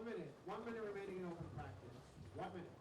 1 minute. 1 minute remaining in open practice. 1 minute.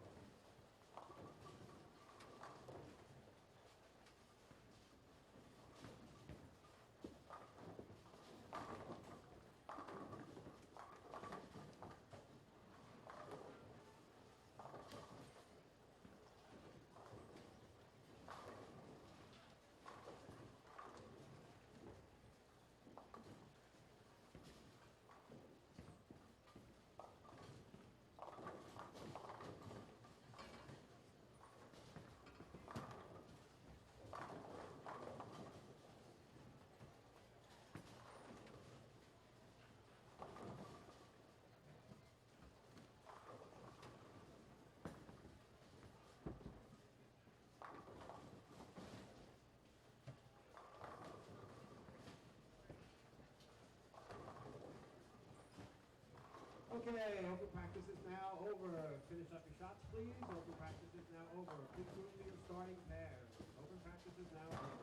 Okay, open practice is now over. Finish up your shots, please. Open practice is now over. Please move to your starting pairs. Open practice is now over.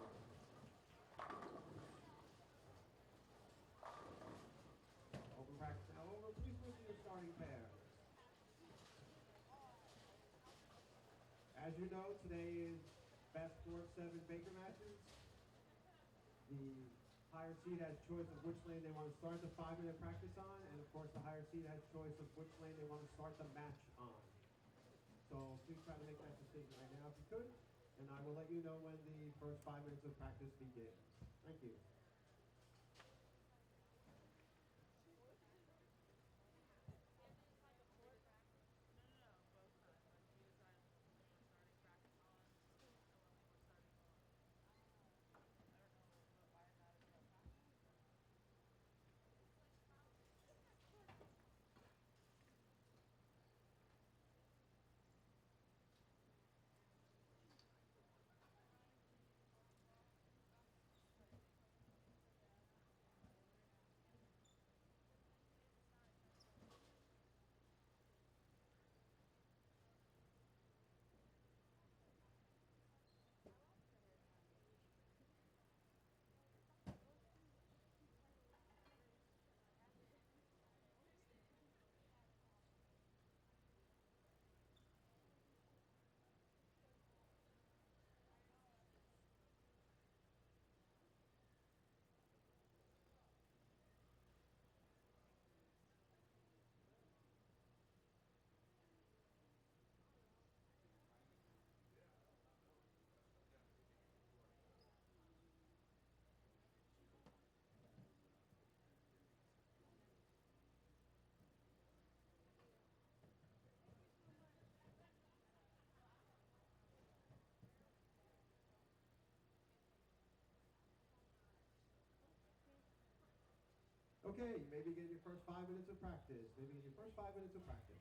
Open practice now over. Please move to your starting pairs. As you know, today is best 4-7 Baker matches. The higher seed has choice of which lane they want to start the 5-minute practice on, and of course the higher seed has choice of which lane they want to start the match on. So please try to make that decision right now if you could, and I will let you know when the first 5 minutes of practice begins. Thank you. Okay, maybe get your first 5 minutes of practice. Maybe get your first 5 minutes of practice.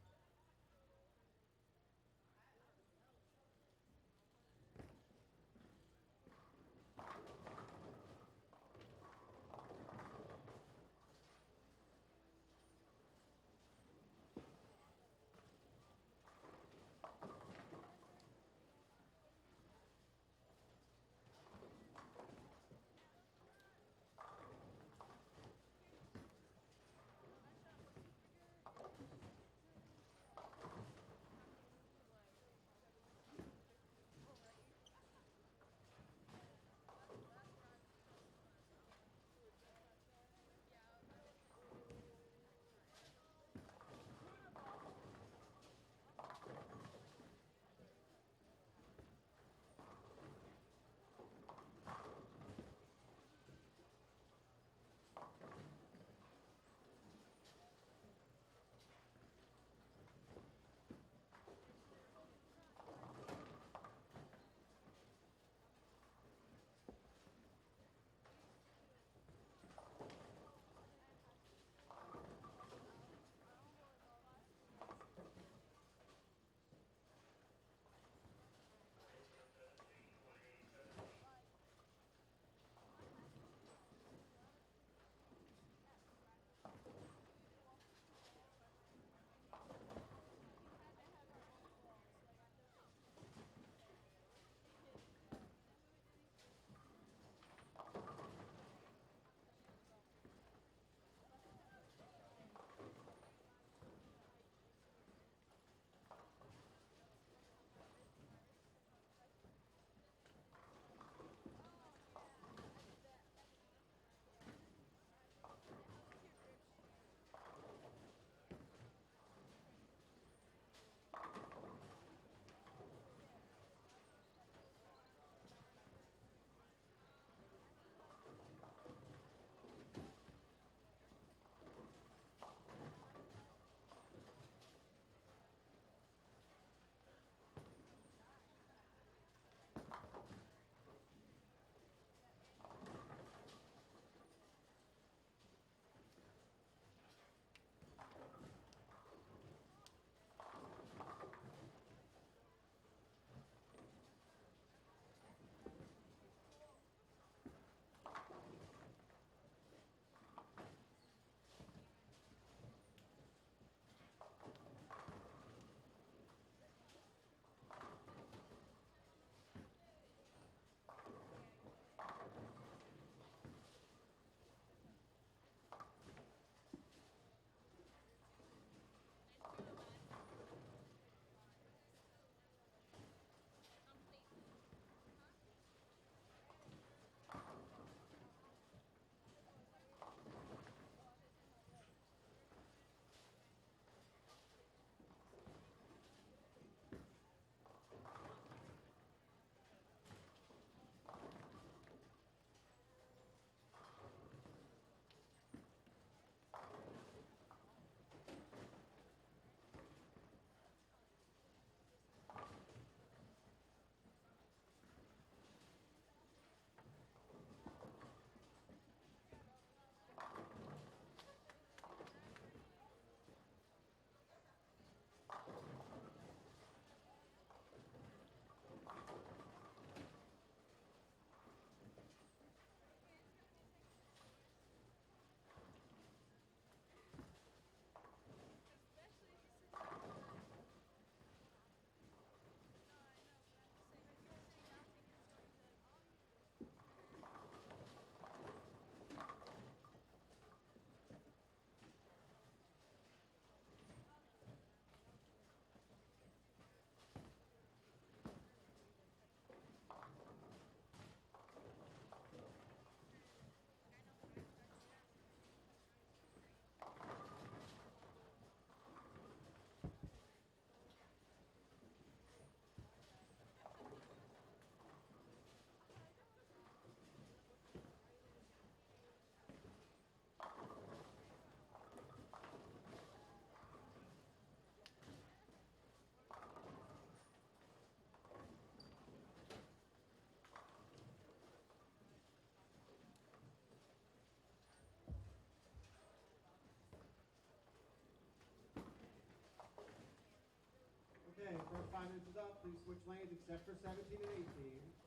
5 minutes is up, please switch lanes except for 17 and 18.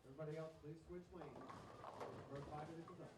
Everybody else, please switch lanes. First 5 minutes is up.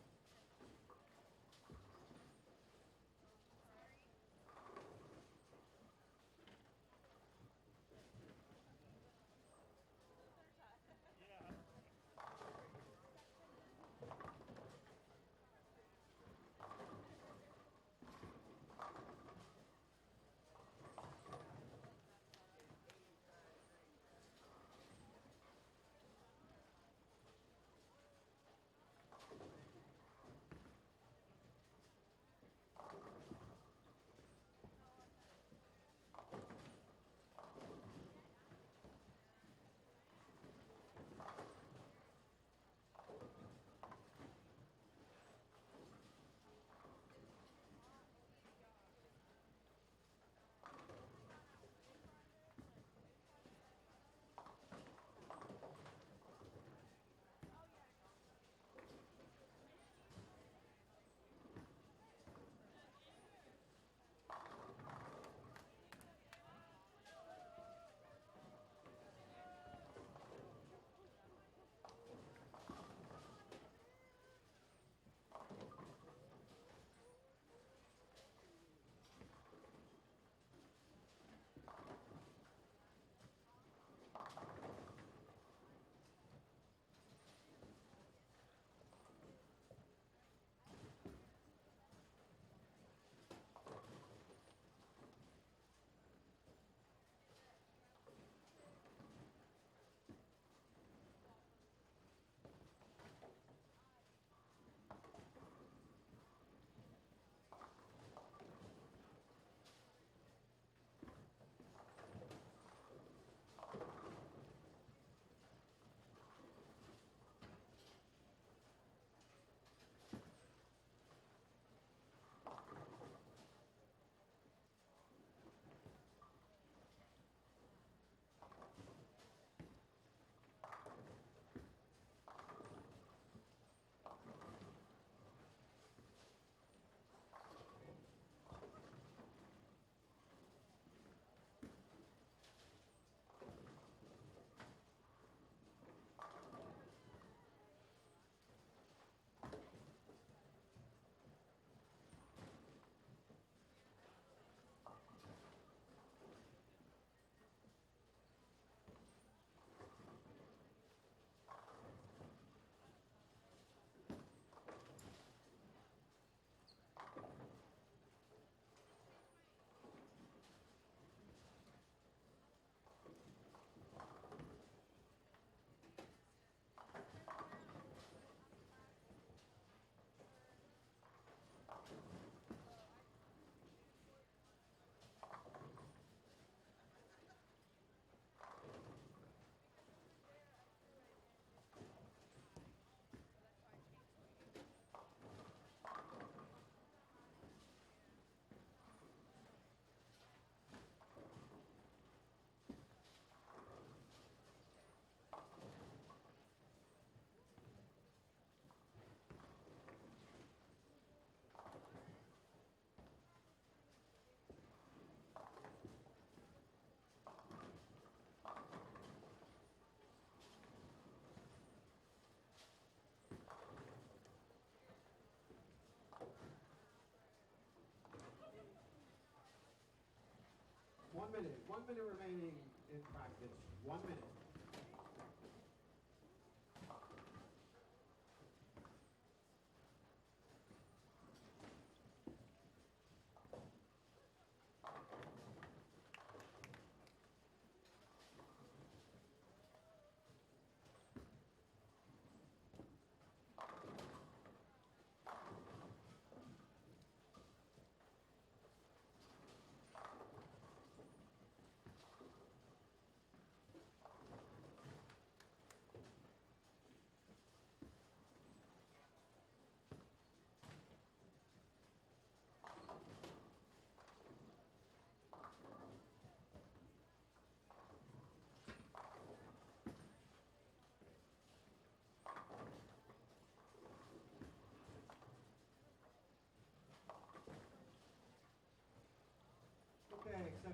One minute remaining in practice. 1 minute.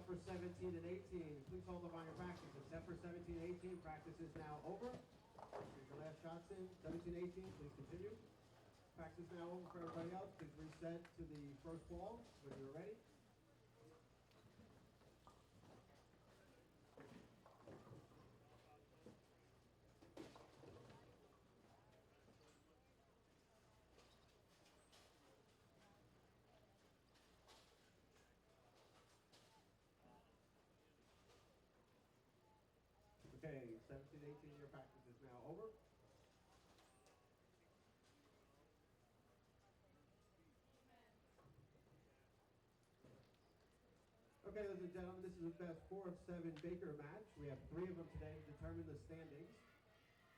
for 17 and 18. Please hold up on your practice. Except for 17 and 18, practice is now over. Here's your last shots in. 17 and 18, please continue. Practice now over for everybody else. Please reset to the first ball when you're ready. Okay, 17, 18, your practice is now over. Okay, ladies and gentlemen, this is the best 4 of 7 Baker match. We have 3 of them today to determine the standings.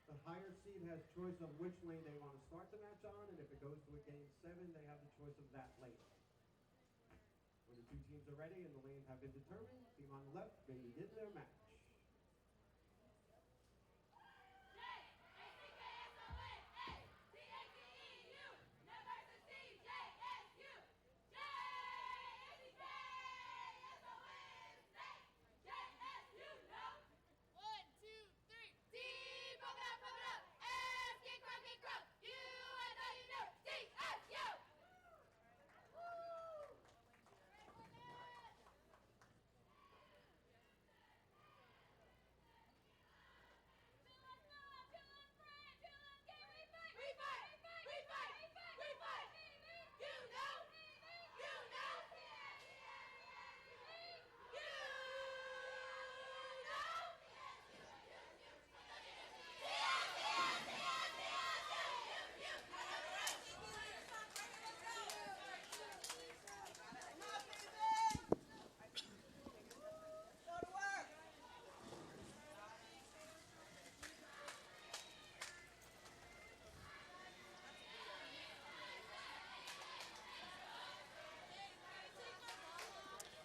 The higher seed has choice of which lane they want to start the match on, and if it goes to a game 7, they have the choice of that lane. When the 2 teams are ready and the lanes have been determined, team on the left may begin their match.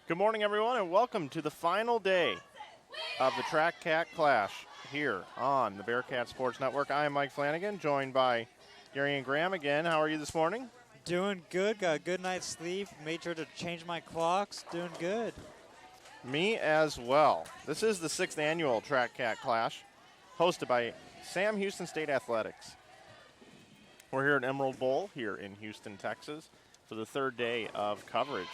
Good morning, everyone, and welcome to the final day of the Track Cat Clash here on the Bearcat Sports Network. I am Mike Flanagan, joined by Gary and Graham again. How are you this morning? Doing good. Got a good night's sleep. Made sure to change my clocks. Doing good. Me as well. This is the 6th annual Track Cat Clash, hosted by Sam Houston State Athletics. We're here at Emerald Bowl here in Houston, Texas, for the 3rd day of coverage.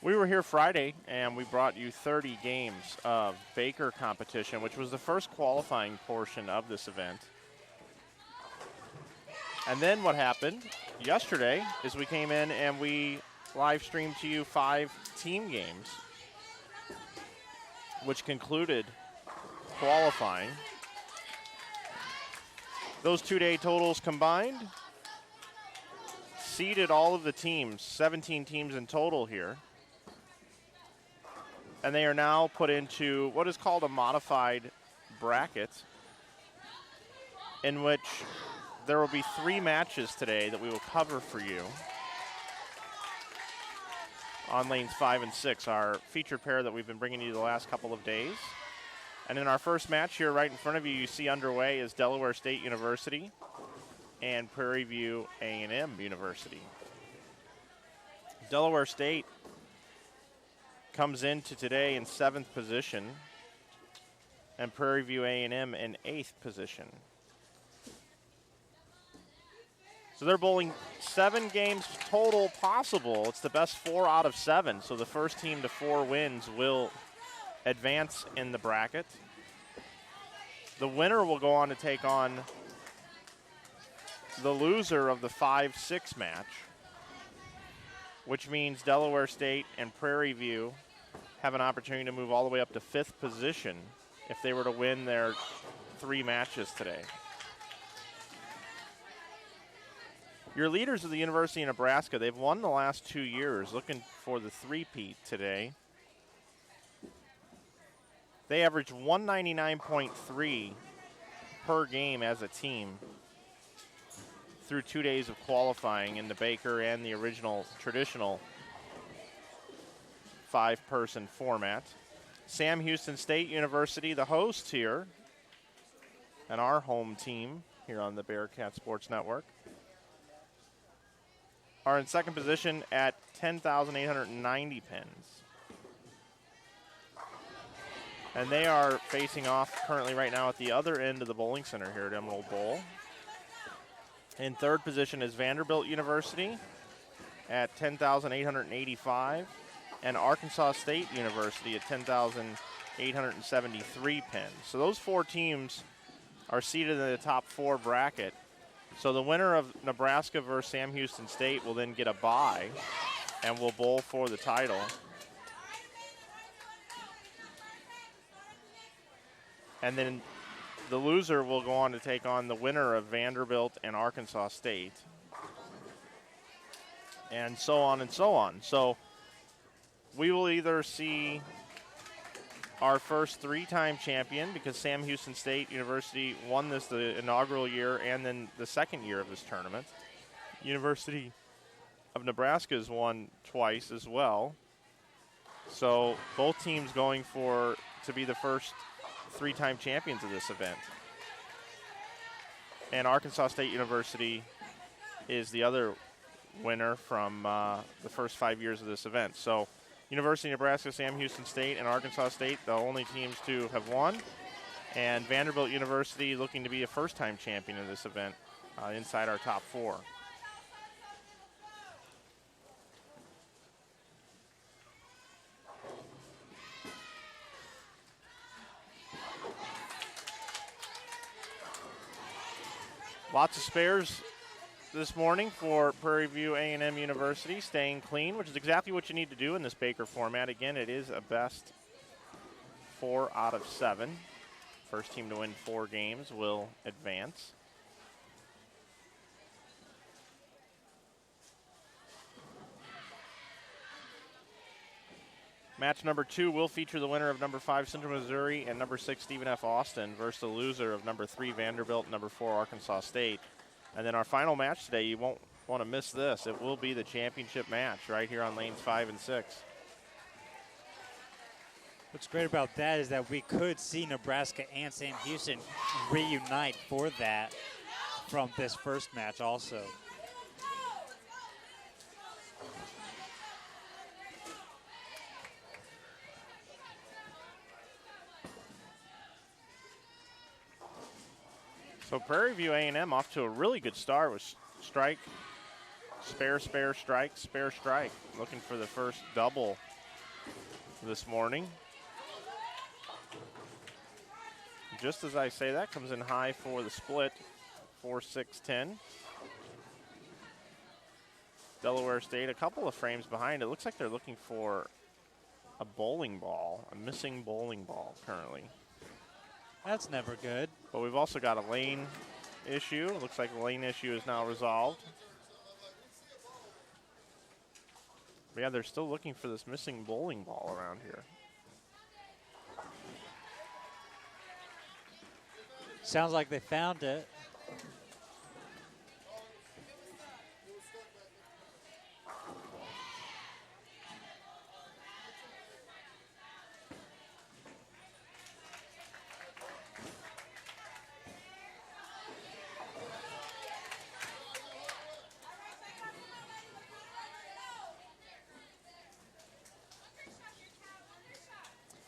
We were here Friday, and we brought you 30 games of Baker competition, which was the first qualifying portion of this event. And then what happened yesterday is we came in and we live streamed to you 5 team games, which concluded qualifying. Those 2-day totals combined seeded all of the teams, 17 teams in total here. And they are now put into what is called a modified bracket, in which there will be 3 matches today that we will cover for you on lanes 5 and 6, our featured pair that we've been bringing you the last couple of days. And in our first match here right in front of you, you see underway is Delaware State University and Prairie View A&M University. Delaware State comes into today in 7th position, and Prairie View A&M in 8th position. So they're bowling 7 games total possible. It's the best 4 out of 7, so the first team to 4 wins will advance in the bracket. The winner will go on to take on the loser of the 5-6 match, which means Delaware State and Prairie View have an opportunity to move all the way up to 5th position if they were to win their 3 matches today. Your leaders of the University of Nebraska, they've won the last 2 years, looking for the three-peat today. They average 199.3 per game as a team through 2 days of qualifying in the Baker and the original traditional 5-person format. Sam Houston State University, the hosts here, and our home team here on the Bearcat Sports Network, are in second position at 10,890 pins. And they are facing off currently right now at the other end of the bowling center here at Emerald Bowl. In third position is Vanderbilt University at 10,885, and Arkansas State University at 10,873 pins. So those four teams are seated in the top four bracket. So the winner of Nebraska versus Sam Houston State will then get a bye and will bowl for the title. And then the loser will go on to take on the winner of Vanderbilt and Arkansas State. And so on and so on. So we will either see our first three-time champion, because Sam Houston State University won this the inaugural year and then the second year of this tournament. University of Nebraska has won twice as well. So both teams going for to be the first three-time champions of this event. And Arkansas State University is the other winner from the first 5 years of this event. So University of Nebraska, Sam Houston State, and Arkansas State, the only teams to have won. And Vanderbilt University looking to be a first-time champion of this event inside our top four. Lots of spares this morning for Prairie View A&M University, staying clean, which is exactly what you need to do in this Baker format. Again, it is a best 4 out of 7. First team to win 4 games will advance. Match number 2 will feature the winner of number 5 Central Missouri and number 6 Stephen F. Austin versus the loser of number 3 Vanderbilt and number 4 Arkansas State. And then our final match today, you won't want to miss this. It will be the championship match right here on lanes 5 and 6. What's great about that is that we could see Nebraska and Sam Houston reunite for that from this first match also. So Prairie View A&M off to a really good start with strike, spare, strike, spare, strike. Looking for the first double this morning. Just as I say that, comes in high for the split, 4-6-10. Delaware State, a couple of frames behind. It looks like they're looking for a bowling ball, a missing bowling ball currently. That's never good. But we've also got a lane issue. It looks like the lane issue is now resolved. But yeah, they're still looking for this missing bowling ball around here. Sounds like they found it.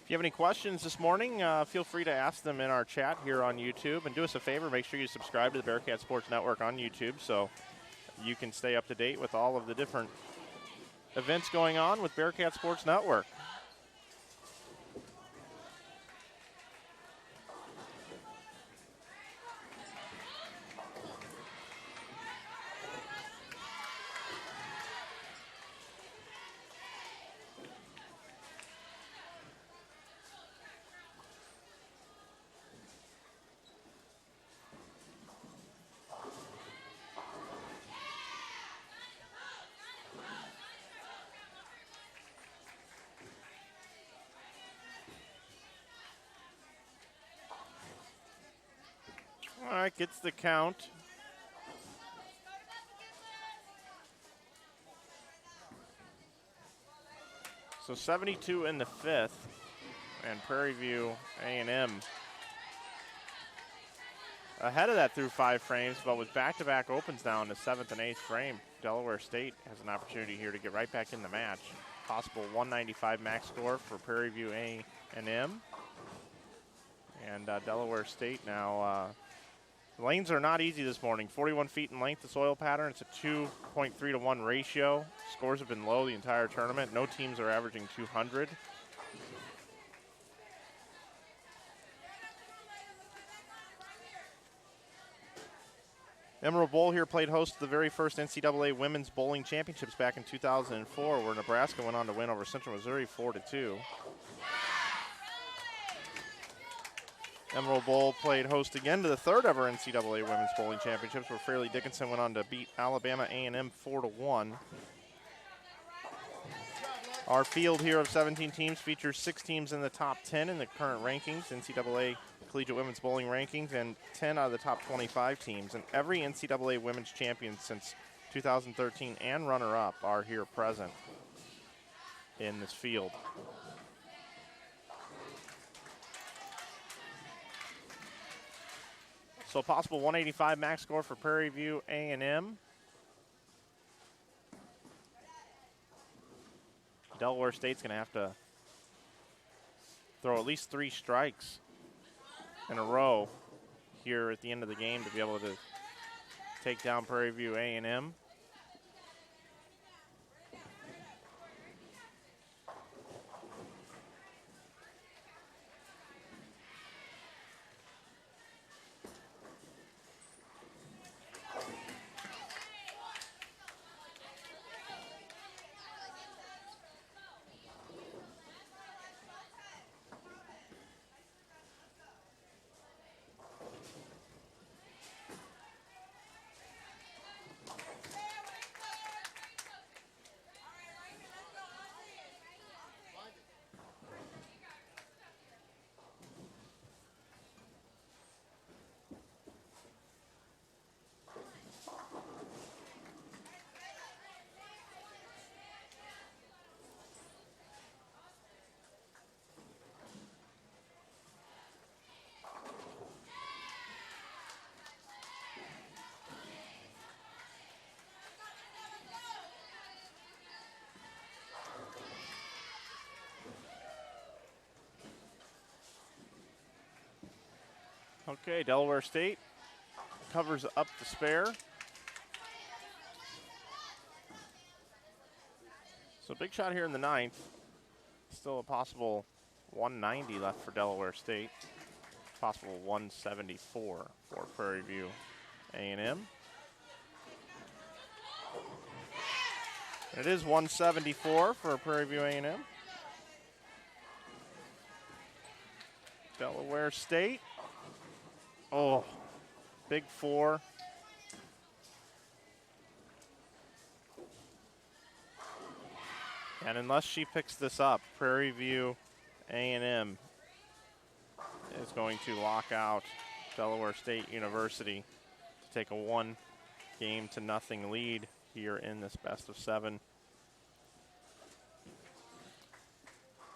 If you have any questions this morning, feel free to ask them in our chat here on YouTube. And do us a favor, make sure you subscribe to the Bearcat Sports Network on YouTube so you can stay up to date with all of the different events going on with Bearcat Sports Network. All right, gets the count. So 72 in the 5th, and Prairie View A&M ahead of that through 5 frames, but with back-to-back opens now in the 7th and 8th frame, Delaware State has an opportunity here to get right back in the match. Possible 195 max score for Prairie View A&M. And Delaware State now, lanes are not easy this morning. 41 feet in length, the soil pattern. It's a 2.3 to 1 ratio. Scores have been low the entire tournament. No teams are averaging 200. Emerald Bowl here played host to the very first NCAA Women's Bowling Championships back in 2004, where Nebraska went on to win over Central Missouri 4-2. Emerald Bowl played host again to the third ever NCAA Women's Bowling Championships, where Fairleigh Dickinson went on to beat Alabama A&M 4-1. Our field here of 17 teams features 6 teams in the top 10 in the current rankings, NCAA Collegiate Women's Bowling rankings, and 10 out of the top 25 teams. And every NCAA Women's champion since 2013 and runner-up are here present in this field. So possible 185 max score for Prairie View A&M. Delaware State's going to have to throw at least 3 strikes in a row here at the end of the game to be able to take down Prairie View A&M. Okay, Delaware State covers up the spare. So big shot here in the 9th. Still a possible 190 left for Delaware State. Possible 174 for Prairie View A&M. It is 174 for Prairie View A&M. Delaware State. Oh, big 4. And unless she picks this up, Prairie View A&M is going to lock out Delaware State University to take a 1-0 lead here in this best of 7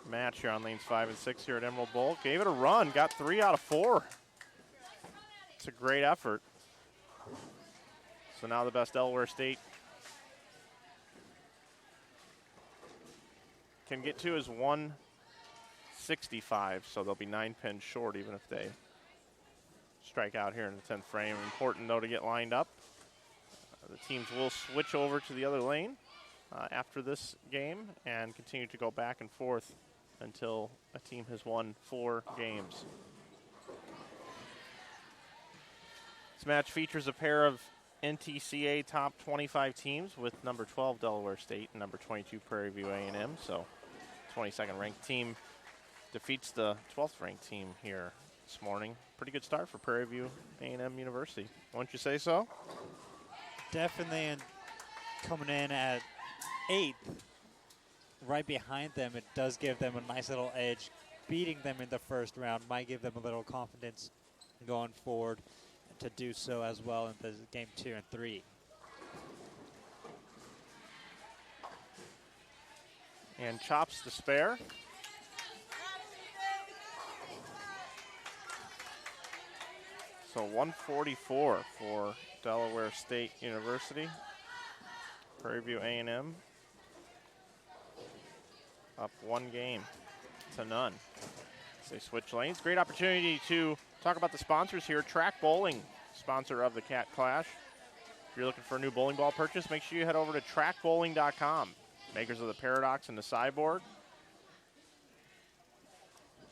match here on lanes 5 and 6 here at Emerald Bowl. Gave it a run, got 3 out of 4. It's a great effort. So now the best Delaware State can get to is 165, so they'll be 9 pins short even if they strike out here in the 10th frame. Important, though, to get lined up. The teams will switch over to the other lane after this game and continue to go back and forth until a team has won 4 games. This match features a pair of NTCA top 25 teams with number 12 Delaware State and number 22 Prairie View A&M. So 22nd ranked team defeats the 12th ranked team here this morning. Pretty good start for Prairie View A&M University. Wouldn't you say so? Definitely, and coming in at 8th, right behind them, it does give them a nice little edge. Beating them in the first round might give them a little confidence going forward to do so as well in the game 2 and 3. And chops the spare. So 144 for Delaware State University. Prairie View A&M up 1 game to none. As they switch lanes. Great opportunity to talk about the sponsors here. Track Bowling, sponsor of the Cat Clash. If you're looking for a new bowling ball purchase, make sure you head over to trackbowling.com. Makers of the Paradox and the Cyborg.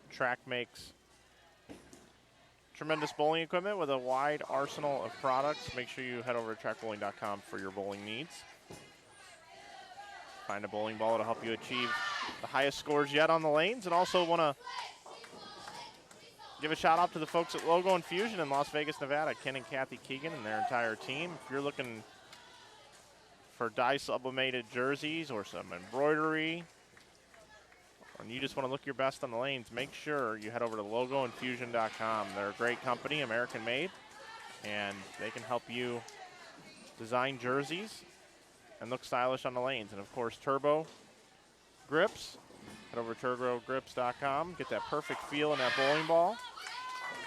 Track makes tremendous bowling equipment with a wide arsenal of products. Make sure you head over to trackbowling.com for your bowling needs. Find a bowling ball to help you achieve the highest scores yet on the lanes. And also want to give a shout out to the folks at Logo Infusion in Las Vegas, Nevada, Ken and Kathy Keegan and their entire team. If you're looking for dye sublimated jerseys or some embroidery, and you just want to look your best on the lanes, make sure you head over to logoinfusion.com. They're a great company, American made, and they can help you design jerseys and look stylish on the lanes. And of course, Turbo Grips. Head over to turbogrips.com. Get that perfect feel in that bowling ball.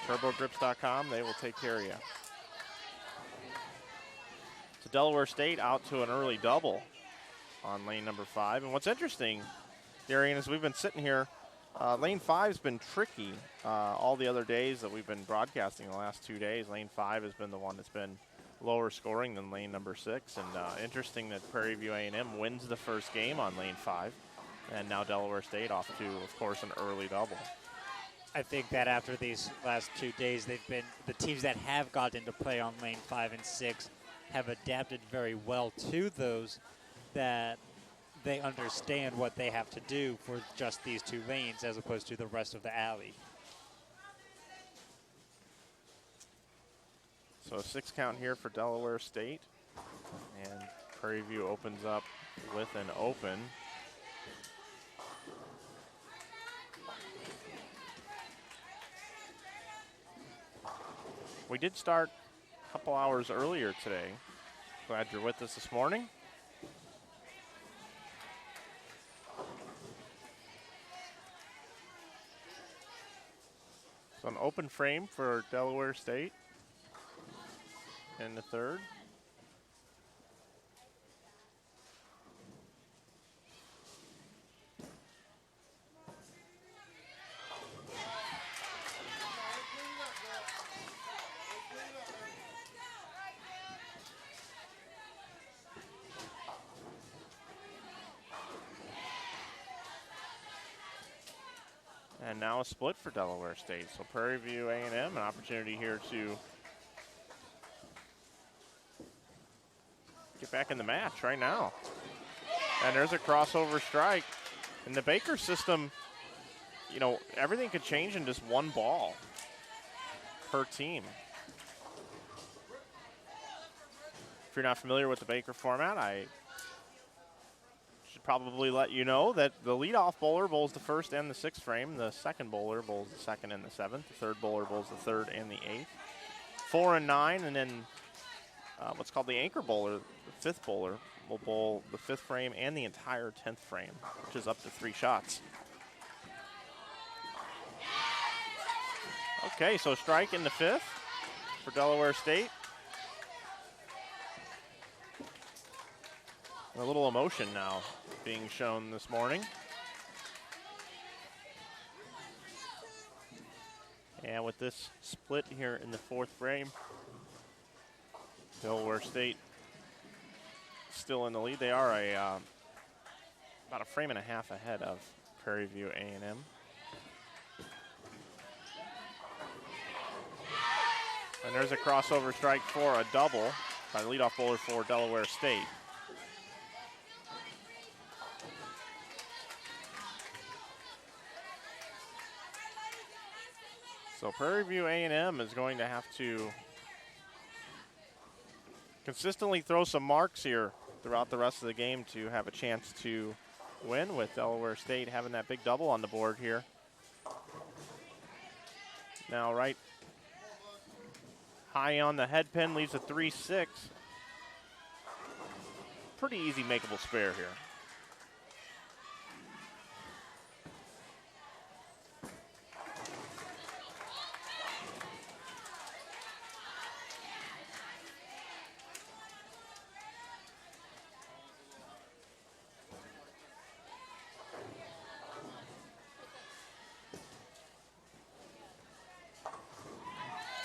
turbogrips.com. They will take care of you. So Delaware State out to an early double on lane number 5. And what's interesting, Darian, is we've been sitting here. Lane 5's been tricky all the other days that we've been broadcasting the last 2 days. Lane 5 has been the one that's been lower scoring than lane number 6. And interesting that Prairie View A&M wins the first game on lane 5. And now Delaware State off to, of course, an early double. I think that after these last 2 days, they've been the teams that have got into play on lane 5 and 6 have adapted very well to those, that they understand what they have to do for just these 2 lanes as opposed to the rest of the alley. So a 6 count here for Delaware State. And Prairie View opens up with an open. We did start a couple hours earlier today. Glad you're with us this morning. So an open frame for Delaware State in the 3rd. And now a split for Delaware State. So Prairie View A&M, an opportunity here to get back in the match right now. And there's a crossover strike. In the Baker system, you know, everything could change in just 1 ball per team. If you're not familiar with the Baker format, I should probably let you know that the leadoff bowler bowls the 1st and the 6th frame. The second bowler bowls the 2nd and the 7th. The third bowler bowls the 3rd and the 8th. 4 and 9, and then what's called the anchor bowler, the 5th bowler, will bowl the 5th frame and the entire 10th frame, which is up to 3 shots. Okay, so strike in the 5th for Delaware State. A little emotion now being shown this morning. And with this split here in the 4th frame, Delaware State still in the lead. They are about a frame and a half ahead of Prairie View A&M. And there's a crossover strike for a double by the leadoff bowler for Delaware State. So Prairie View A&M is going to have to consistently throw some marks here throughout the rest of the game to have a chance to win, with Delaware State having that big double on the board here. Now right high on the head pin leaves a 3-6. Pretty easy makeable spare here.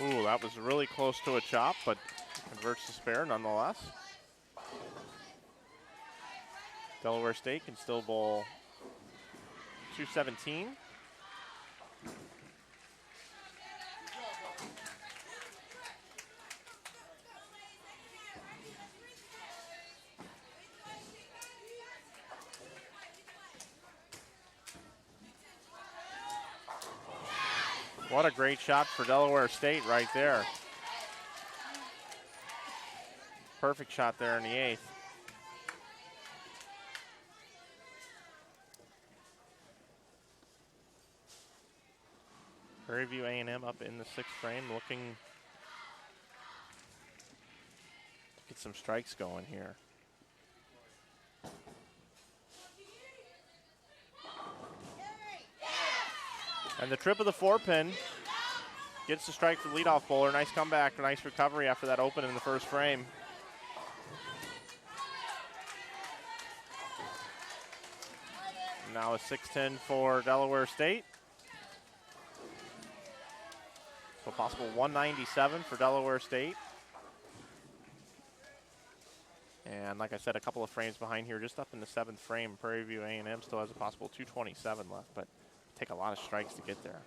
Ooh, that was really close to a chop, but converts the spare nonetheless. Delaware State can still bowl 217. What a great shot for Delaware State right there. Perfect shot there in the 8th. Prairie View A&M up in the 6th frame, looking to get some strikes going here. And the trip of the 4-pin gets the strike for the leadoff bowler. Nice comeback, nice recovery after that open in the 1st frame. Now a 6-10 for Delaware State. So possible 197 for Delaware State. And like I said, a couple of frames behind here, just up in the 7th frame. Prairie View A&M still has a possible 227 left, but take a lot of strikes to get there.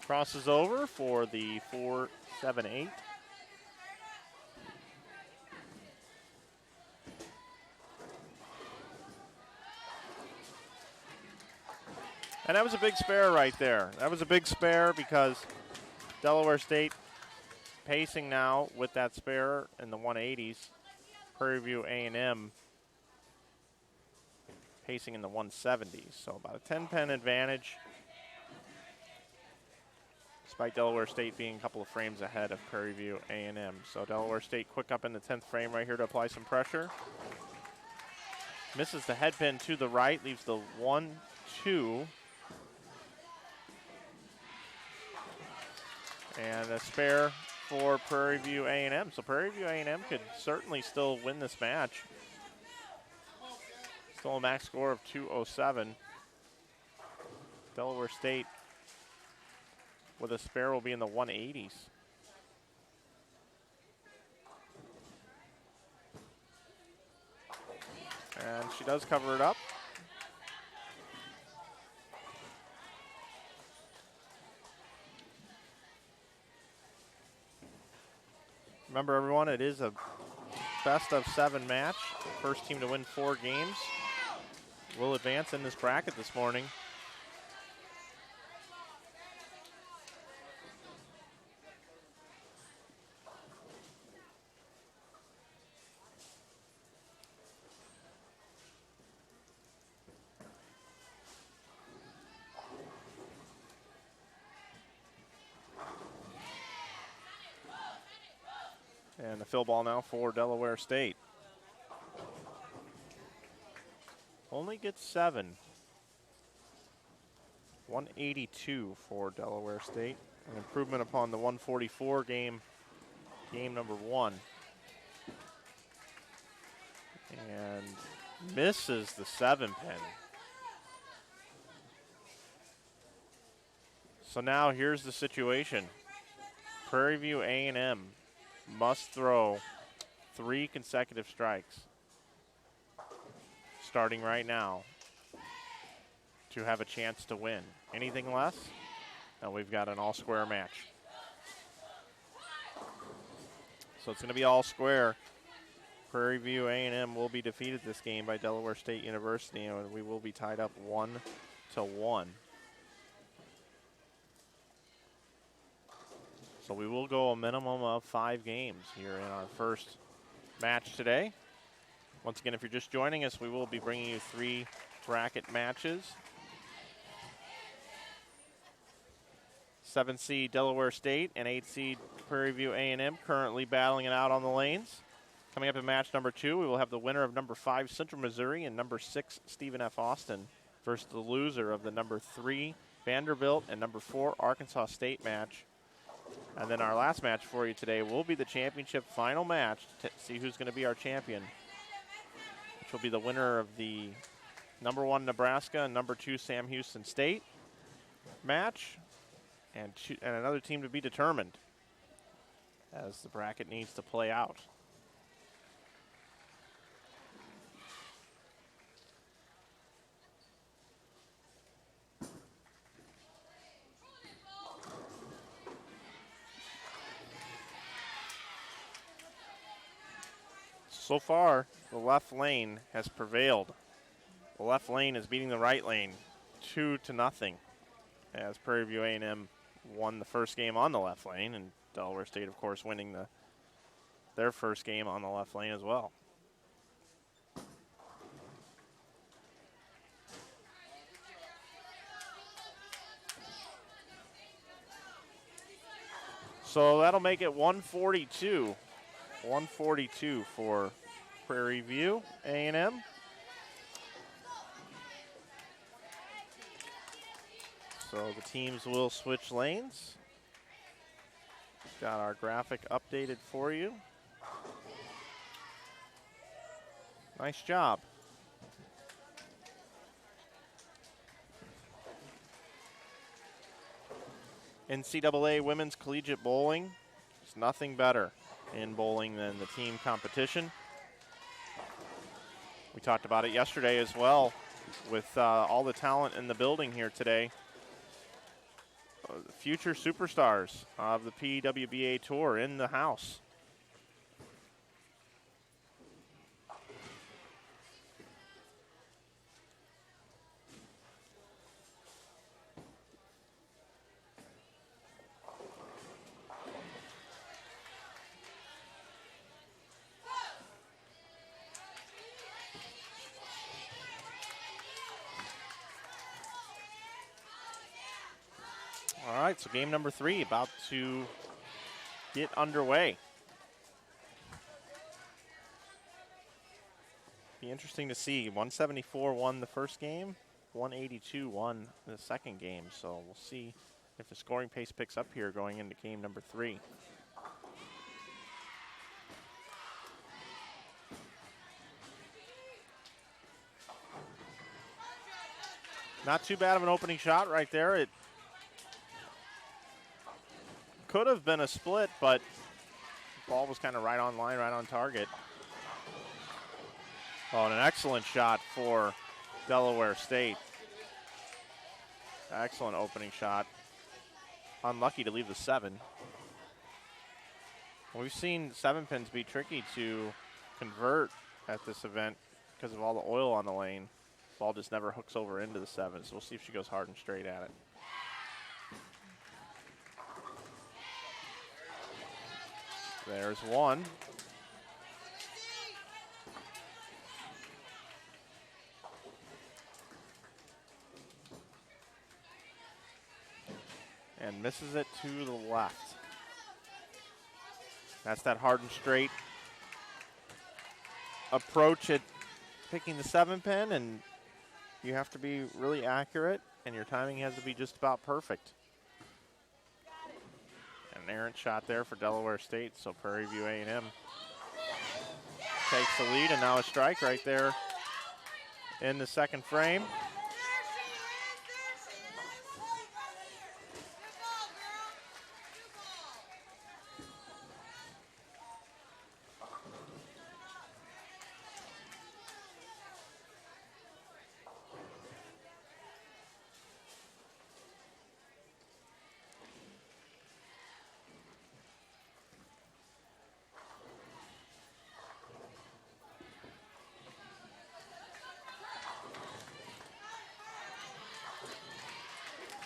Crosses over for the 4-7-8. And that was a big spare right there. That was a big spare because Delaware State pacing now with that spare in the 180s. Prairie View A&M pacing in the 170s. So about a 10-pin advantage, despite Delaware State being a couple of frames ahead of Prairie View A&M. So Delaware State quick up in the 10th frame right here to apply some pressure. Misses the head pin to the right, leaves the 1-2. And a spare for Prairie View A&M. So Prairie View A&M could certainly still win this match. Still a max score of 207. Delaware State with a spare will be in the 180s. And she does cover it up. Remember, everyone, it is a best-of-7 match. First team to win 4 games will advance in this bracket this morning. And the fill ball now for Delaware State. Only gets 7. 182 for Delaware State. An improvement upon the 144 game number 1. And misses the 7-pin. So now here's the situation. Prairie View A&M must throw 3 consecutive strikes starting right now to have a chance to win. Anything less, and we've got an all-square match. So it's going to be all square. Prairie View A&M will be defeated this game by Delaware State University, and we will be tied up 1-1. So we will go a minimum of 5 games here in our first match today. Once again, if you're just joining us, we will be bringing you 3 bracket matches. 7 seed Delaware State and 8 seed Prairie View A&M currently battling it out on the lanes. Coming up in match number 2, we will have the winner of number 5 Central Missouri and number 6 Stephen F. Austin versus the loser of the number 3 Vanderbilt and number 4 Arkansas State match. And then our last match for you today will be the championship final match to see who's going to be our champion, which will be the winner of the number 1 Nebraska and number 2 Sam Houston State match, and another team to be determined as the bracket needs to play out. So far, the left lane has prevailed. The left lane is beating the right lane 2-0, as Prairie View A&M won the first game on the left lane, and Delaware State, of course, winning their first game on the left lane as well. So that'll make it 142. 142 for Prairie View A&M. So the teams will switch lanes. Got our graphic updated for you. Nice job. NCAA Women's Collegiate Bowling. There's nothing better in bowling than the team competition. We talked about it yesterday as well with all the talent in the building here today. Future superstars of the PWBA Tour in the house. All right, so game number 3 about to get underway. Be interesting to see. 174 won the first game, 182 won the second game. So we'll see if the scoring pace picks up here going into game number 3. Not too bad of an opening shot right there. It could have been a split, but the ball was kind of right on line, right on target. Oh, and an excellent shot for Delaware State. Excellent opening shot. Unlucky to leave the 7. We've seen 7-pins be tricky to convert at this event because of all the oil on the lane. Ball just never hooks over into the 7, so we'll see if she goes hard and straight at it. There's one. And misses it to the left. That's that hard and straight approach at picking the 7-pin, and you have to be really accurate, and your timing has to be just about perfect. An errant shot there for Delaware State, so Prairie View A&M takes the lead, and now a strike right there in the second frame.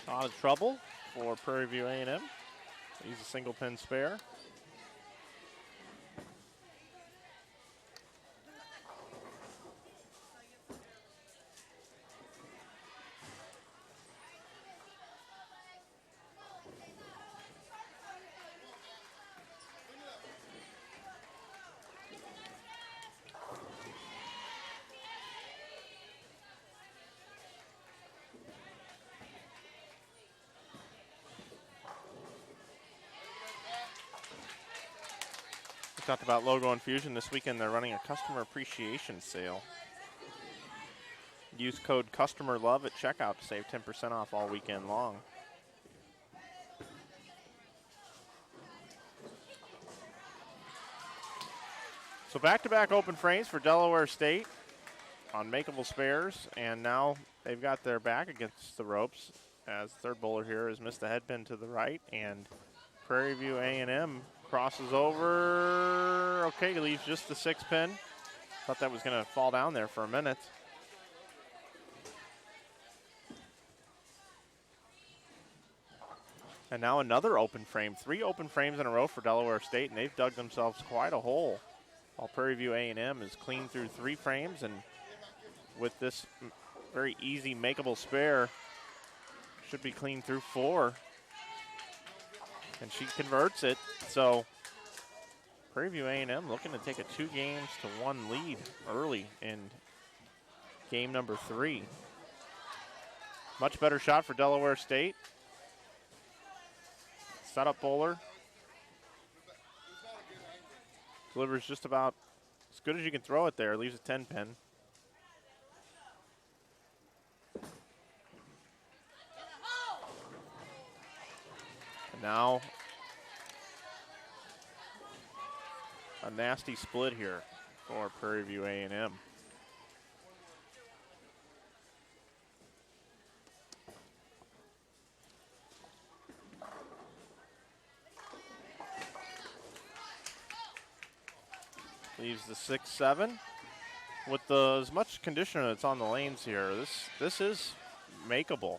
Out of trouble for Prairie View A&M. He's a single pin spare. We talked about Logo Infusion this weekend. They're running a customer appreciation sale. Use code CUSTOMERLOVE at checkout to save 10% off all weekend long. So back-to-back open frames for Delaware State on makeable spares, and now they've got their back against the ropes as the third bowler here has missed the head pin to the right, and Prairie View A&M crosses over. Okay, leaves just the 6 pin. Thought that was going to fall down there for a minute. And now another open frame. 3 open frames in a row for Delaware State, and they've dug themselves quite a hole. While Prairie View A&M is clean through 3 frames, and with this very easy makeable spare, should be clean through 4. And she converts it. So Prairie View A&M looking to take a 2-games-to-1 lead early in game number 3. Much better shot for Delaware State. Setup bowler. Delivers just about as good as you can throw it there. Leaves a 10 pin. And now a nasty split here for Prairie View A&M. Leaves the 6-7 with as much conditioner that's on the lanes here. This is makeable.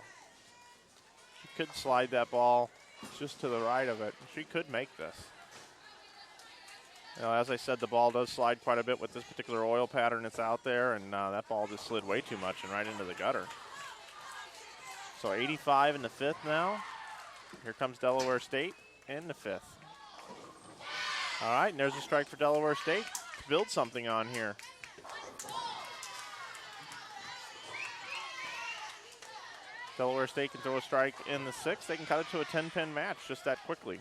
She could slide that ball just to the right of it. She could make this. You know, as I said, the ball does slide quite a bit with this particular oil pattern that's out there, and that ball just slid way too much and right into the gutter. So 85 in the 5th now. Here comes Delaware State in the 5th. All right, and there's a strike for Delaware State. Build something on here. Delaware State can throw a strike in the 6th. They can cut it to a 10-pin match just that quickly.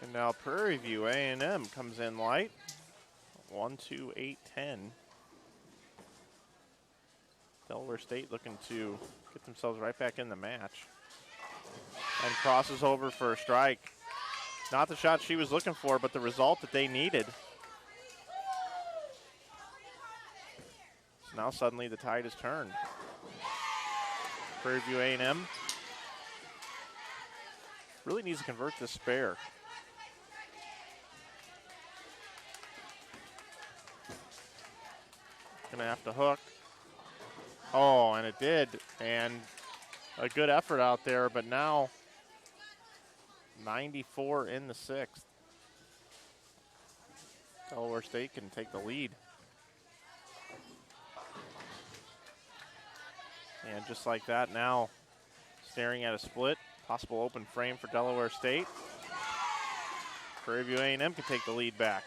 And now Prairie View A&M comes in light. 1-2-8-10. Delaware State looking to get themselves right back in the match. And crosses over for a strike. Not the shot she was looking for, but the result that they needed. So now suddenly the tide has turned. Prairie View A&M really needs to convert this spare. Gonna have to hook. Oh, and it did, and a good effort out there, but now 94 in the 6th. Delaware State can take the lead. And just like that, now staring at a split, possible open frame for Delaware State. Prairie View A&M can take the lead back.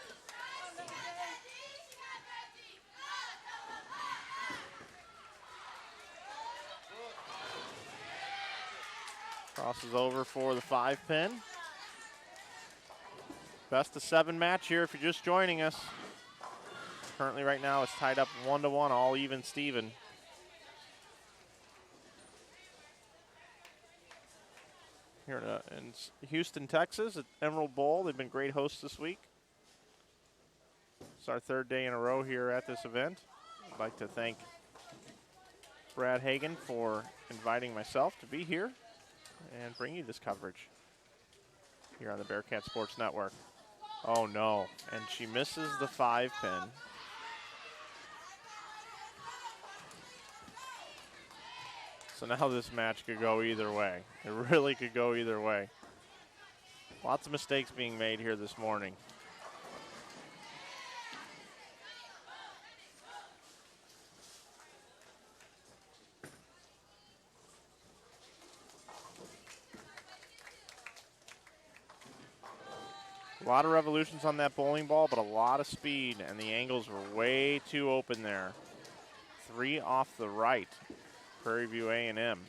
Crosses over for the 5-pin. Best of 7 match here if you're just joining us. Currently right now it's tied up 1-1, all even Steven. Here in Houston, Texas at Emerald Bowl. They've been great hosts this week. It's our 3rd day in a row here at this event. I'd like to thank Brad Hagan for inviting myself to be here and bring you this coverage here on the Bearcat Sports Network. Oh no, and she misses the 5-pin. So now this match could go either way. It really could go either way. Lots of mistakes being made here this morning. A lot of revolutions on that bowling ball, but a lot of speed, and the angles were way too open there. 3 off the right, Prairie View A&M.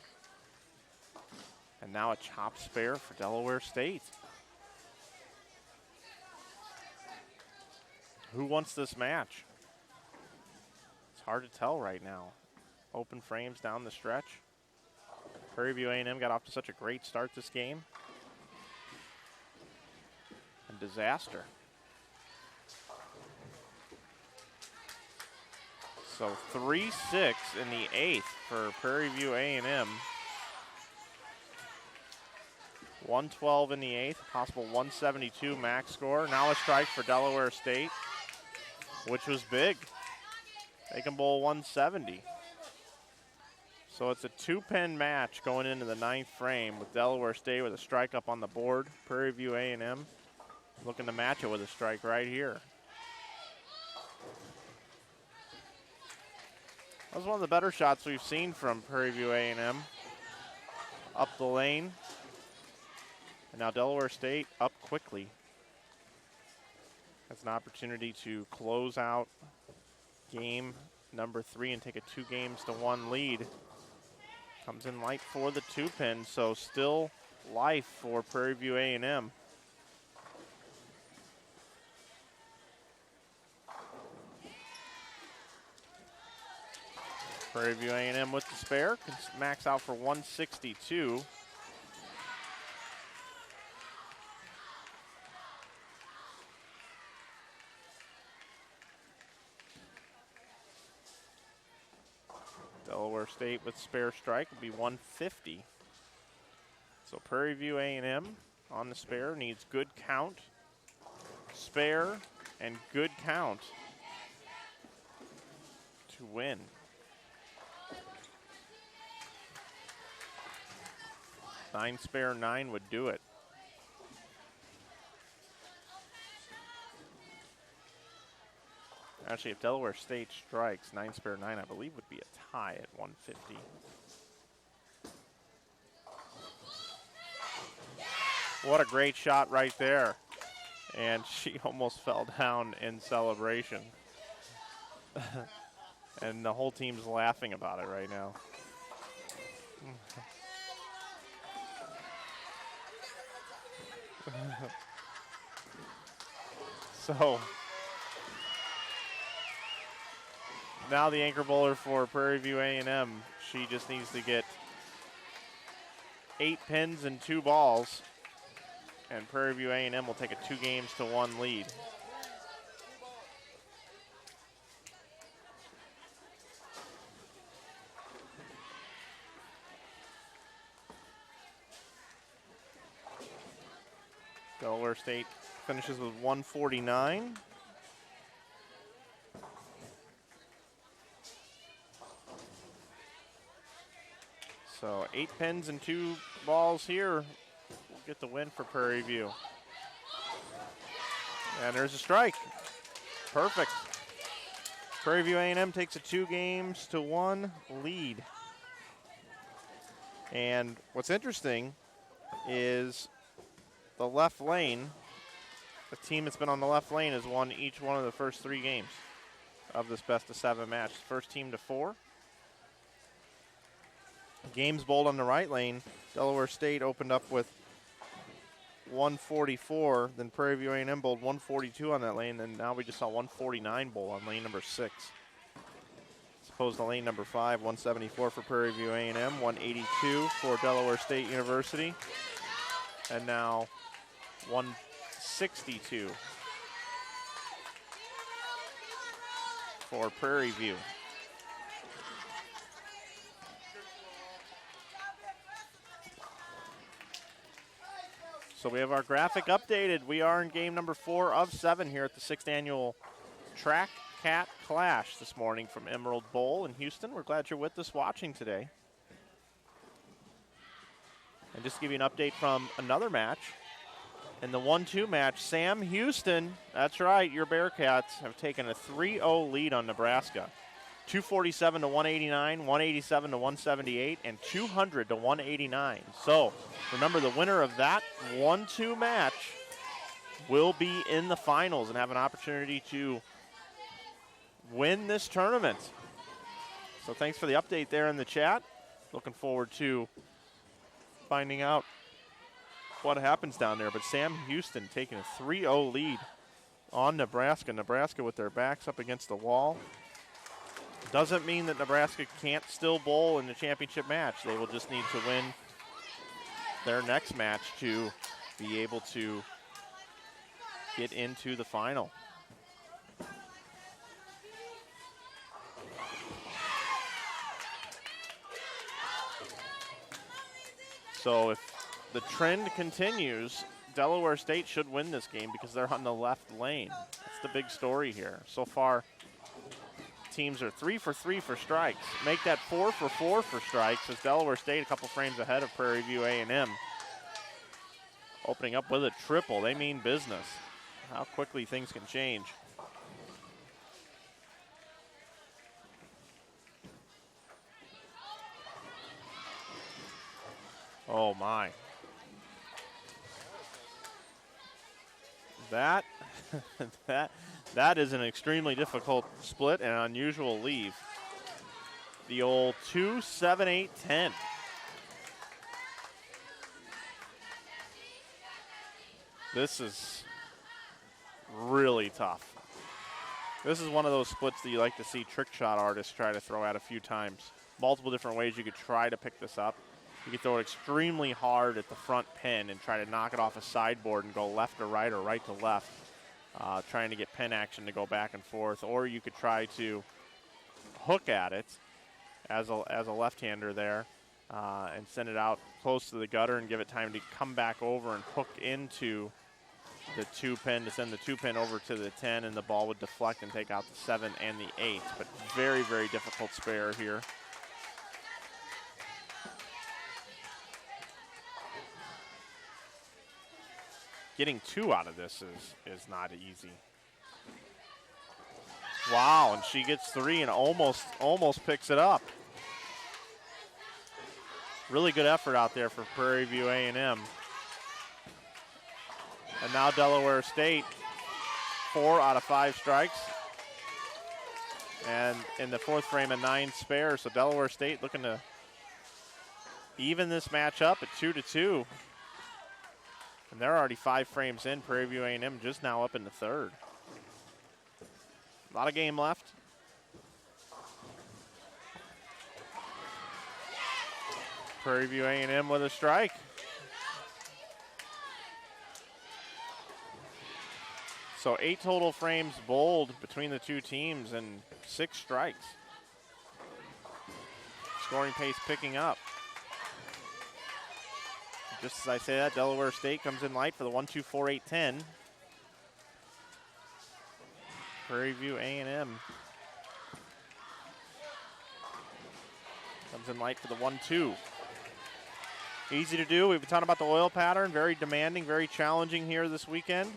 And now a chop spare for Delaware State. Who wants this match? It's hard to tell right now. Open frames down the stretch. Prairie View A&M got off to such a great start this game. And disaster. So 3-6 in the 8th for Prairie View A&M. 112 in the 8th, possible 172 max score. Now a strike for Delaware State, which was big. They can bowl 170. So it's a 2-pin match going into the 9th frame with Delaware State with a strike up on the board. Prairie View A&M looking to match it with a strike right here. That was one of the better shots we've seen from Prairie View A&M. Up the lane. And now Delaware State up quickly. Has an opportunity to close out game number 3 and take a 2-games-to-1 lead. Comes in light for the 2-pin, so still life for Prairie View A&M. Prairie View A&M with the spare, can max out for 162. Delaware State with spare strike would be 150. So Prairie View A&M on the spare needs good count, spare, and good count to win. Nine spare 9 would do it. Actually, if Delaware State strikes, 9 spare 9, I believe, would be a tie at 150. What a great shot right there. And she almost fell down in celebration. And the whole team's laughing about it right now. So now the anchor bowler for Prairie View A&M, she just needs to get 8 pins and 2 balls, and Prairie View A&M will take a 2-games-to-1 lead. Delaware State finishes with 149. So 8 pins and 2 balls here. We'll get the win for Prairie View. And there's a strike. Perfect. Prairie View A&M takes a 2-games-to-1 lead. And what's interesting is the left lane, the team that's been on the left lane has won each one of the first 3 games of this best-of-7 match. First team to 4. Games bowled on the right lane. Delaware State opened up with 144. Then Prairie View A&M bowled 142 on that lane. And now we just saw 149 bowl on lane number 6. As opposed to lane number 5, 174 for Prairie View A&M, 182 for Delaware State University. And now 162 for Prairie View. So we have our graphic updated. We are in game number 4 of 7 here at the 6th annual Track Cat Clash this morning from Emerald Bowl in Houston. We're glad you're with us watching today. And just to give you an update from another match. In the 1-2 match, Sam Houston, that's right, your Bearcats have taken a 3-0 lead on Nebraska. 247 to 189, 187 to 178, and 200 to 189. So remember, the winner of that 1-2 match will be in the finals and have an opportunity to win this tournament. So thanks for the update there in the chat. Looking forward to finding out what happens down there. But Sam Houston taking a 3-0 lead on Nebraska. Nebraska with their backs up against the wall. Doesn't mean that Nebraska can't still bowl in the championship match. They will just need to win their next match to be able to get into the final. So if the trend continues, Delaware State should win this game because they're on the left lane. That's the big story here. So far, teams are 3 for 3 for strikes. Make that 4 for 4 for strikes as Delaware State a couple frames ahead of Prairie View A&M. Opening up with a triple. They mean business. How quickly things can change. Oh my. That is an extremely difficult split and an unusual leave. The old 2-7-8-10. This is really tough. This is one of those splits that you like to see trick shot artists try to throw out a few times. Multiple different ways you could try to pick this up. You could throw it extremely hard at the front pin and try to knock it off a sideboard and go left to right or right to left, trying to get pin action to go back and forth. Or you could try to hook at it as a left-hander there and send it out close to the gutter and give it time to come back over and hook into the 2-pin to send the 2-pin over to the 10, and the ball would deflect and take out the 7 and the 8. But very, very difficult spare here. Getting 2 out of this is not easy. Wow, and she gets 3 and almost picks it up. Really good effort out there for Prairie View A&M. And now Delaware State, 4 out of 5 strikes. And in the fourth frame, a 9 spare. So Delaware State looking to even this match up at 2-2. And they're already 5 frames in. Prairie View A&M just now up in the third. A lot of game left. Prairie View A&M with a strike. So 8 total frames bowled between the two teams and 6 strikes. Scoring pace picking up. Just as I say that, Delaware State comes in light for the 1-2-4-8-10. Prairie View A&M comes in light for the 1-2. Easy to do. We've been talking about the oil pattern. Very demanding, very challenging here this weekend.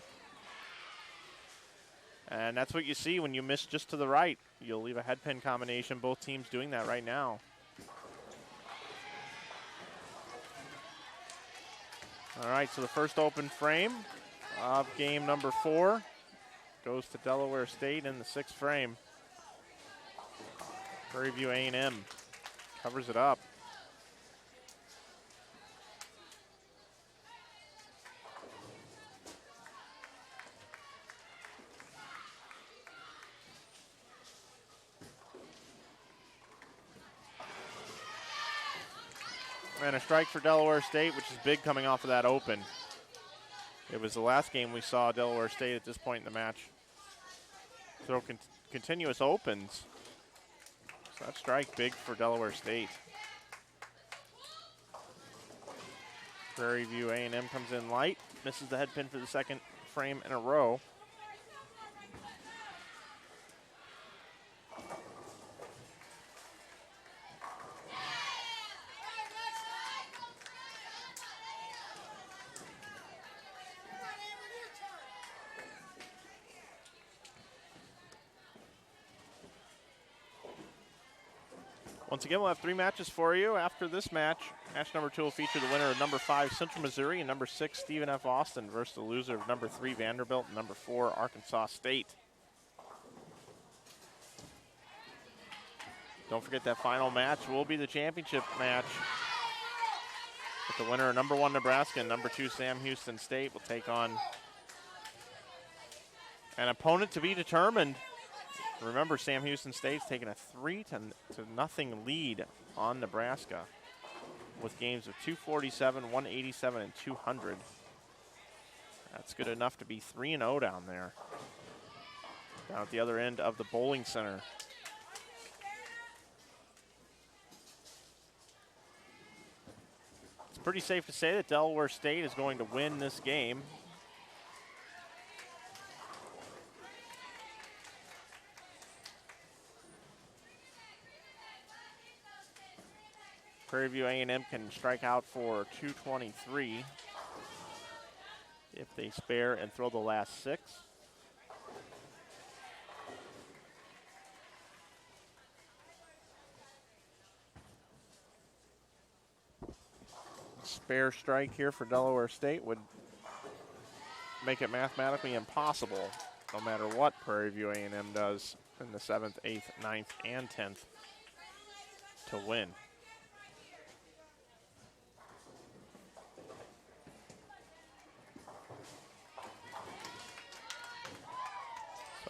And that's what you see when you miss just to the right. You'll leave a head pin combination. Both teams doing that right now. All right, so the first open frame of game number 4 goes to Delaware State in the 6th frame. Prairie View A&M covers it up. And a strike for Delaware State, which is big coming off of that open. It was the last game we saw Delaware State at this point in the match throw continuous opens. So that strike big for Delaware State. Prairie View A&M comes in light, misses the head pin for the second frame in a row. Once again, we'll have 3 matches for you. After this match, match number 2 will feature the winner of number 5, Central Missouri, and number 6, Stephen F. Austin, versus the loser of number 3, Vanderbilt, and number 4, Arkansas State. Don't forget that final match will be the championship match. But the winner of number 1 Nebraska and number 2 Sam Houston State will take on an opponent to be determined. Remember, Sam Houston State's taking a 3-0 lead on Nebraska with games of 247, 187, and 200. That's good enough to be 3-0 down there, down at the other end of the bowling center. It's pretty safe to say that Delaware State is going to win this game. Prairie View A&M can strike out for 223 if they spare and throw the last 6. Spare strike here for Delaware State would make it mathematically impossible, no matter what Prairie View A&M does in the 7th, 8th, 9th, and 10th, to win.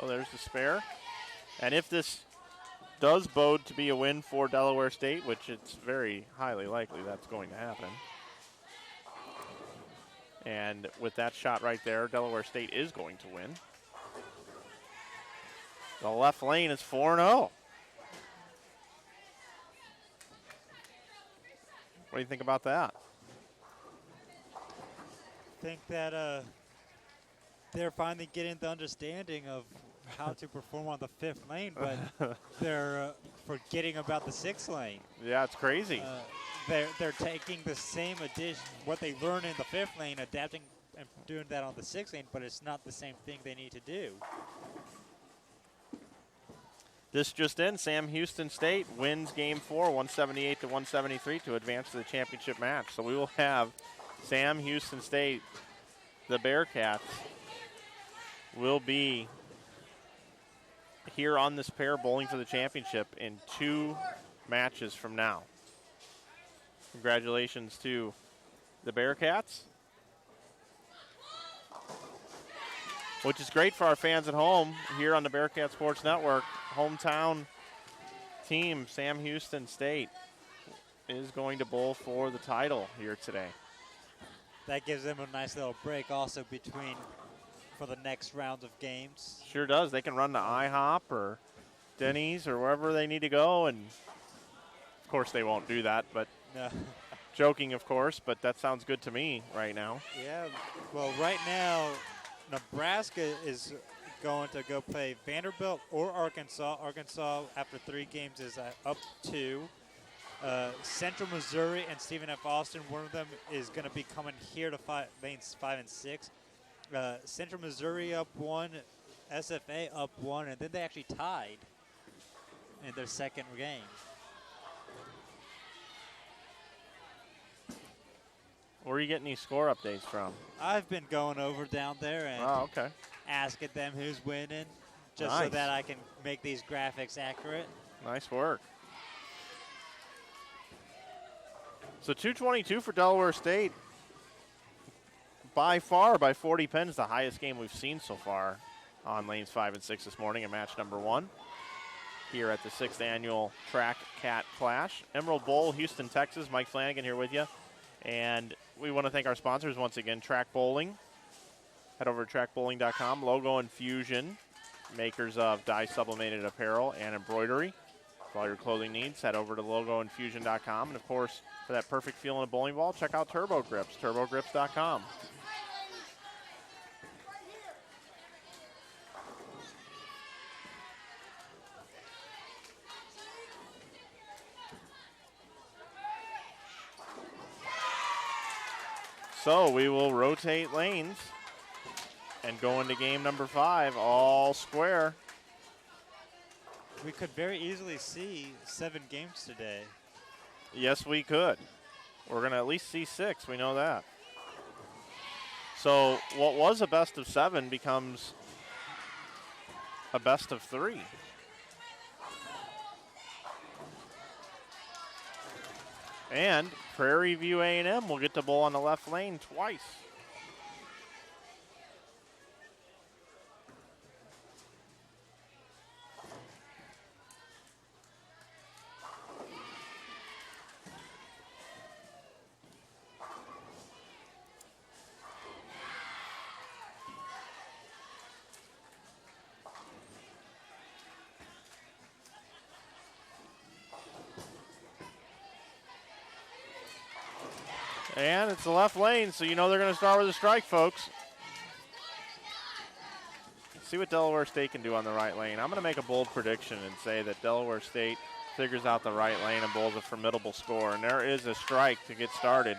So there's the spare. And if this does bode to be a win for Delaware State, which it's very highly likely that's going to happen, and with that shot right there, Delaware State is going to win. The left lane is 4-0. What do you think about that? I think that they're finally getting the understanding of how to perform on the 5th lane, but they're forgetting about the 6th lane. Yeah, it's crazy. They're taking the same addition, what they learned in the 5th lane, adapting and doing that on the 6th lane, but it's not the same thing they need to do. This just in, Sam Houston State wins game 4, 178-173 to advance to the championship match. So we will have Sam Houston State, the Bearcats, will be here on this pair bowling for the championship in 2 matches from now. Congratulations to the Bearcats, which is great for our fans at home here on the Bearcat Sports Network. Hometown team, Sam Houston State, is going to bowl for the title here today. That gives them a nice little break also between for the next round of games. Sure does. They can run to IHOP or Denny's or wherever they need to go, and of course they won't do that, but No. joking, of course, but that sounds good to me right now. Yeah, well, right now, Nebraska is going to go play Vanderbilt or Arkansas. Arkansas, after 3 games, is up 2. Central Missouri and Stephen F. Austin, one of them is going to be coming here to lanes 5 and 6. Central Missouri up 1, SFA up 1, and then they actually tied in their 2nd game. Where are you getting these score updates from? I've been going over down there and okay. asking them who's winning, just Nice. so that I can make these graphics accurate. Nice work. So 222 for Delaware State. By far, by 40 pins, the highest game we've seen so far on lanes 5 and 6 this morning in match number 1 here at the 6th annual Track Cat Clash. Emerald Bowl, Houston, Texas. Mike Flanagan here with you. And we want to thank our sponsors once again, Track Bowling. Head over to trackbowling.com. Logo Infusion, makers of dye sublimated apparel and embroidery. For all your clothing needs, head over to logoinfusion.com. And of course, for that perfect feel in a bowling ball, check out Turbo Grips, turbogrips.com. So we will rotate lanes and go into game number 5, all square. We could very easily see 7 games today. Yes, we could. We're going to at least see 6. We know that. So what was a best of 7 becomes a best of 3. And Prairie View A&M will get the ball on the left lane twice. And it's the left lane, so you know they're going to start with a strike, folks. See what Delaware State can do on the right lane. I'm going to make a bold prediction and say that Delaware State figures out the right lane and bowls a formidable score. And there is a strike to get started.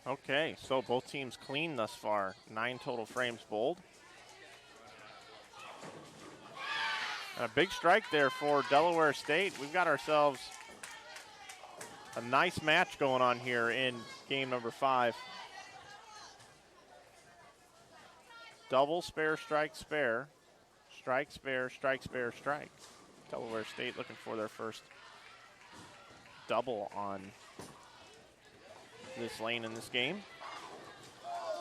Okay, so both teams clean thus far. 9 total frames bowled. And a big strike there for Delaware State. We've got ourselves a nice match going on here in game number 5. Double, spare, strike, spare. Strike, spare, strike, spare, strike. Delaware State looking for their first double on this lane in this game.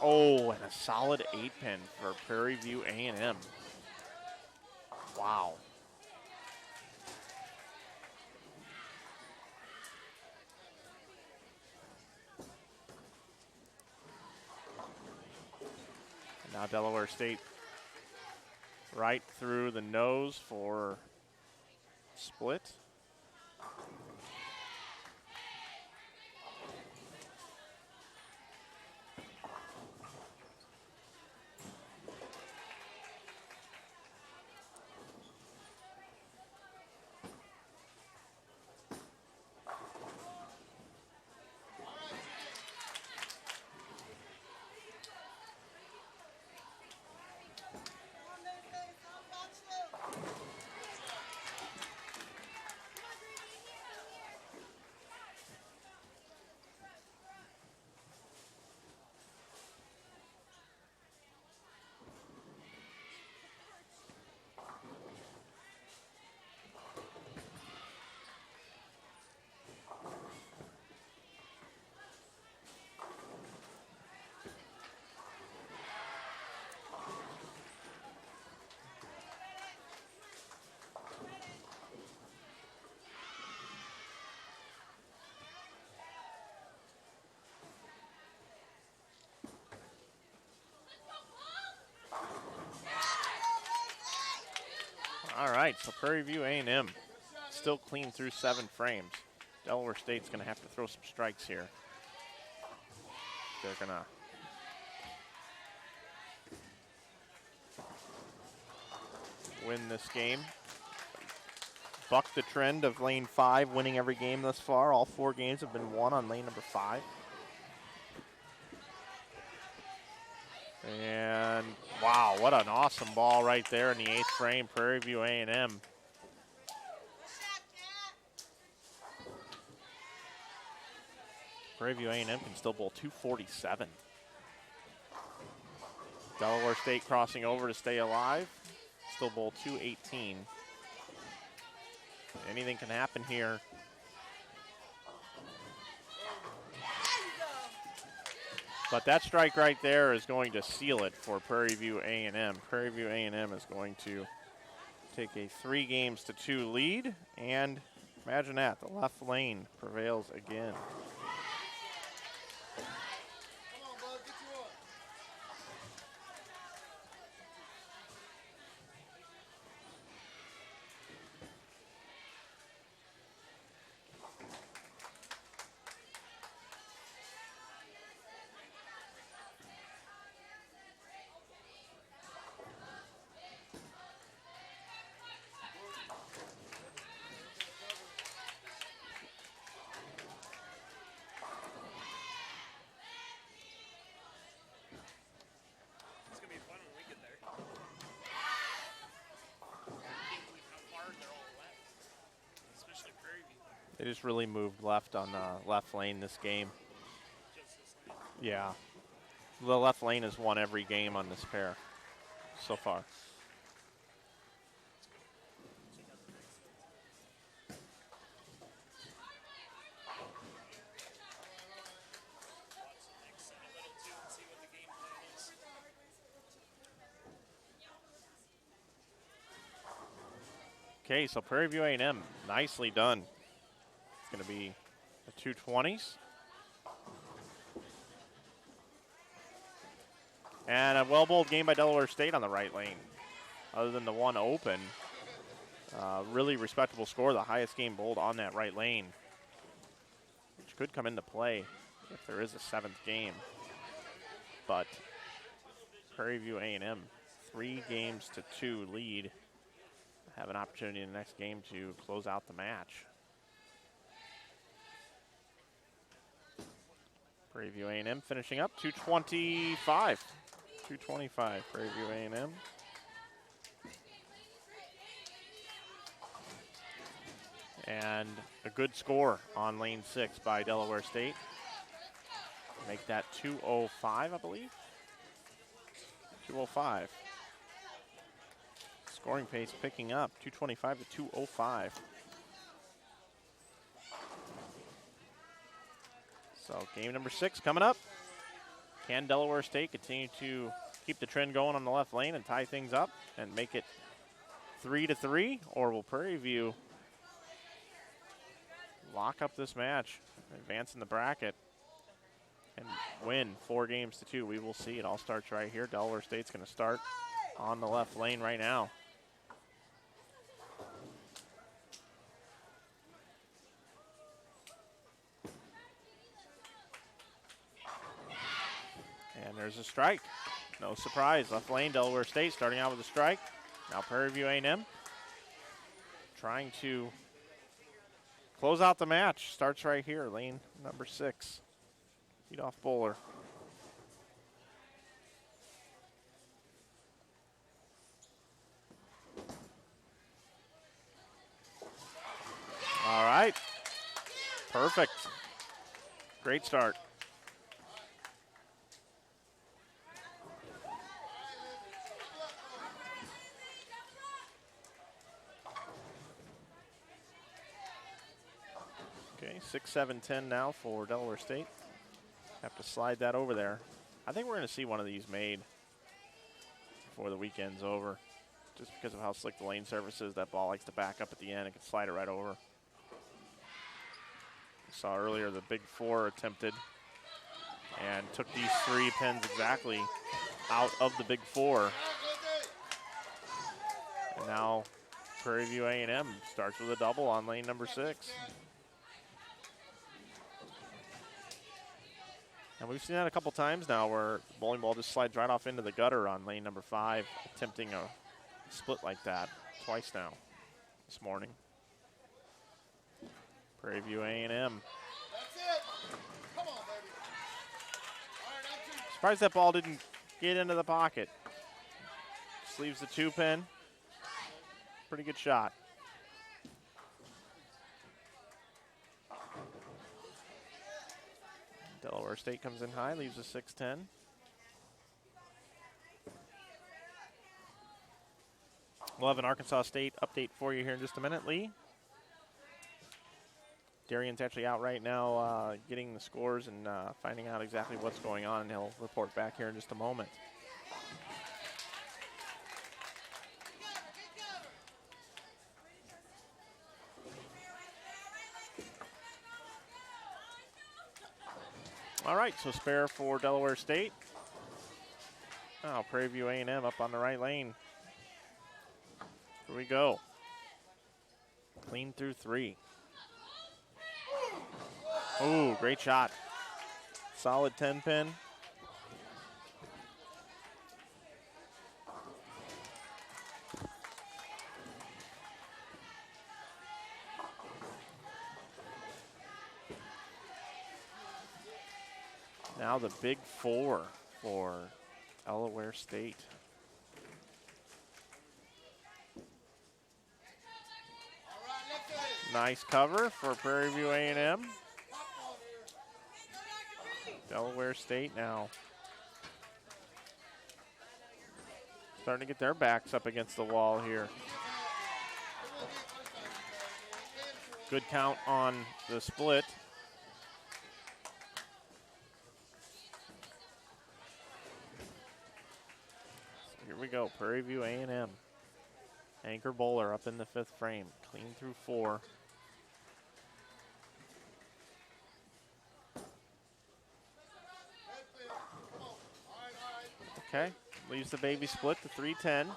Oh, and a solid 8-pin for Prairie View A&M. Wow. And now Delaware State right through the nose for split. All right, so Prairie View A&M still clean through 7 frames. Delaware State's going to have to throw some strikes here. They're going to win this game. Buck the trend of lane 5 winning every game thus far. All 4 games have been won on lane number 5. And wow, what an awesome ball right there in the 8th frame, Prairie View A&M. Prairie View A&M can still bowl 247. Delaware State crossing over to stay alive. Still bowl 218. Anything can happen here. But that strike right there is going to seal it for Prairie View A&M. Prairie View A&M is going to take a 3-2 lead. And imagine that, the left lane prevails again. They just really moved left on the left lane this game. Yeah. The left lane has won every game on this pair so far. Okay, so Prairie View A&M, nicely done. It's going to be the 220s. And a well-bowled game by Delaware State on the right lane. Other than the one open, really respectable score, the highest game bowled on that right lane, which could come into play if there is a 7th game. But Prairie View A&M, 3-2 lead. Have an opportunity in the next game to close out the match. Prairie View A&M finishing up 225. 225, Prairie View A&M. And a good score on lane 6 by Delaware State. Make that 205, I believe. 205. Scoring pace picking up, 225 to 205. So game number 6 coming up. Can Delaware State continue to keep the trend going on the left lane and tie things up and make it 3-3, or will Prairie View lock up this match, advance in the bracket, and win 4-2? We will see. It all starts right here. Delaware State's going to start on the left lane right now. And there's a strike. No surprise. Left lane, Delaware State starting out with a strike. Now Prairie View A&M trying to close out the match. Starts right here, lane number 6. Lead-off bowler. All right. Perfect. Great start. Okay, 6-7-10 now for Delaware State. Have to slide that over there. I think we're going to see one of these made before the weekend's over. Just because of how slick the lane surface is, that ball likes to back up at the end. It can slide it right over. Saw earlier the Big Four attempted and took these 3 pins exactly out of the Big Four. And now Prairie View A&M starts with a double on lane number 6. And we've seen that a couple times now where the bowling ball just slides right off into the gutter on lane number 5, attempting a split like that twice now this morning. Prairie View A&M. Surprised that ball didn't get into the pocket. Just leaves the 2-pin. Pretty good shot. Delaware State comes in high, leaves a 6-10. We'll have an Arkansas State update for you here in just a minute, Lee. Darian's actually out right now getting the scores and finding out exactly what's going on, and he'll report back here in just a moment. All right, so spare for Delaware State. Oh, Prairie View A&M up on the right lane. Here we go. Clean through 3. Ooh, great shot. Solid 10-pin. Now the big 4 for Delaware State. Nice cover for Prairie View A&M. Delaware State now starting to get their backs up against the wall here. Good count on the split. So here we go, Prairie View A&M. Anchor bowler up in the 5th frame, clean through 4. Okay, leaves the baby split to 3-10.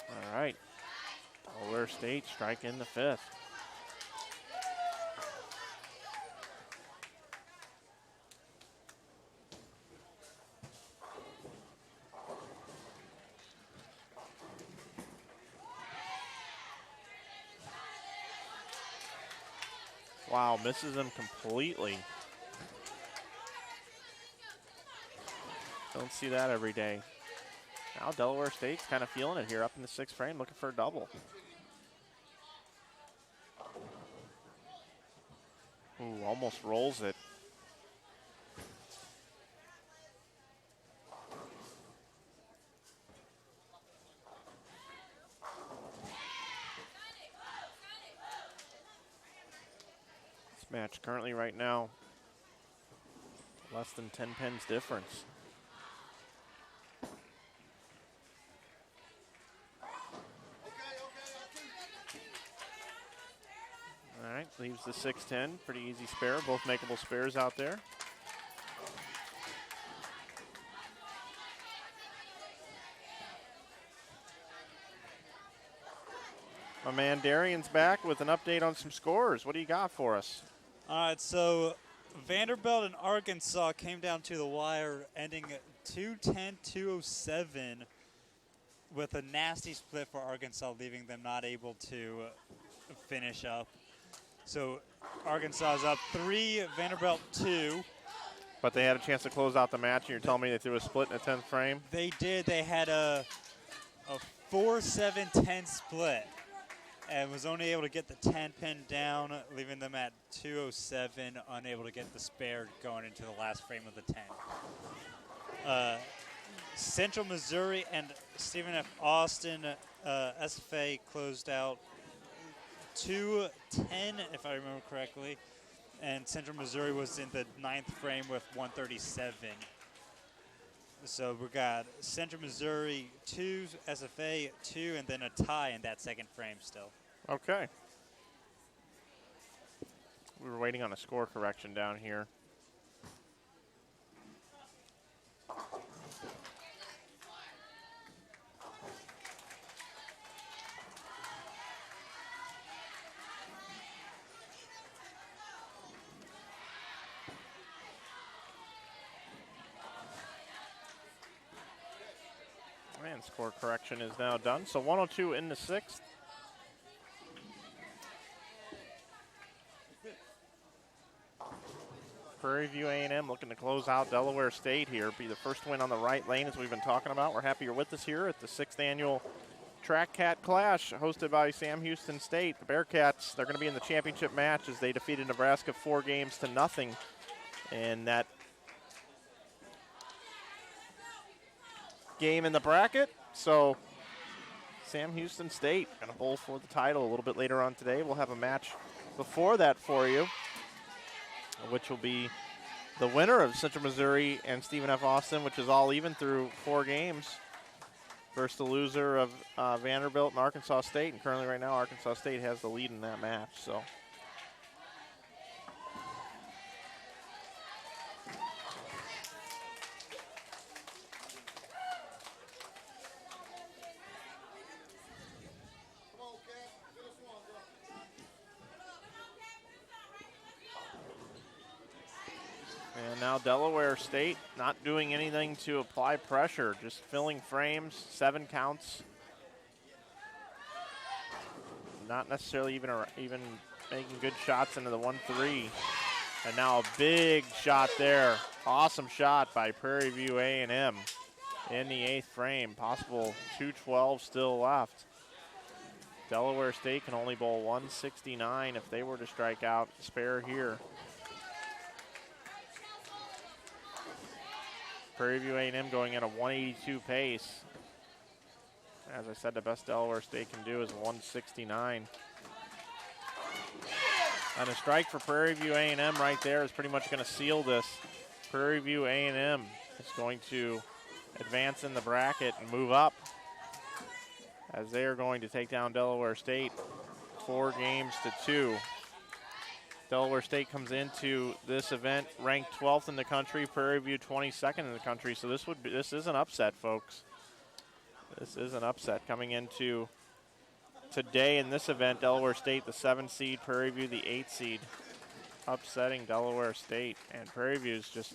All right, Delaware State strike in the 5th. Wow, misses him completely. Don't see that every day. Now Delaware State's kind of feeling it here up in the 6th frame, looking for a double. Ooh, almost rolls it. Match currently right now less than 10 pins difference. All right, leaves the 6-10. Pretty easy spare, both makeable spares out there. My man Darian's back with an update on some scores. What do you got for us? All right, so Vanderbilt and Arkansas came down to the wire, ending 210-207 with a nasty split for Arkansas, leaving them not able to finish up. So Arkansas is up 3, Vanderbilt 2. But they had a chance to close out the match, and you're telling me that there was a split in the 10th frame? They did. They had a 4-7-10 split, and was only able to get the 10-pin down, leaving them at 207, unable to get the spare going into the last frame of the 10. Central Missouri and Stephen F. Austin, SFA closed out 2-10, if I remember correctly, and Central Missouri was in the 9th frame with 137. So we got Central Missouri 2, SFA 2, and then a tie in that 2nd frame still. Okay. We were waiting on a score correction down here. And score correction is now done. So 102 in the sixth. Prairie View A&M looking to close out Delaware State here. Be the first win on the right lane, as we've been talking about. We're happy you're with us here at the 6th annual Track Cat Clash, hosted by Sam Houston State. The Bearcats, they're going to be in the championship match as they defeated Nebraska 4-0 in that game in the bracket. So Sam Houston State going to bowl for the title a little bit later on today. We'll have a match before that for you, which will be the winner of Central Missouri and Stephen F. Austin, which is all even through 4 games, versus the loser of Vanderbilt and Arkansas State. And currently right now, Arkansas State has the lead in that match. So and now Delaware State not doing anything to apply pressure, just filling frames, 7 counts. Not necessarily even making good shots into the 1-3. And now a big shot there. Awesome shot by Prairie View A&M in the 8th frame. Possible 2-12 still left. Delaware State can only bowl 169 if they were to strike out spare here. Prairie View A&M going at a 182 pace. As I said, the best Delaware State can do is 169. And a strike for Prairie View A&M right there is pretty much going to seal this. Prairie View A&M is going to advance in the bracket and move up, as they are going to take down Delaware State 4-2. Delaware State comes into this event ranked 12th in the country, Prairie View 22nd in the country. So this is an upset, folks. This is an upset coming into today in this event. Delaware State, the 7th seed, Prairie View, the 8th seed, upsetting Delaware State. And Prairie View's just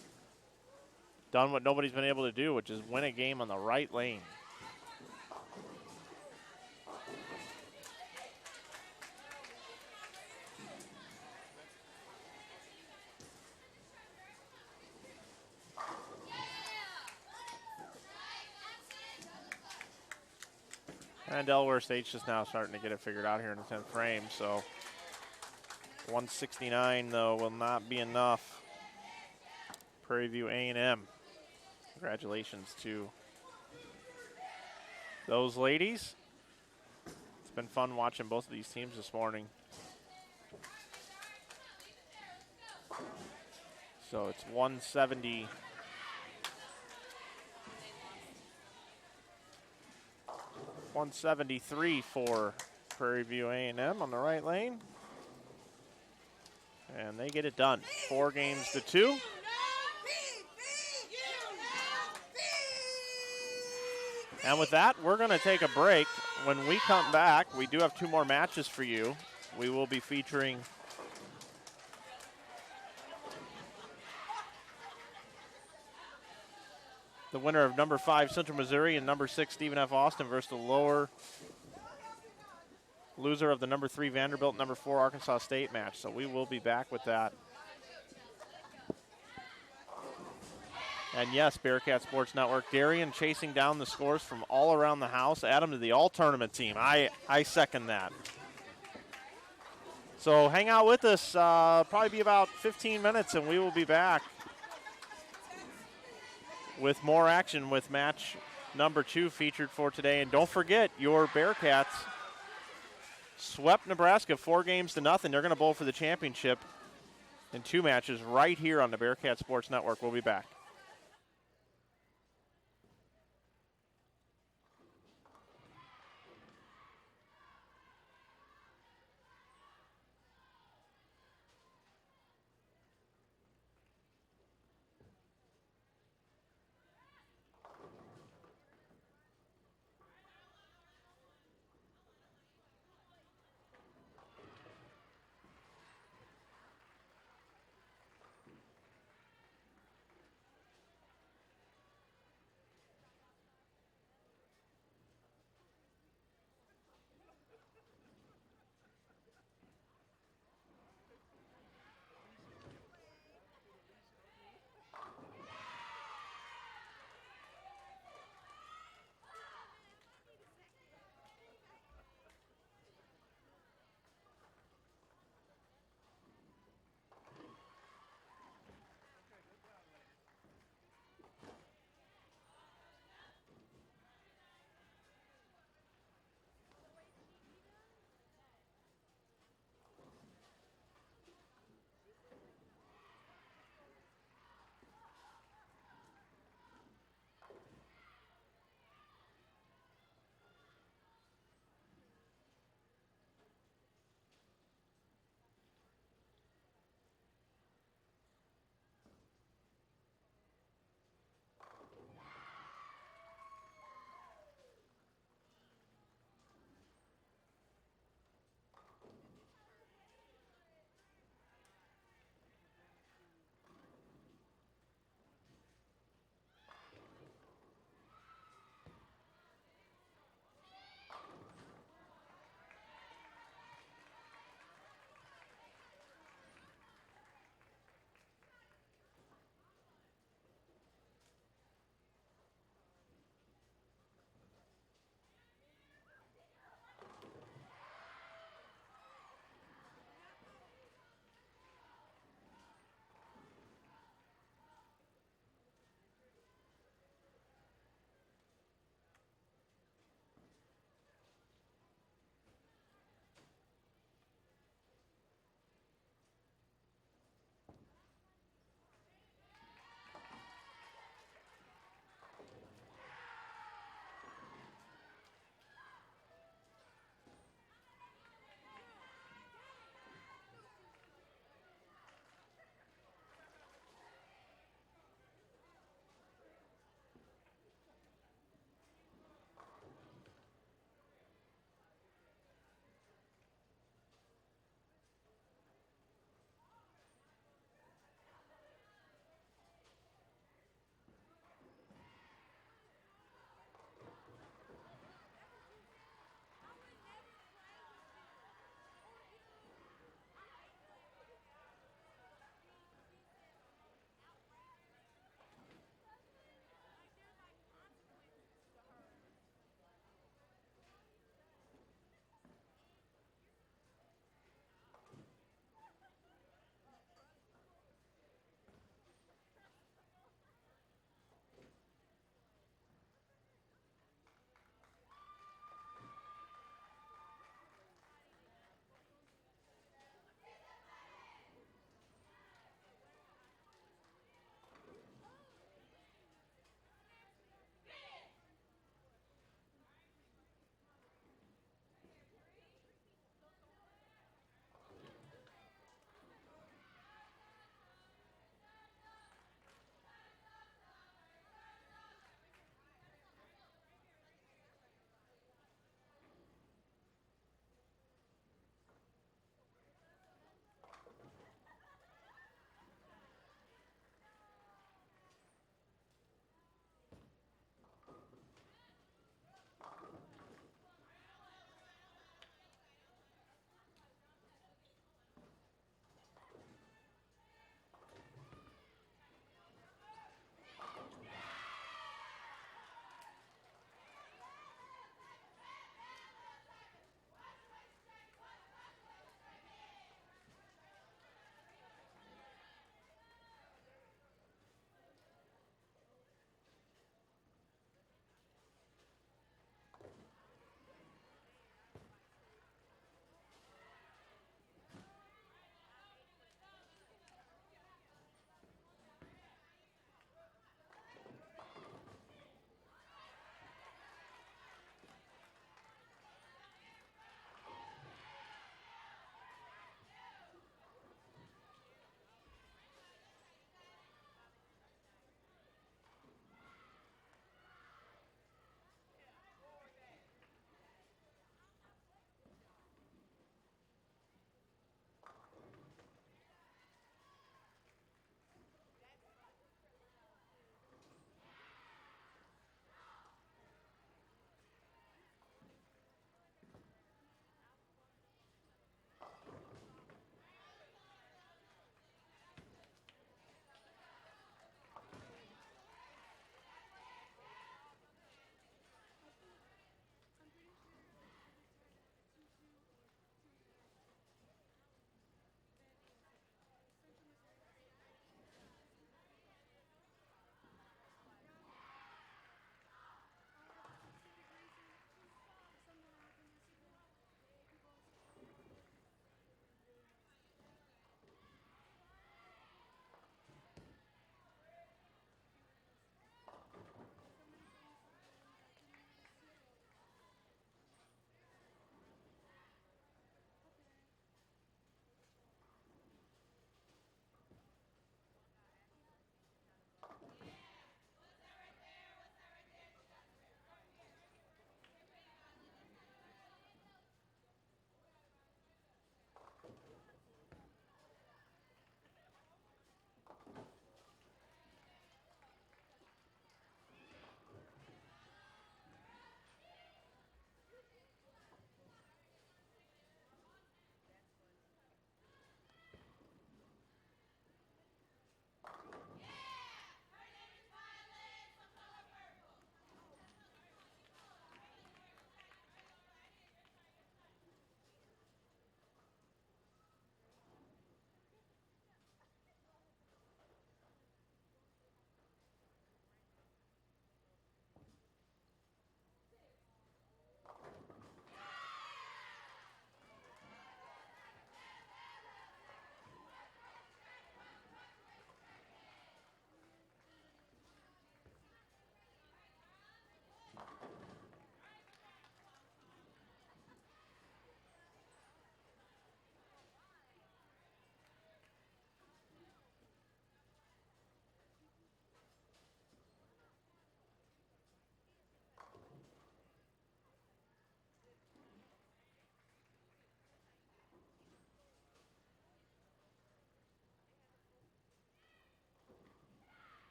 done what nobody's been able to do, which is win a game on the right lane. And Delaware State's just now starting to get it figured out here in the 10th frame. So 169, though, will not be enough. Prairie View A&M. Congratulations to those ladies. It's been fun watching both of these teams this morning. So it's 170. 173 for Prairie View A&M on the right lane. And they get it done. 4-2. And with that, we're going to take a break. When we come back, we do have 2 more matches for you. We will be featuring the winner of number 5 Central Missouri and number 6 Stephen F. Austin versus the loser of the number 3 Vanderbilt, number 4 Arkansas State match. So we will be back with that. And yes, Bearcat Sports Network, Darian chasing down the scores from all around the house. Add them to the all-tournament team. I second that. So hang out with us. Probably be about 15 minutes, and we will be back with more action with match number 2 featured for today. And don't forget, your Bearcats swept Nebraska 4-0. They're going to bowl for the championship in 2 matches right here on the Bearcat Sports Network. We'll be back.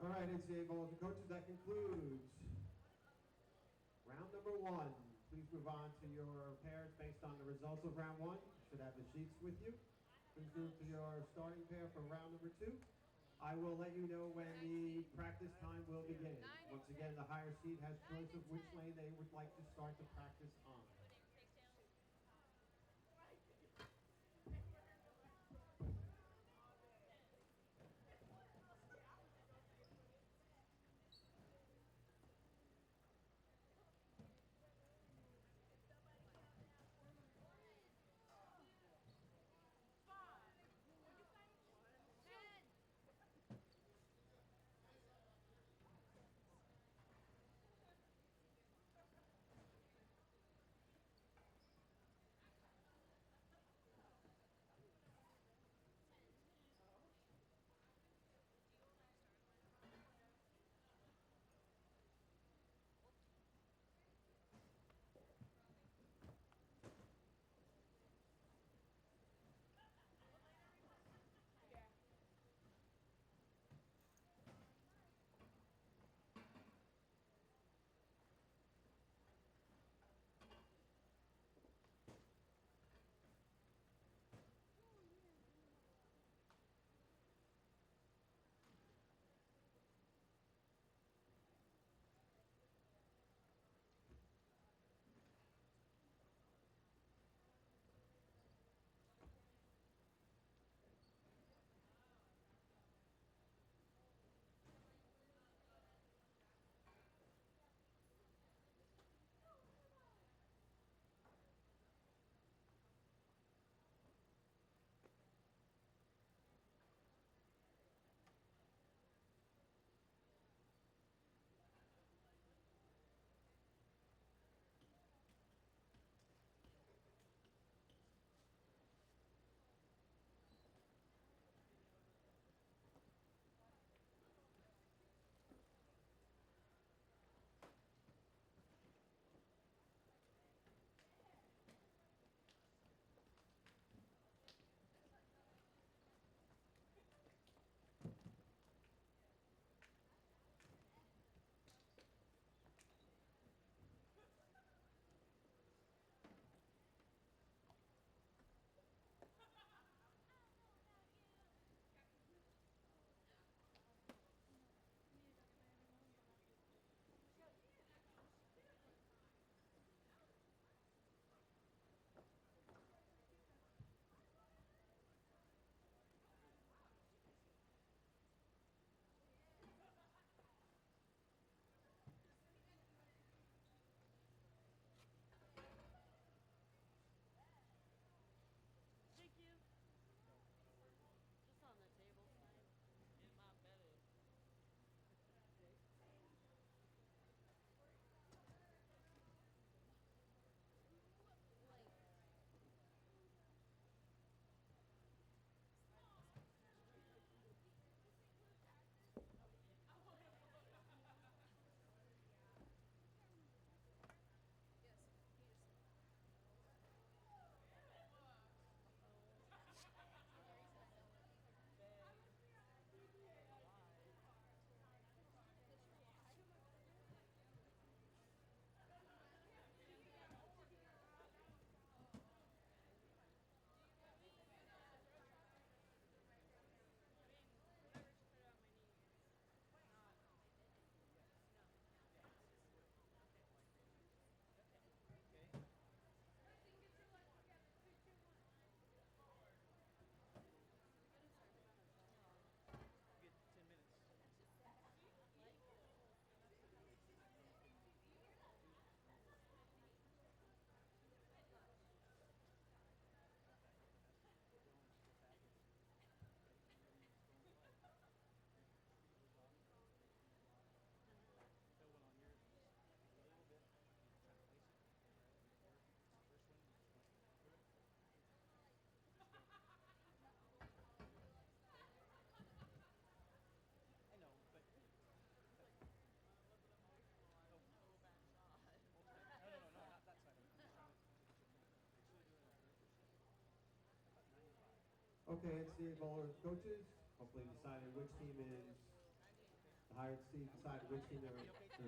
All right, NCAA bowlers and coaches, that concludes round number 1. Please move on to your pairs based on the results of round 1. You should have the sheets with you. Please move to your starting pair for round number 2. I will let you know when the practice time will begin. Once again, the higher seed has choice of which lane they would like to start the practice on. Okay, NCAA bowlers and coaches, hopefully decided which team is the The higher seed decide which team their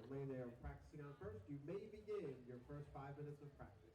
lane they're practicing on first. You may begin your first 5 minutes of practice.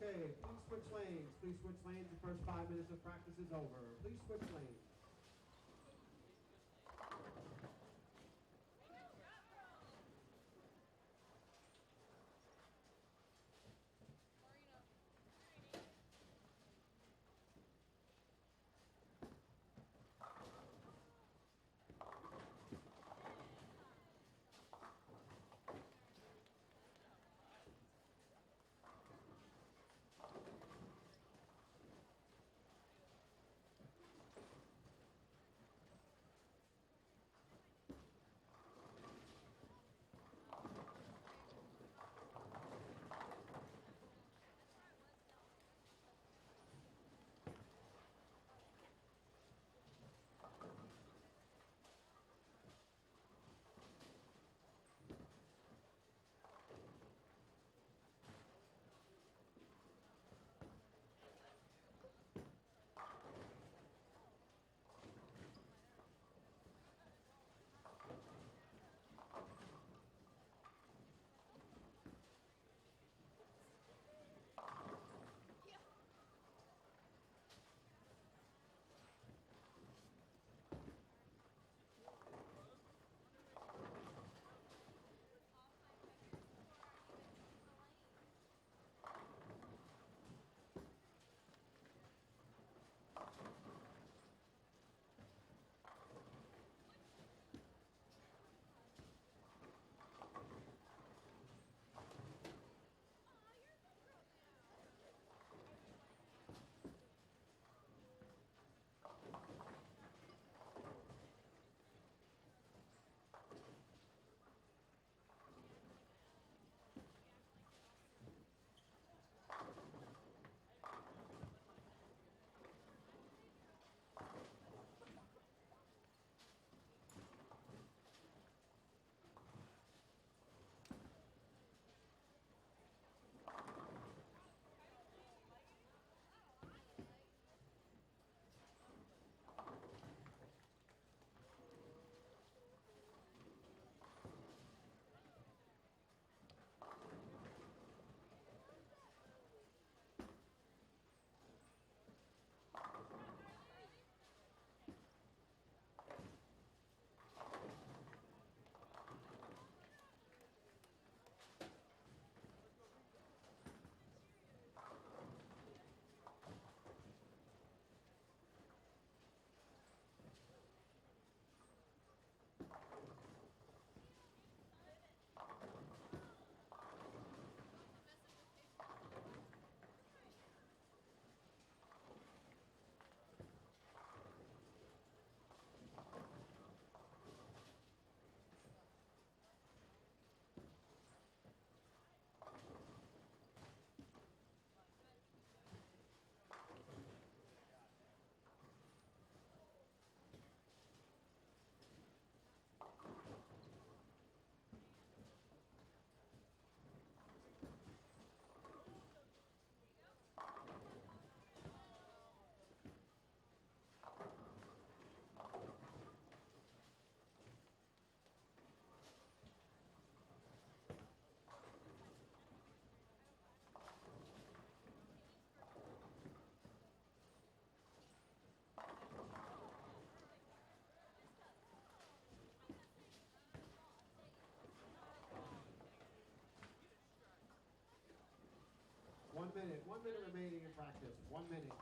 Okay, please switch lanes. Please switch lanes. The first 5 minutes of practice is over. Please switch lanes. One minute remaining in practice. 1 minute.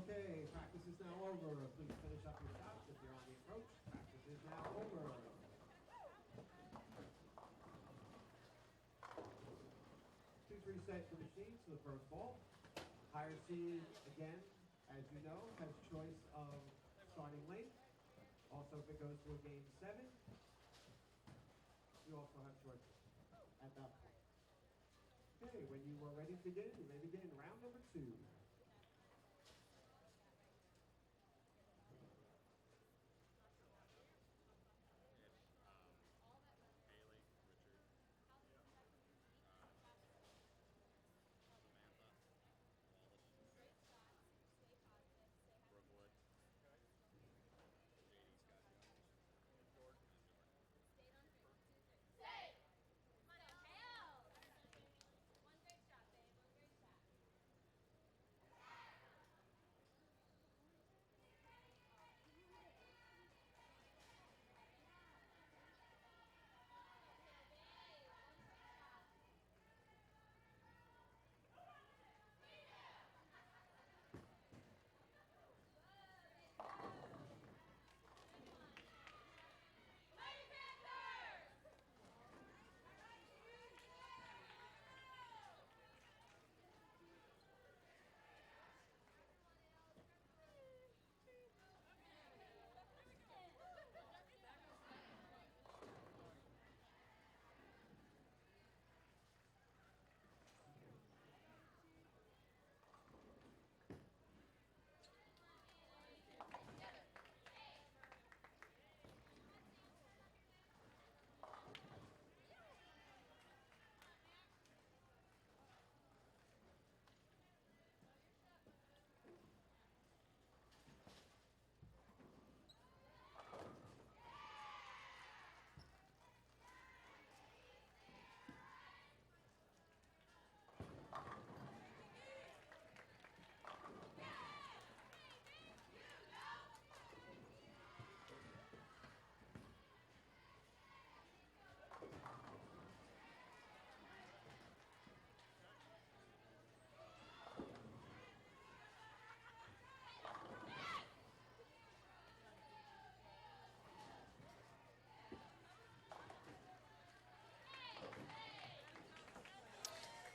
Okay, practice is now over. Please finish up your shots if you're on the approach. Practice is now over. Please reset your machines to the first ball. Higher seed, again, as you know, has choice of starting late. Also, if it goes to a game 7, you also have choices at that point. Okay, when you are ready to begin, you may begin round number 2.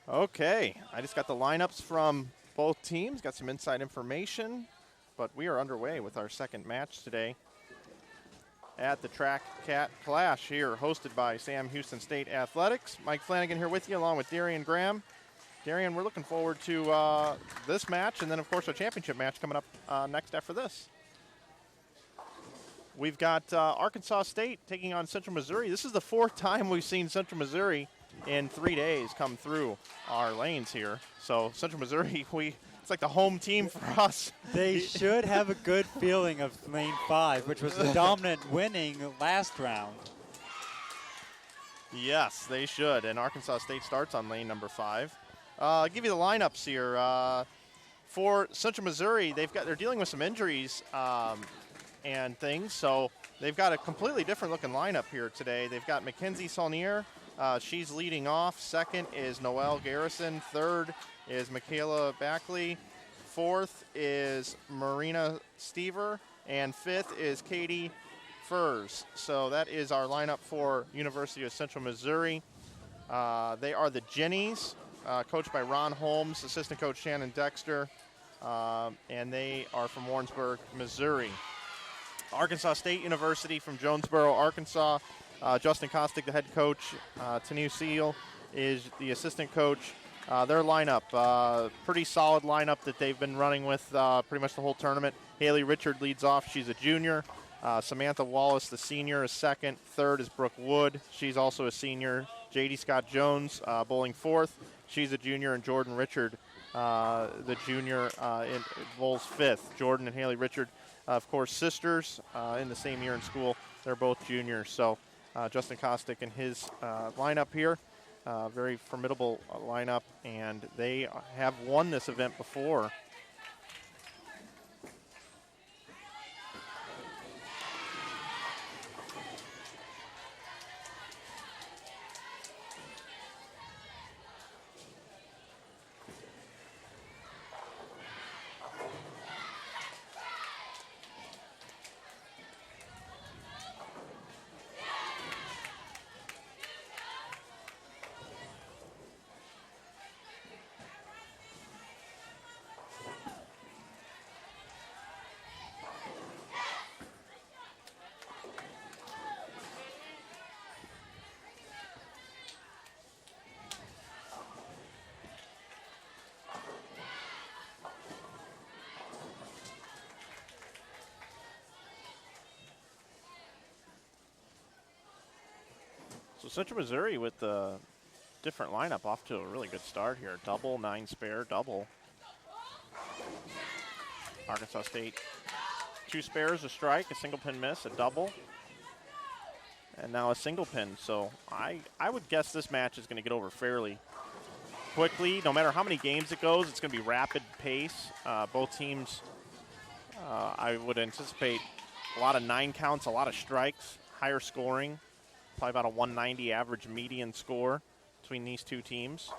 Okay, I just got the lineups from both teams, got some inside information, but we are underway with our second match today at the Track Cat Klash here, hosted by Sam Houston State Athletics. Mike Flanagan here with you, along with Darian Graham. Darian, we're looking forward to this match, and then, of course, our championship match coming up next after this. We've got Arkansas State taking on Central Missouri. This is the 4th time we've seen Central Missouri in 3 days come through our lanes here. So Central Missouri, it's like the home team for us. They should have a good feeling of lane 5, which was the dominant winning last round. Yes, they should. And Arkansas State starts on lane number 5. I'll give you the lineups here. For Central Missouri, they're dealing with some injuries and things, so they've got a completely different looking lineup here today. They've got Mackenzie Saulnier. She's leading off. Second is Noelle Garrison. Third is Michaela Backley. Fourth is Marina Stever. And fifth is Katie Furs. So that is our lineup for University of Central Missouri. They are the Jennies, coached by Ron Holmes, assistant coach Shannon Dexter, and they are from Warrensburg, Missouri. Arkansas State University from Jonesboro, Arkansas. Justin Kostick, the head coach. Tanu Seal is the assistant coach. Their lineup, pretty solid lineup that they've been running with pretty much the whole tournament. Haley Richard leads off. She's a junior. Samantha Wallace, the senior, is second. Third is Brooke Wood. She's also a senior. J.D. Scott Jones bowling fourth. She's a junior. And Jordan Richard, the junior, bowls fifth. Jordan and Haley Richard, of course, sisters in the same year in school. They're both juniors. So Justin Kostick and his lineup here, very formidable lineup, and they have won this event before. Central Missouri with the different lineup off to a really good start here. Double, 9 spare, double. Arkansas State, 2 spares, a strike, a single pin miss, a double, and now a single pin. So I would guess this match is going to get over fairly quickly. No matter how many games it goes, it's going to be rapid pace. Both teams, I would anticipate a lot of 9 counts, a lot of strikes, higher scoring, probably about a 190 average median score between these two teams.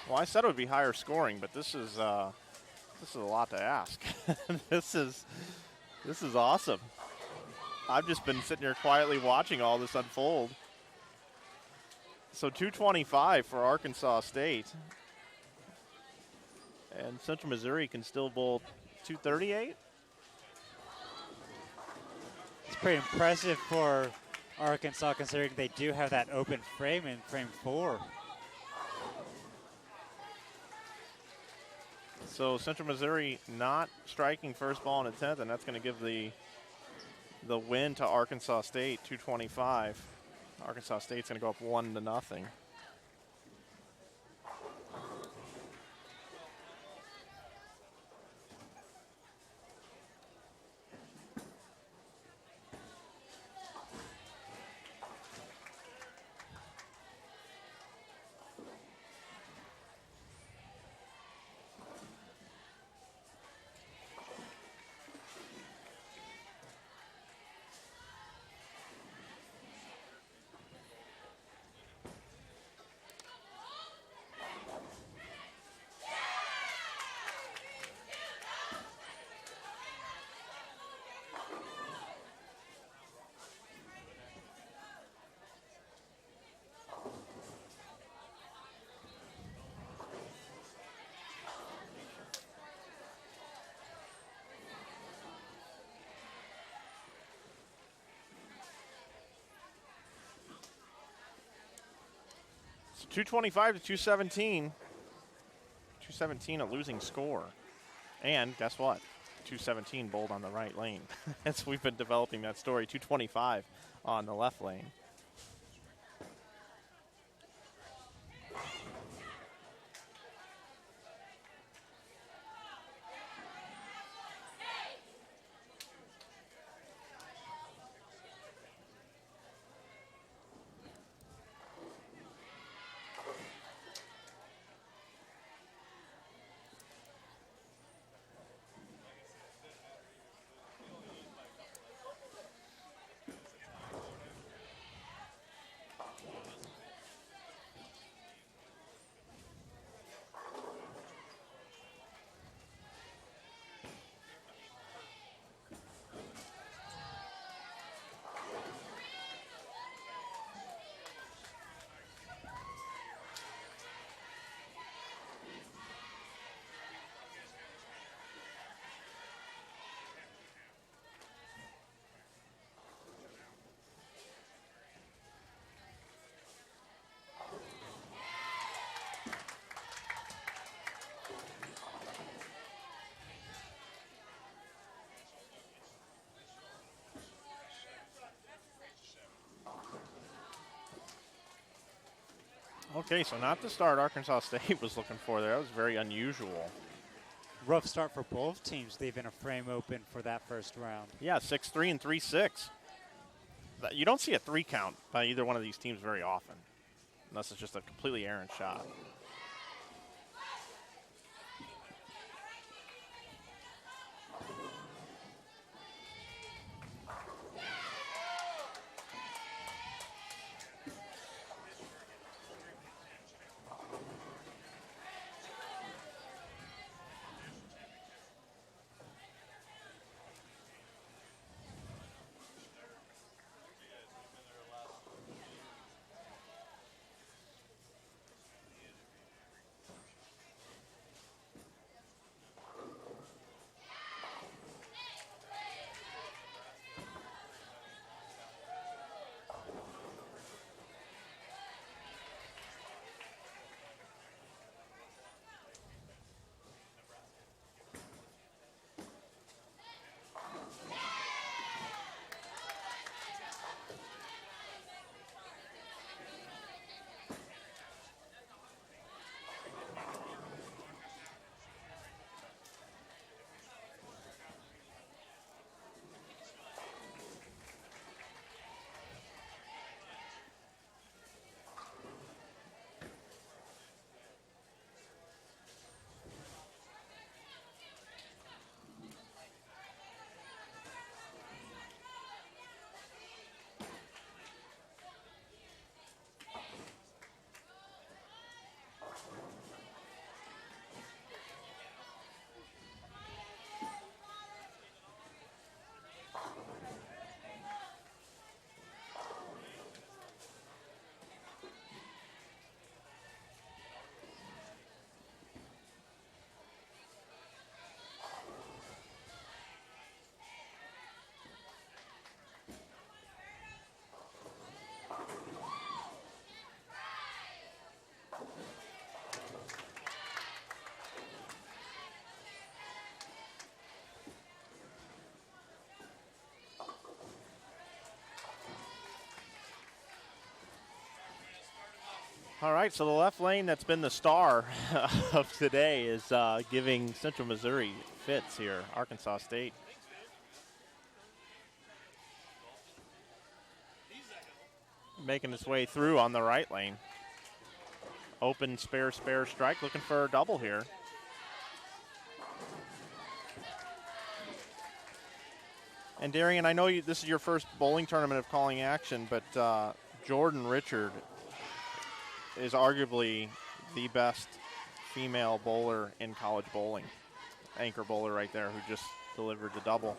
Well, I said it would be higher scoring, but this is a lot to ask. This is awesome. I've just been sitting here quietly watching all this unfold. So 225 for Arkansas State. And Central Missouri can still bowl 238. It's pretty impressive for Arkansas considering they do have that open frame in frame 4. So Central Missouri not striking first ball in the 10th, and that's going to give the win to Arkansas State, 225. Arkansas State's going to go up 1-0. So 225 to 217. 217, a losing score. And guess what? 217 bowled on the right lane. As we've been developing that story, 225 on the left lane. Okay, so not the start Arkansas State was looking for there. That was very unusual. Rough start for both teams, leaving a frame open for that first round. Yeah, 6-3 and 3-6. You don't see a 3 count by either one of these teams very often, unless it's just a completely errant shot. All right, so the left lane that's been the star of today is giving Central Missouri fits here, Arkansas State. Making its way through on the right lane. Open spare strike, looking for a double here. And Darian, I know this is your first bowling tournament of calling action, but Jordan Richard is arguably the best female bowler in college bowling. Anchor bowler right there who just delivered the double.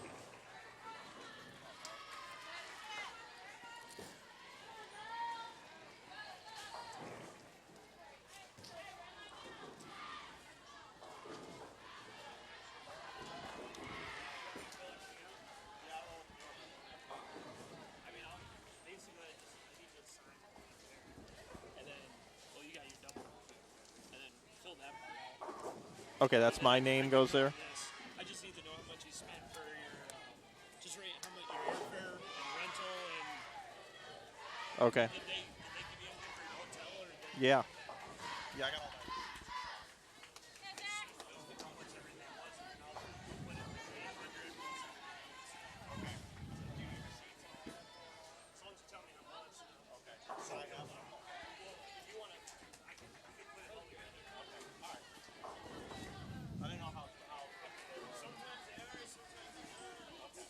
Okay, that's my name goes there. I just need to know how much he's spend for your just rate how much your airfare and rental and Okay. did they give you anything for your hotel or did Yeah. Yeah, I got all that. how much everything was and then I'll put it for 800 plus okay. So do your receipts and all that. As long as you tell me how much. Okay. So I have them. Well, if you want to, we can put it all together. Okay. All right. I don't know how sometimes they are, sometimes they're not. Okay.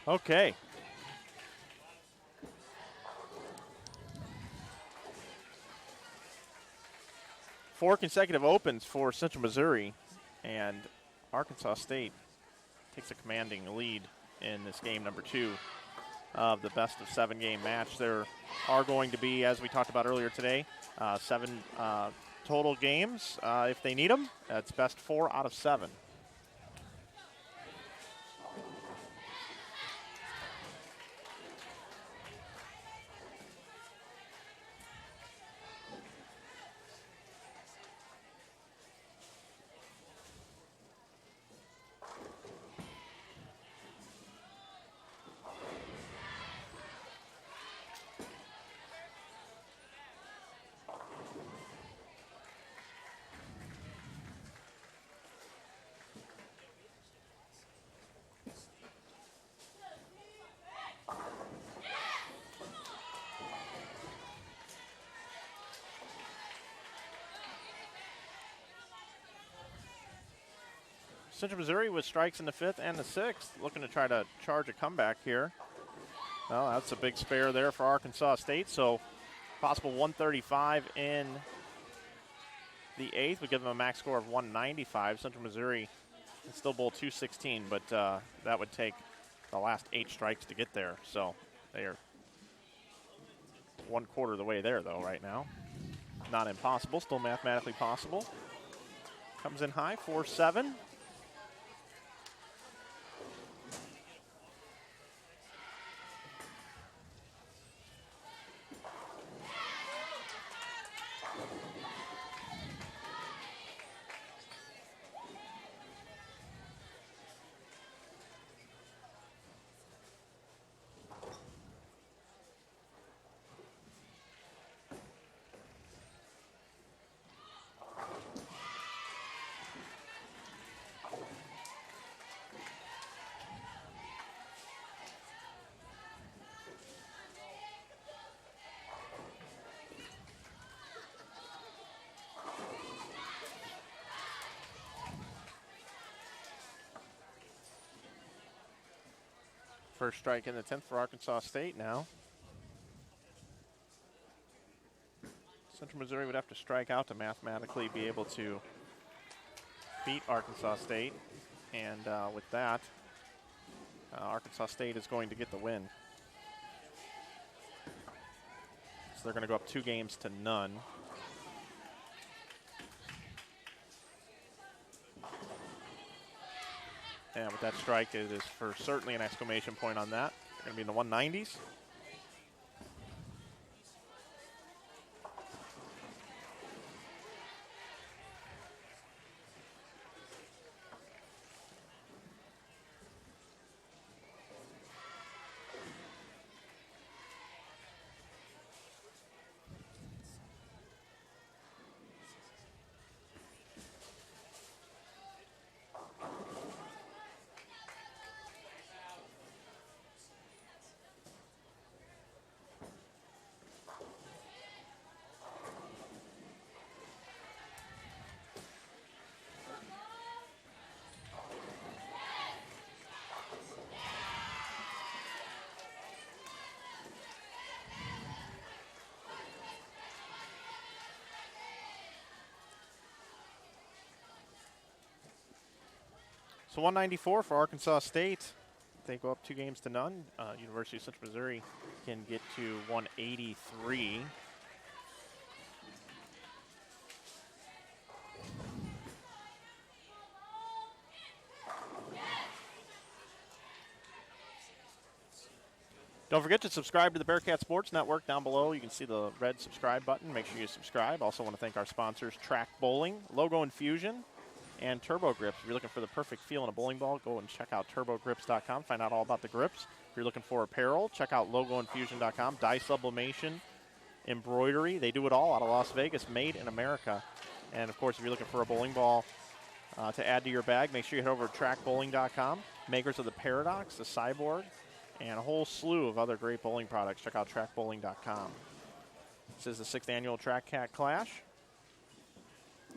Okay. Four consecutive opens for Central Missouri, and Arkansas State takes a commanding lead in this game number 2 of the best of 7 game match. There are going to be, as we talked about earlier today, 7 total games if they need them. That's best 4 out of 7. Central Missouri with strikes in the 5th and the 6th, looking to try to charge a comeback here. Well, that's a big spare there for Arkansas State, so possible 135 in the 8th would give them a max score of 195. Central Missouri can still bowl 216, but that would take the last 8 strikes to get there, so they are 1/4 of the way there, though, right now. Not impossible, still mathematically possible. Comes in high, 4-7. First strike in the 10th for Arkansas State now. Central Missouri would have to strike out to mathematically be able to beat Arkansas State. And with that, Arkansas State is going to get the win. So they're going to go up 2 games to none. And with that strike, it is for certainly an exclamation point on that. Going to be in the 190s. So 194 for Arkansas State. They go up 2 games to none. University of Central Missouri can get to 183. Don't forget to subscribe to the Bearcat Sports Network. Down below, you can see the red subscribe button. Make sure you subscribe. Also want to thank our sponsors, Track Bowling, Logo Infusion, and Turbo Grips. If you're looking for the perfect feel in a bowling ball, go and check out turbogrips.com. Find out all about the grips. If you're looking for apparel, check out logoinfusion.com. Dye sublimation, embroidery. They do it all out of Las Vegas, made in America. And, of course, if you're looking for a bowling ball to add to your bag, make sure you head over to trackbowling.com. Makers of the Paradox, the Cyborg, and a whole slew of other great bowling products. Check out trackbowling.com. This is the 6th annual Track Cat Clash,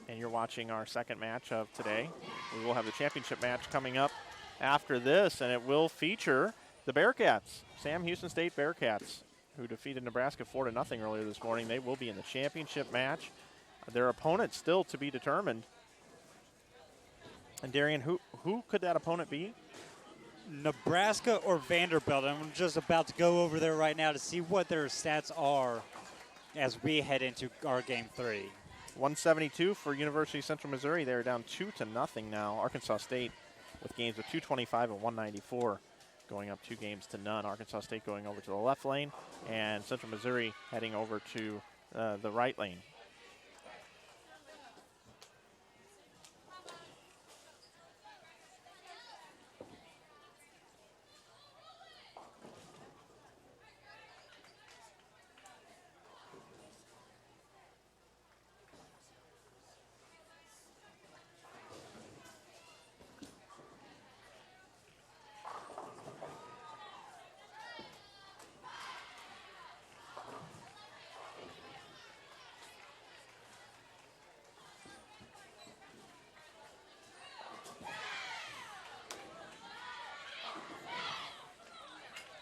and you're watching our second match of today. We will have the championship match coming up after this, and it will feature the Bearcats, Sam Houston State Bearcats, who defeated Nebraska 4-0 earlier this morning. They will be in the championship match. Their opponent still to be determined. And Darian, who could that opponent be? Nebraska or Vanderbilt. I'm just about to go over there right now to see what their stats are as we head into our game 3. 172 for University of Central Missouri. They're down 2-0 now. Arkansas State with games of 225 and 194, going up 2 games to none. Arkansas State going over to the left lane, and Central Missouri heading over to the right lane.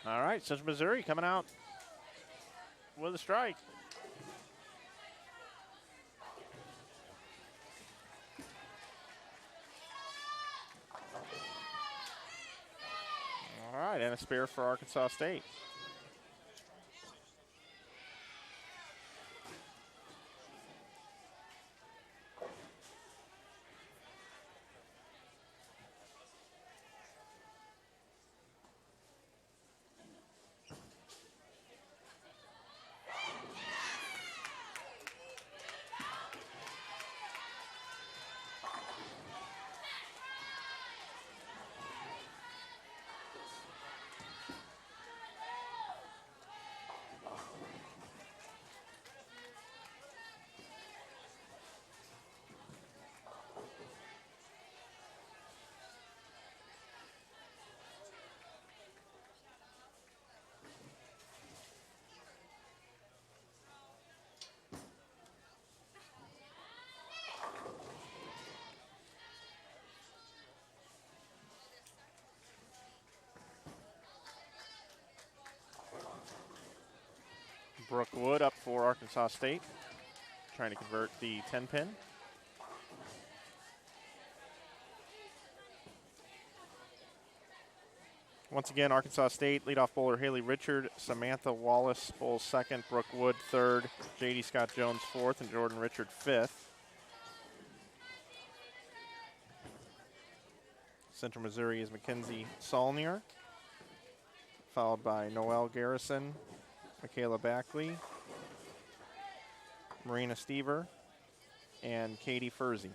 All right, Central Missouri coming out with a strike. All right, and a spare for Arkansas State. Brooke Wood up for Arkansas State, trying to convert the 10-pin. Once again, Arkansas State leadoff bowler Haley Richard, Samantha Wallace bowls second, Brooke Wood third, J.D. Scott Jones fourth, and Jordan Richard fifth. Central Missouri is Mackenzie Saulnier, followed by Noelle Garrison, Michaela Backley, Marina Stever, and Katie Furzy.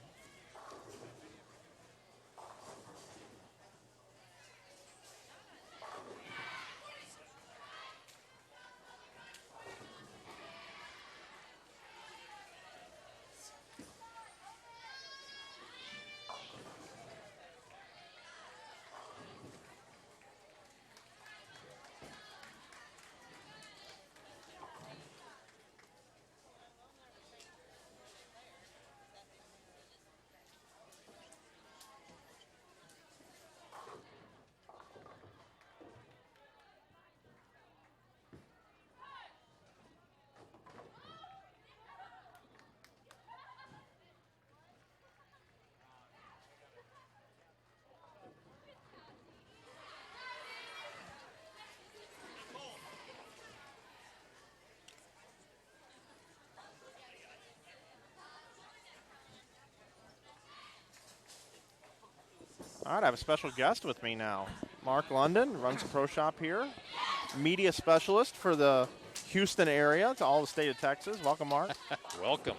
All right, I have a special guest with me now. Mark London runs a pro shop here. media specialist for the Houston area to all the state of Texas. Welcome, Mark. Welcome.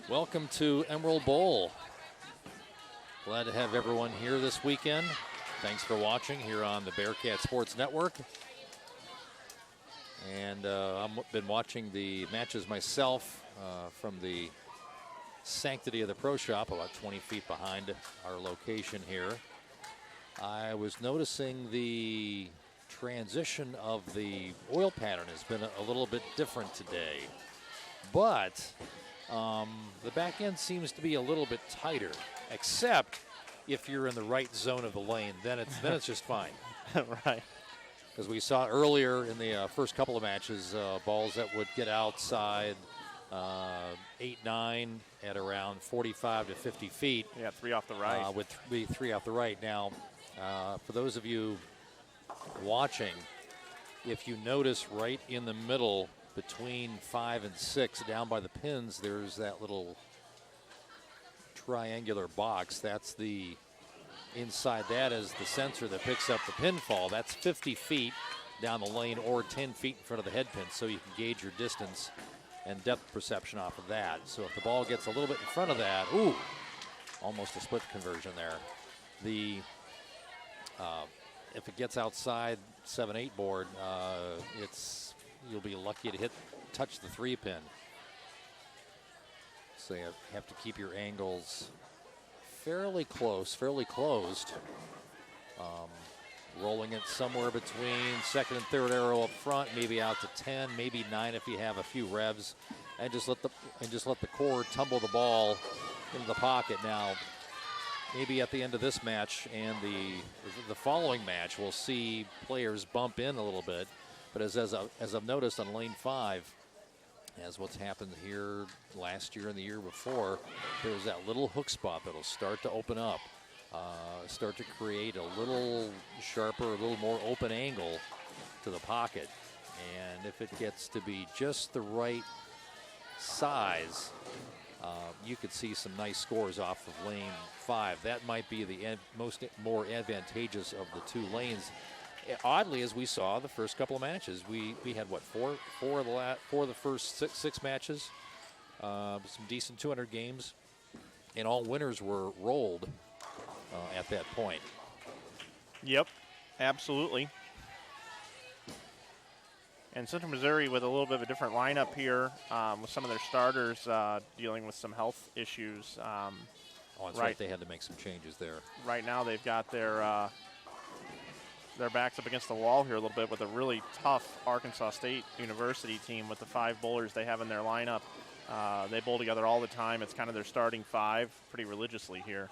Welcome to Emerald Bowl. Glad to have everyone here this weekend. Thanks for watching here on the Bearcat Sports Network. And I've been watching the matches myself from the sanctity of the Pro Shop, about 20 feet behind our location here. I was noticing the transition of the oil pattern has been a little bit different today. But the back end seems to be a little bit tighter, except if you're in the right zone of the lane, then it's just fine. Right. Because we saw earlier in the first couple of matches, balls that would get outside 8-9 at around 45 to 50 feet. Yeah, 3 off the right. With three off the right. Now, for those of you watching, if you notice right in the middle between 5 and 6 down by the pins, there's that little triangular box. That's the inside that is the sensor that picks up the pinfall. That's 50 feet down the lane or 10 feet in front of the head pin, so you can gauge your distance and depth perception off of that. So if the ball gets a little bit in front of that, ooh, almost a split conversion there. The if it gets outside 7-8 board, you'll be lucky to touch the 3 pin. So you have to keep your angles fairly closed. Rolling it somewhere between second and third arrow up front, maybe out to 10, maybe 9 if you have a few revs, and just let the core tumble the ball into the pocket. Now, maybe at the end of this match and the following match, we'll see players bump in a little bit. But as I've noticed on lane 5, as what's happened here last year and the year before, there's that little hook spot that'll start to open up, start to create a little sharper, a little more open angle to the pocket. And if it gets to be just the right size, you could see some nice scores off of lane 5. That might be the more advantageous of the 2 lanes. Oddly, as we saw the first couple of matches, we had what, four of the first six matches, some decent 200 games, and all winners were rolled at that point. Yep, absolutely. And Central Missouri with a little bit of a different lineup here, with some of their starters dealing with some health issues. That's right. They had to make some changes there. Right now they've got their backs up against the wall here a little bit with a really tough Arkansas State University team with the 5 bowlers they have in their lineup. They bowl together all the time. It's kind of their starting 5 pretty religiously here.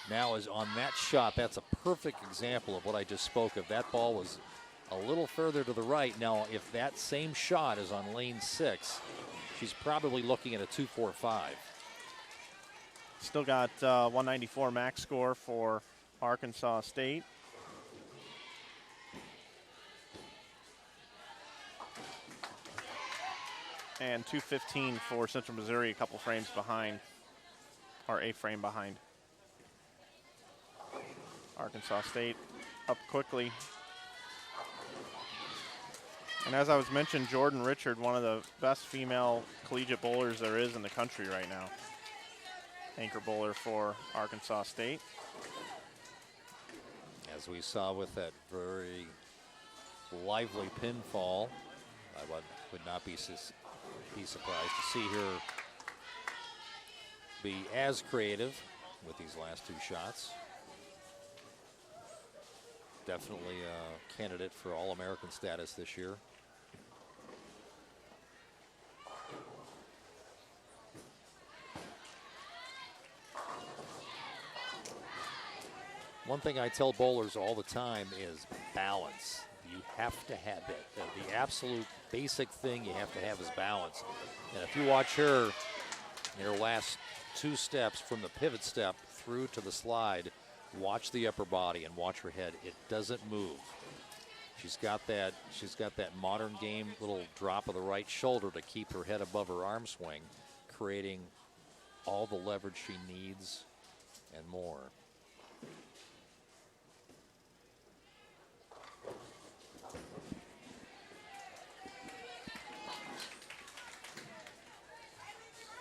Now is on that shot, that's a perfect example of what I just spoke of. That ball was a little further to the right. Now, if that same shot is on lane 6, she's probably looking at a 2.45. Still got 194 max score for Arkansas State. And 215 for Central Missouri, a couple frames behind, or a frame behind. Arkansas State up quickly. And as I was mentioned, Jordan Richard, one of the best female collegiate bowlers there is in the country right now. Anchor bowler for Arkansas State. As we saw with that very lively pinfall, I would not be surprised to see her be as creative with these last 2 shots. Definitely a candidate for All-American status this year. One thing I tell bowlers all the time is balance. You have to have it. The absolute basic thing you have to have is balance. And if you watch her in her last 2 steps from the pivot step through to the slide, watch the upper body and watch her head. It doesn't move. She's got that modern game little drop of the right shoulder to keep her head above her arm swing, creating all the leverage she needs and more.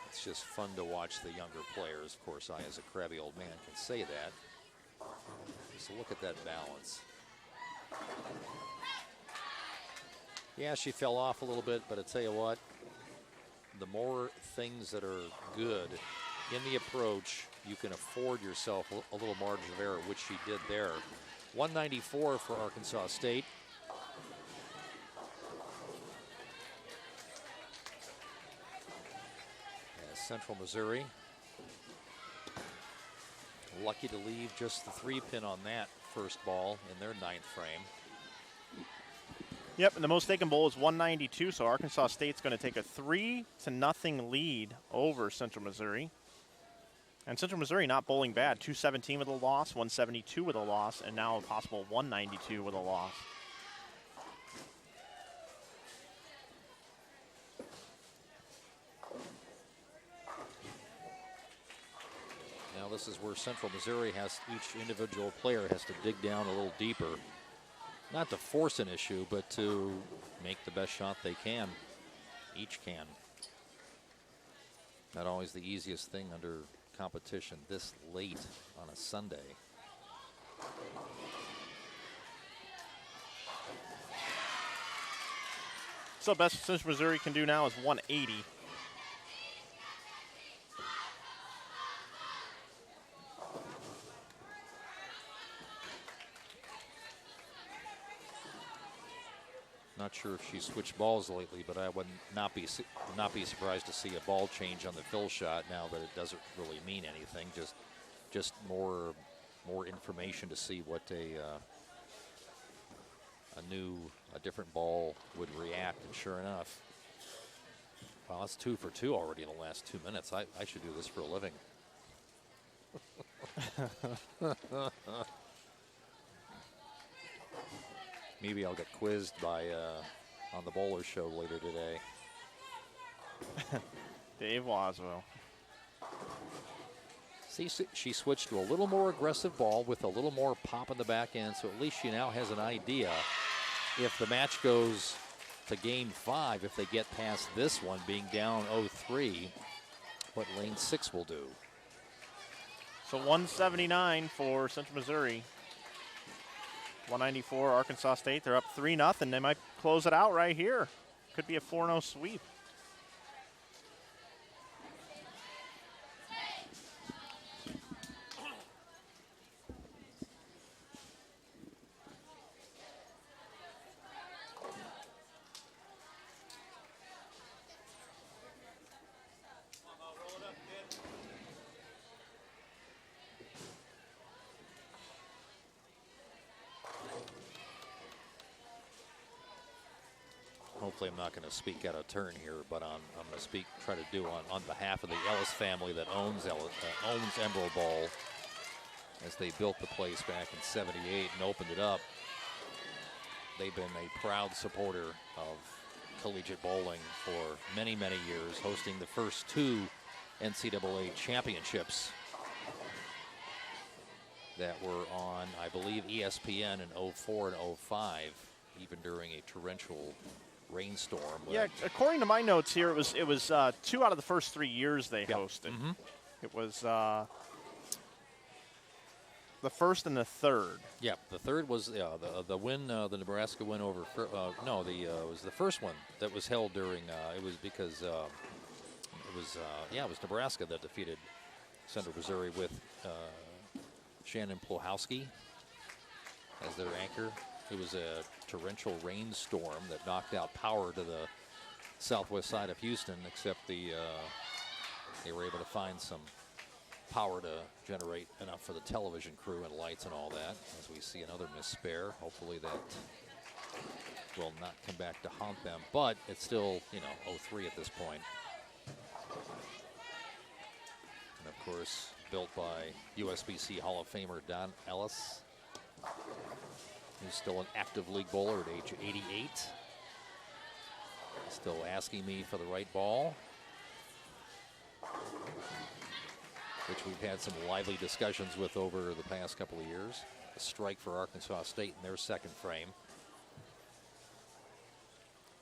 It's just fun to watch the younger players. Of course, I, as a crabby old man, can say that. Just look at that balance. Yeah, she fell off a little bit, but I tell you what, the more things that are good in the approach, you can afford yourself a little margin of error, which she did there. 194 for Arkansas State. As Central Missouri, lucky to leave just the 3-pin on that first ball in their 9th frame. Yep, and the most taken bowl is 192, so Arkansas State's going to take a 3-0 lead over Central Missouri. And Central Missouri not bowling bad. 217 with a loss, 172 with a loss, and now a possible 192 with a loss. Now this is where Central Missouri has, each individual player has to dig down a little deeper. Not to force an issue, but to make the best shot they can. Each can. Not always the easiest thing under competition this late on a Sunday. So best Central Missouri can do now is 180. Not sure if she's switched balls lately, but I would not be surprised to see a ball change on the fill shot now that it doesn't really mean anything. Just more information to see what a different ball would react. And sure enough, well, that's 2 for 2 already in the last 2 minutes. I should do this for a living. Maybe I'll get quizzed by on the Bowler Show later today. Dave Waswell. See, she switched to a little more aggressive ball with a little more pop in the back end, so at least she now has an idea if the match goes to game 5, if they get past this one being down 0-3, what lane 6 will do. So 179 for Central Missouri. 194 Arkansas State. They're up 3-0. They might close it out right here. Could be a 4-0 sweep. Hopefully I'm not going to speak out of turn here, but I'm going to try to do on behalf of the Ellis family that owns Emerald Ball, as they built the place back in '78 and opened it up. They've been a proud supporter of collegiate bowling for many, many years, hosting the first 2 NCAA championships that were on, I believe, ESPN in '04 and '05, even during a torrential rainstorm. Yeah, according to my notes here, it was 2 out of the first 3 years they hosted. Mm-hmm. It was the first and the third. Yeah, the third was the win, the Nebraska win over. It was the first one that was held during. It was because it was Nebraska that defeated Central Missouri with Shannon Plowhowski as their anchor. It was a torrential rainstorm that knocked out power to the southwest side of Houston, except they were able to find some power to generate enough for the television crew and lights and all that. As we see another missed spare, hopefully that will not come back to haunt them, but it's still, 0-3 at this point. And of course, built by USBC Hall of Famer Don Ellis, who's still an active league bowler at age 88. Still asking me for the right ball. which we've had some lively discussions with over the past couple of years. A strike for Arkansas State in their second frame.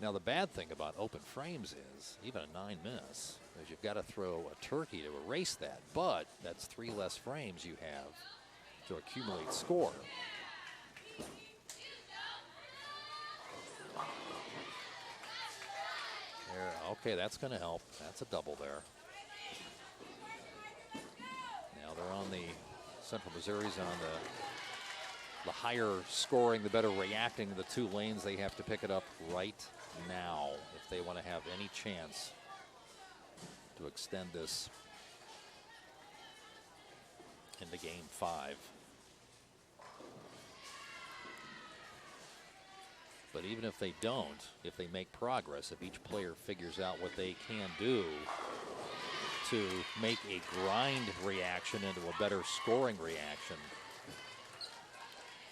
Now, the bad thing about open frames is, even a 9 miss, is you've got to throw a turkey to erase that. But that's 3 less frames you have to accumulate score. There, okay, that's going to help. That's a double there. Now they're on the Central Missouri's on the higher scoring, the better reacting of the 2 lanes. They have to pick it up right now if they want to have any chance to extend this into game 5. But even if they don't, if they make progress, if each player figures out what they can do to make a grind reaction into a better scoring reaction,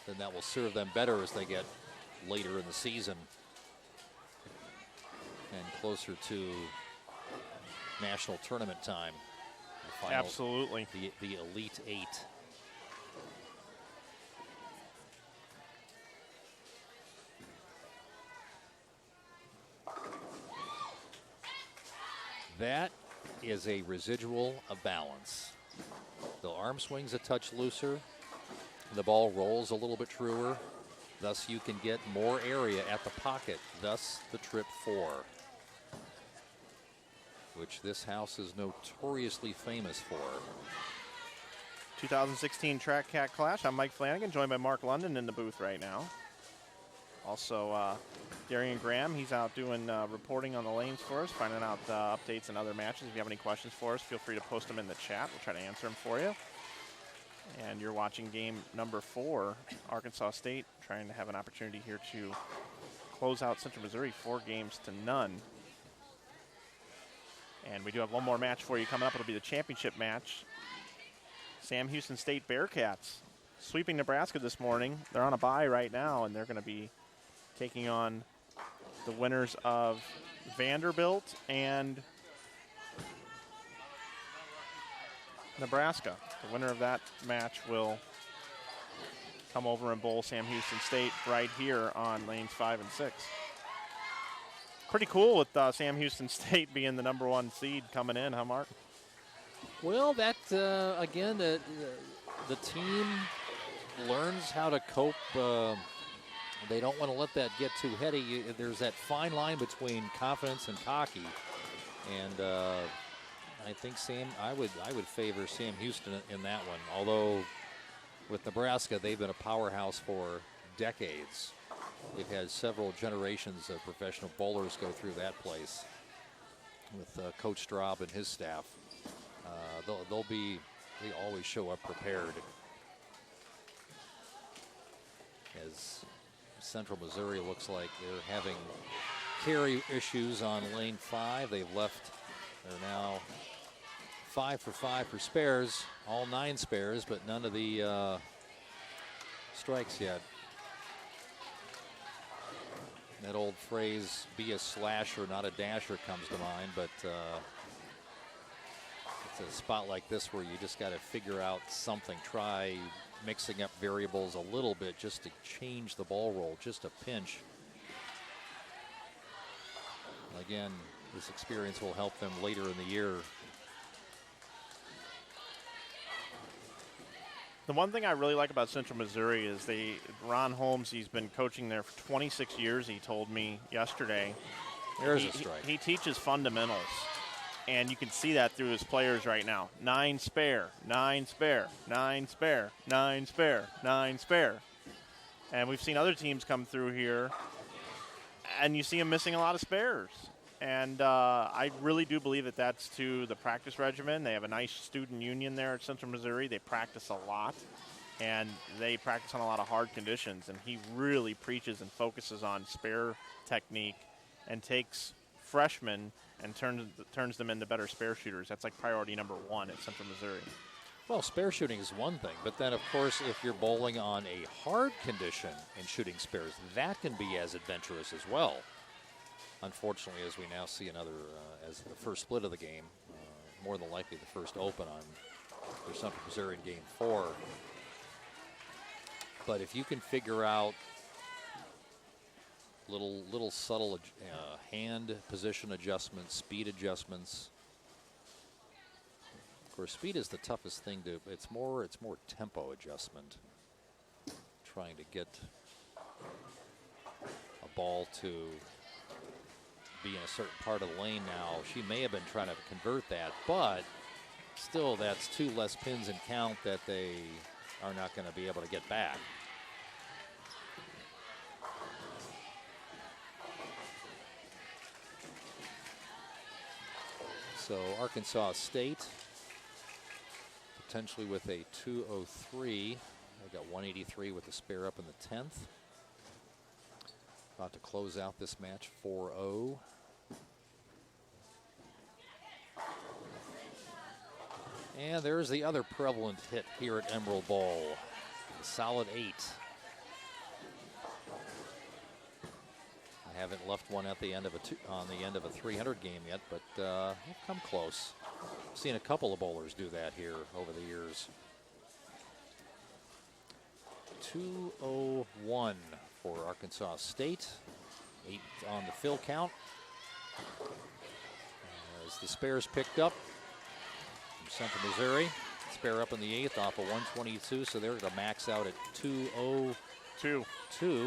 then that will serve them better as they get later in the season and closer to national tournament time. The final, Absolutely. The Elite 8. That is a residual of balance. The arm swing's a touch looser. The ball rolls a little bit truer. Thus, you can get more area at the pocket. Thus, the trip 4, which this house is notoriously famous for. 2016 Track Cat Clash. I'm Mike Flanagan, joined by Mark London in the booth right now. Also, Darian Graham, he's out doing reporting on the lanes for us, finding out updates and other matches. If you have any questions for us, feel free to post them in the chat. We'll try to answer them for you. And you're watching game number 4, Arkansas State trying to have an opportunity here to close out Central Missouri 4-0. And we do have one more match for you coming up. It'll be the championship match. Sam Houston State Bearcats sweeping Nebraska this morning. They're on a bye right now, and they're going to be taking on the winners of Vanderbilt and Nebraska. The winner of that match will come over and bowl Sam Houston State right here on lanes 5 and 6. Pretty cool with Sam Houston State being the #1 seed coming in, huh, Mark? Well, that, again, the team learns how to cope. They don't want to let that get too heady. There's that fine line between confidence and cocky. And I think I would favor Sam Houston in that one. Although with Nebraska, they've been a powerhouse for decades. They've had several generations of professional bowlers go through that place with Coach Straub and his staff. They always show up prepared. As Central Missouri looks like they're having carry issues on lane 5. They're now 5 for 5 for spares, all 9 spares, but none of the strikes yet. That old phrase, be a slasher, not a dasher, comes to mind, but it's a spot like this where you just got to figure out something, try mixing up variables a little bit just to change the ball roll, just a pinch. Again, this experience will help them later in the year. The one thing I really like about Central Missouri is Ron Holmes, he's been coaching there for 26 years, he told me yesterday. There's a strike. He teaches fundamentals, and you can see that through his players right now. 9 spare, 9 spare, 9 spare, 9 spare, 9 spare. And we've seen other teams come through here, and you see them missing a lot of spares. And I really do believe that that's to the practice regimen. They have a nice student union there at Central Missouri. They practice a lot, and they practice on a lot of hard conditions. And he really preaches and focuses on spare technique and takes freshmen and turns them into better spare shooters. That's like priority #1 at Central Missouri. Well, spare shooting is one thing, but then, of course, if you're bowling on a hard condition and shooting spares, that can be as adventurous as well. Unfortunately, as we now see another, as the first split of the game, more than likely the first open on for Central Missouri in Game 4. But if you can figure out little subtle hand position adjustments, speed adjustments. Of course, speed is the toughest thing to. It's more tempo adjustment. Trying to get a ball to be in a certain part of the lane now. She may have been trying to convert that, but still, that's 2 less pins in count that they are not going to be able to get back. So Arkansas State potentially with a 203. They got 183 with the spare up in the 10th. About to close out this match 4-0. And there's the other prevalent hit here at Emerald Bowl. A solid 8. I haven't left one at the end of on the end of a 300 game yet, but we've come close. I've seen a couple of bowlers do that here over the years. 201 for Arkansas State. 8 on the fill count. As the spares picked up from Central Missouri. Spare up in the 8th off of 122, so they're going to max out at 202.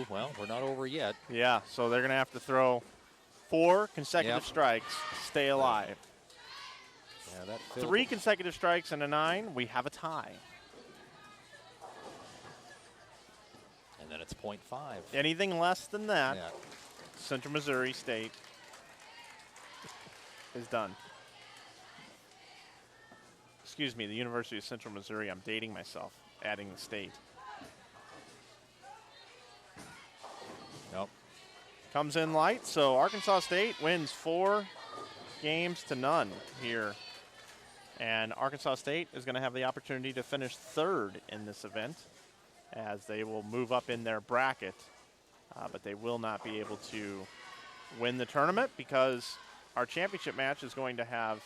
Well, we're not over yet. Yeah, so they're going to have to throw 4 consecutive strikes, stay alive. Yeah, that 3 consecutive strikes and a 9, we have a tie. And then it's .5. Anything less than that, Yeah. Central Missouri State is done. Excuse me, the University of Central Missouri. I'm dating myself, adding the state. Nope. Comes in light, so Arkansas State wins 4 games to none here. And Arkansas State is going to have the opportunity to finish 3rd in this event as they will move up in their bracket. But they will not be able to win the tournament because our championship match is going to have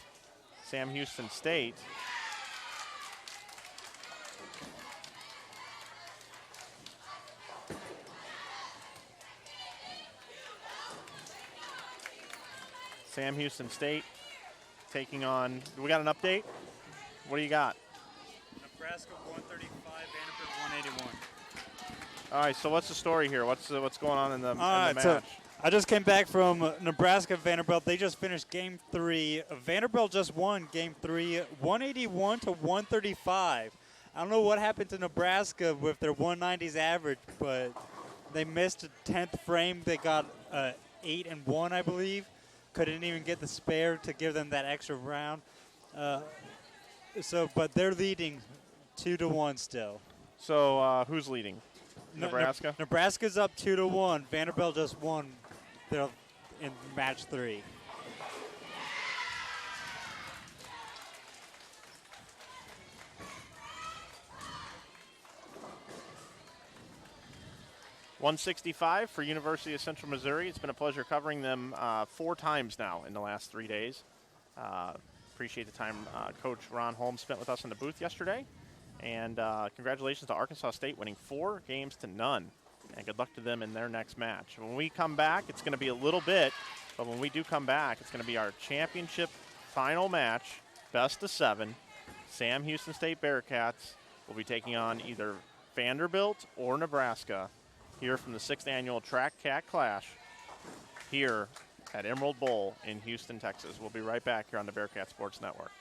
Sam Houston State taking on, we got an update? What do you got? Nebraska 135, Vanderbilt 181. All right, so what's the story here? What's going on in the match? So I just came back from Nebraska Vanderbilt. They just finished Game 3. Vanderbilt just won Game 3, 181 to 135. I don't know what happened to Nebraska with their 190s average, but they missed a 10th frame. They got 8 and 1, I believe. Couldn't even get the spare to give them that extra round. But they're leading 2-1 still. So who's leading? Nebraska? Nebraska's up 2-1. Vanderbilt just won. They're in match 3. .165 for University of Central Missouri. It's been a pleasure covering them 4 times now in the last 3 days. Appreciate the time Coach Ron Holmes spent with us in the booth yesterday. And congratulations to Arkansas State winning 4 games to none. And good luck to them in their next match. When we come back, it's going to be a little bit, but when we do come back, it's going to be our championship final match, best of 7. Sam Houston State Bearcats will be taking on either Vanderbilt or Nebraska here from the 6th annual Track Cat Clash here at Emerald Bowl in Houston, Texas. We'll be right back here on the Bearcat Sports Network.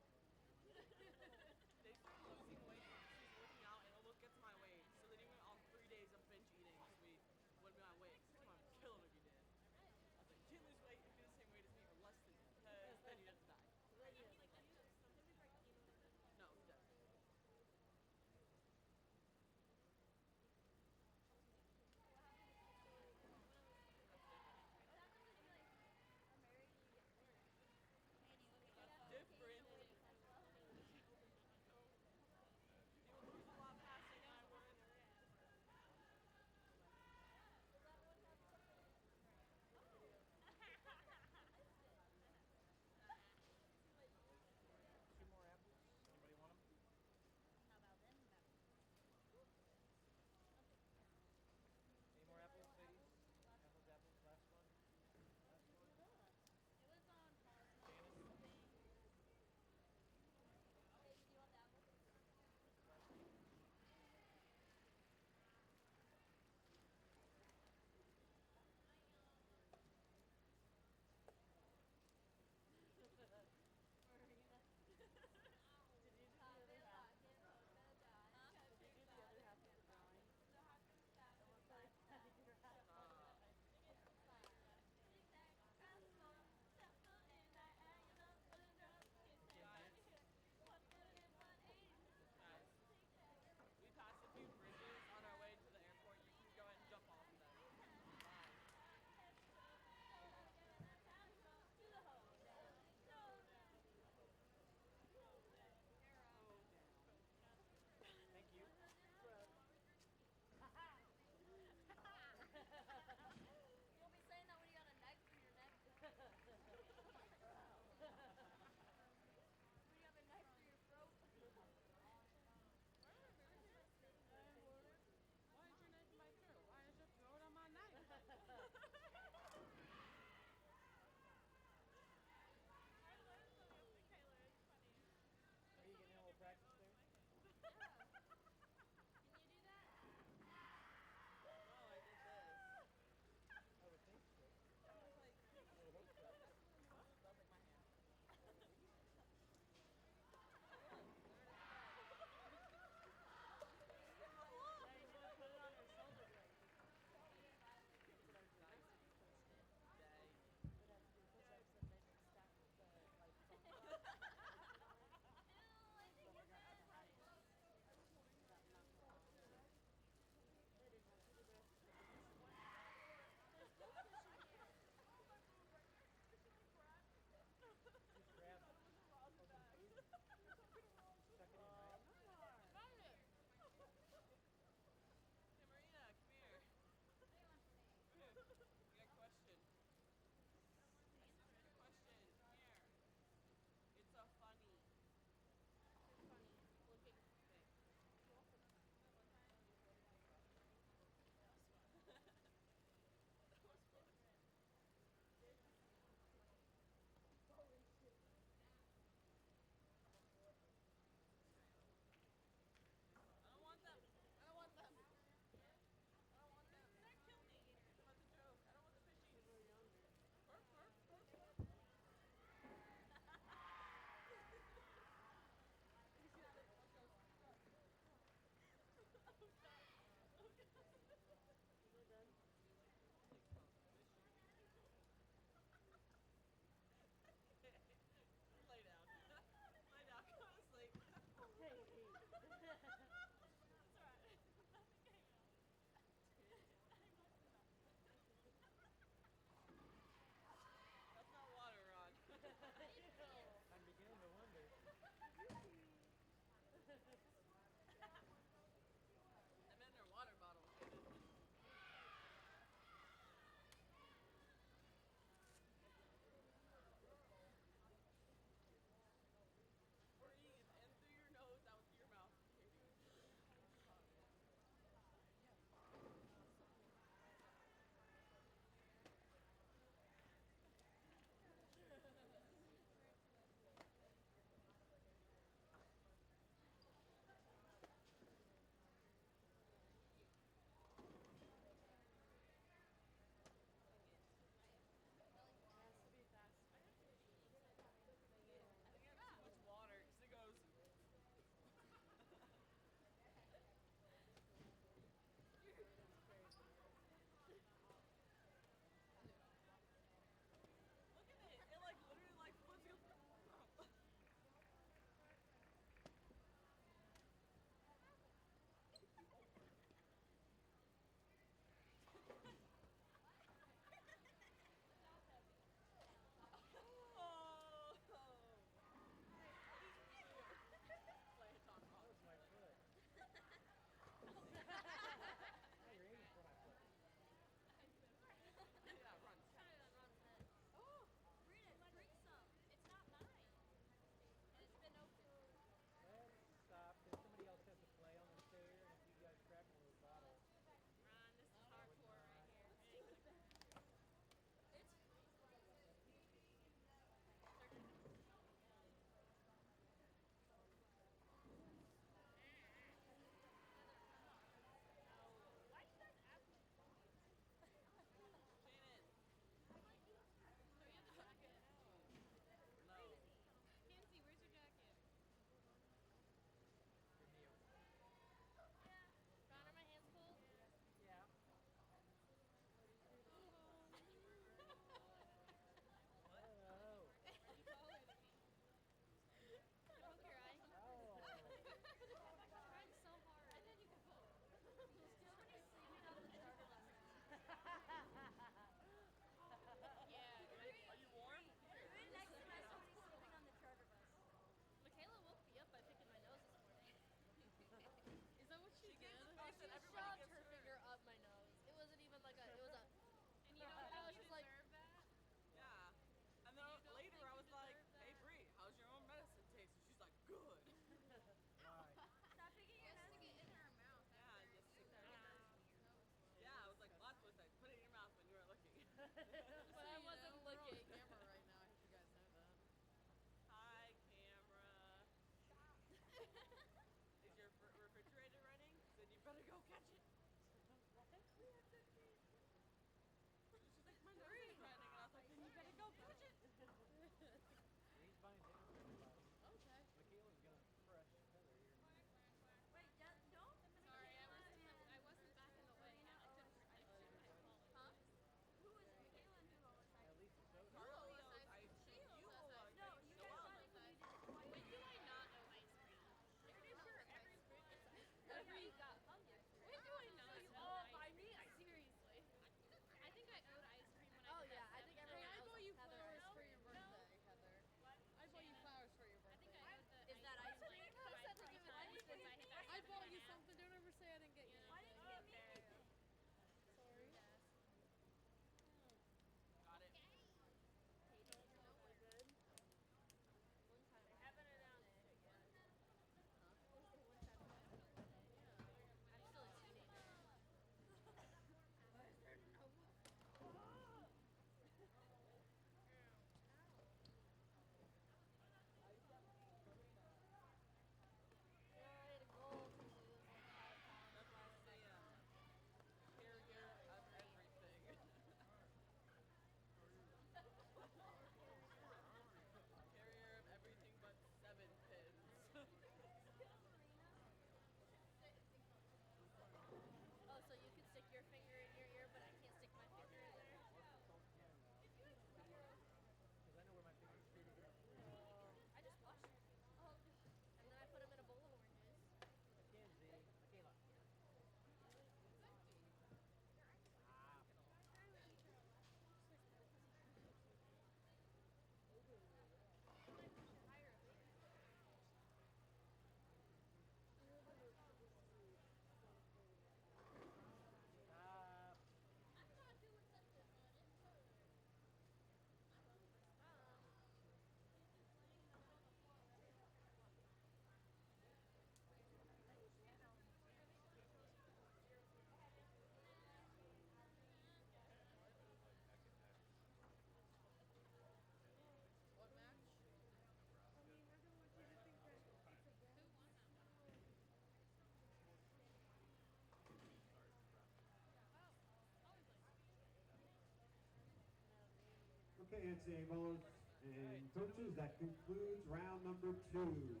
Okay, NCAA bowlers and coaches, that concludes round number 2. You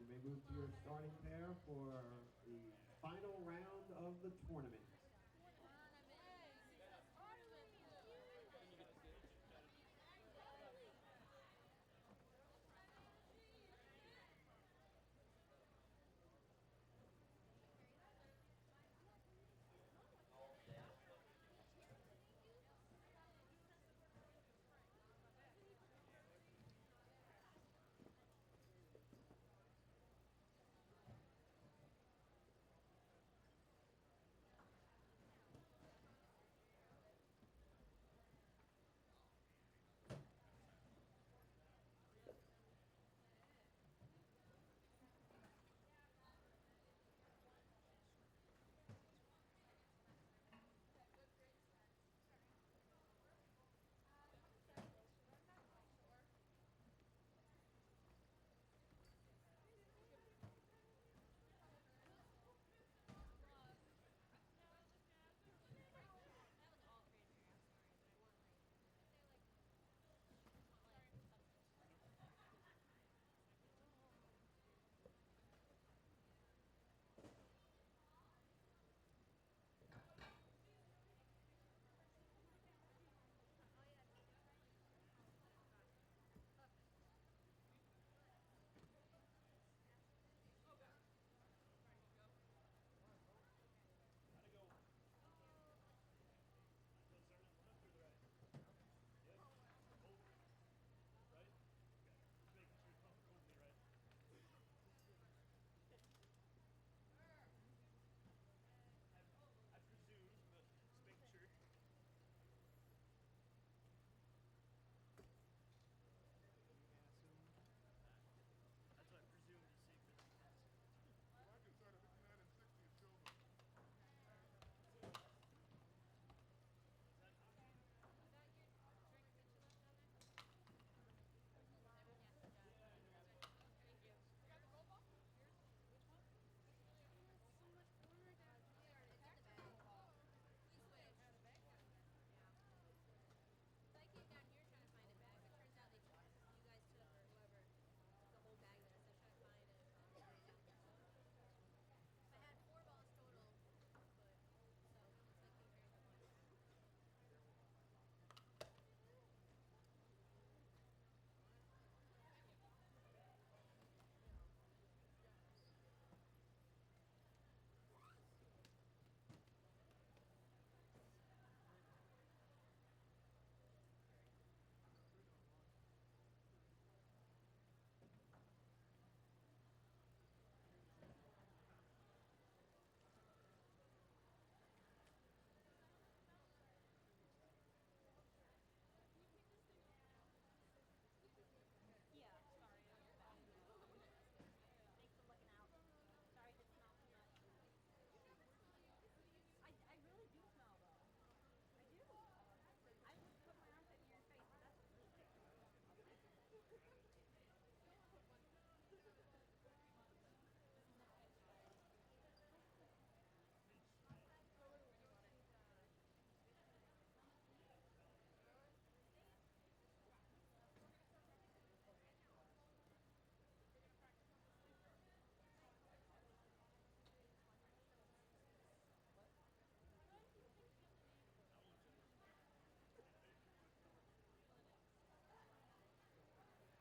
may move to your starting pair for the final round of the tournament. I presume, but just making sure. That's what I presume is safe for them.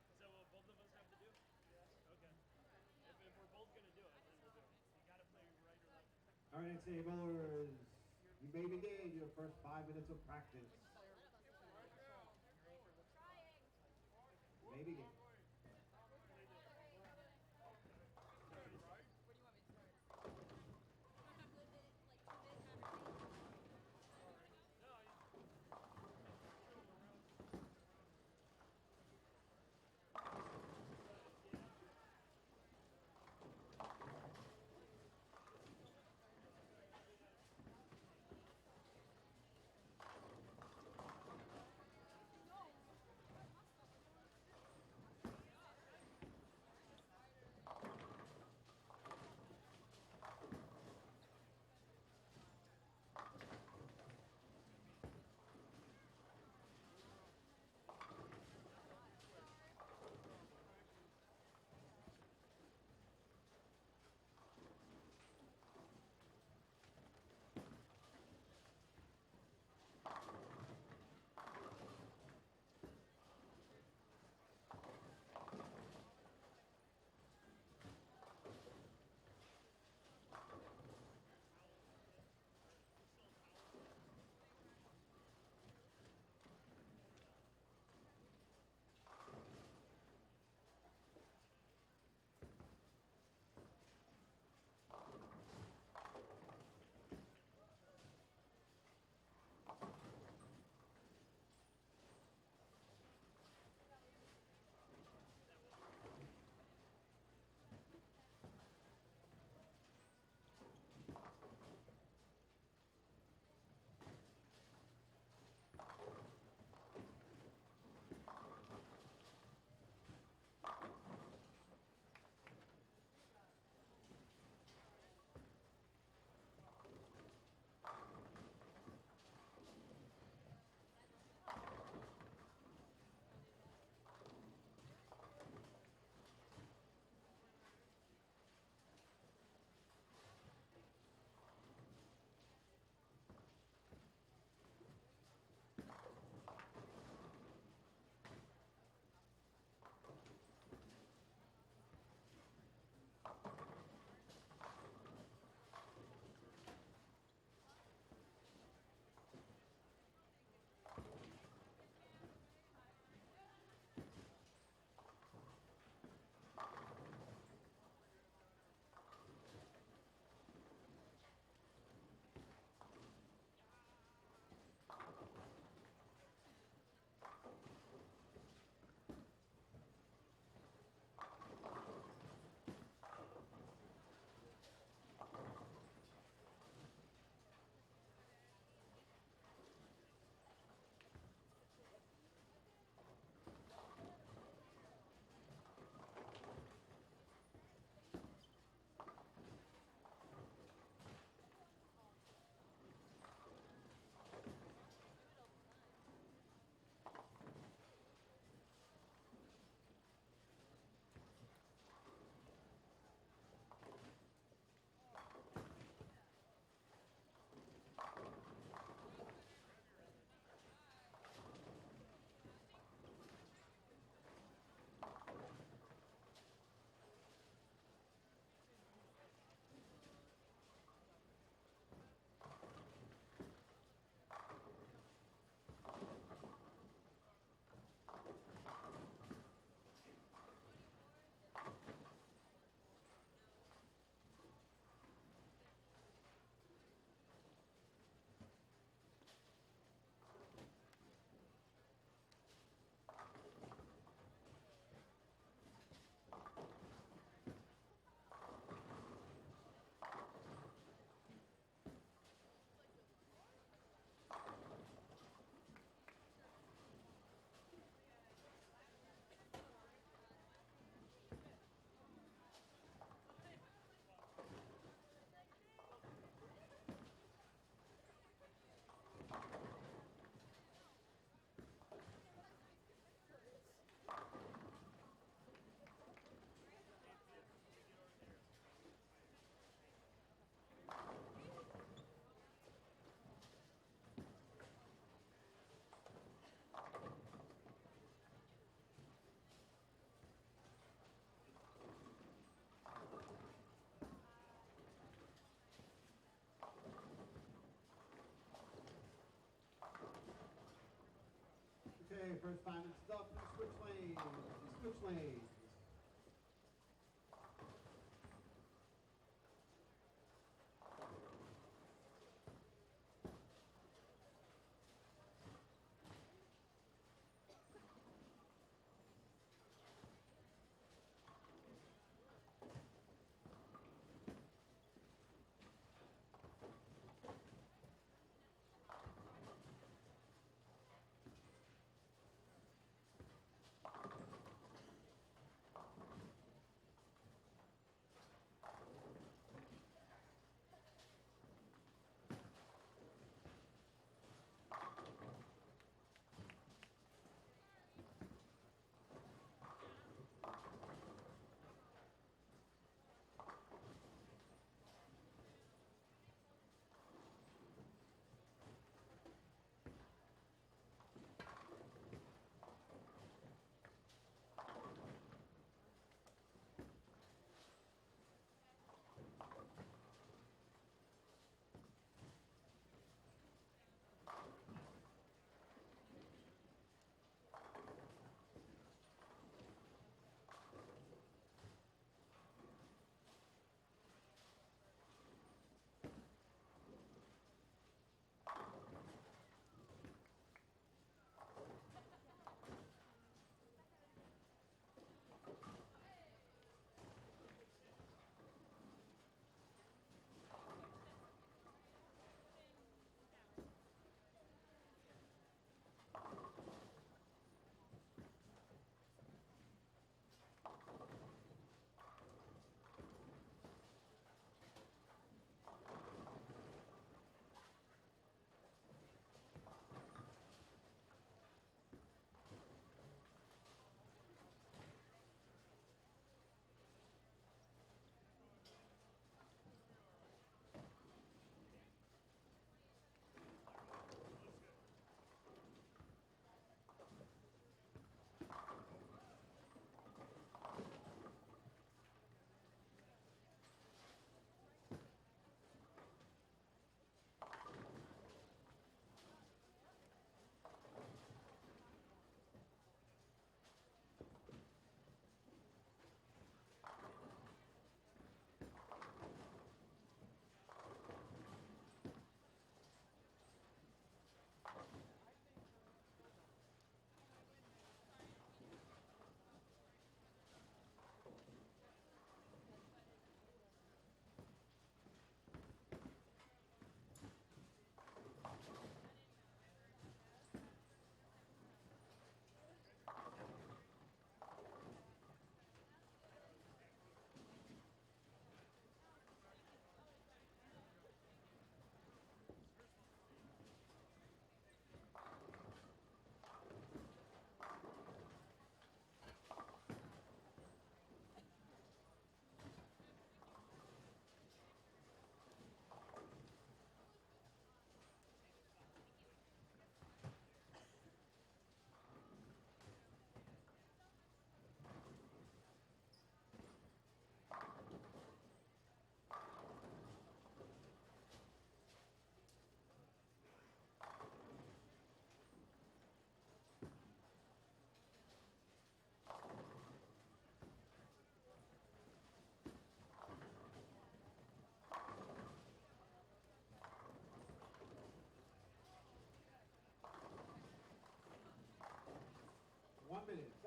Is that what both of us have to do? Yeah. Okay. If we're both going to do it, then we'll do it. You got to play right or left. All right, NCAA bowlers, you may begin your first 5 minutes of practice. You may begin. Okay, first 5 minutes is up. Switch lanes. Switch lanes.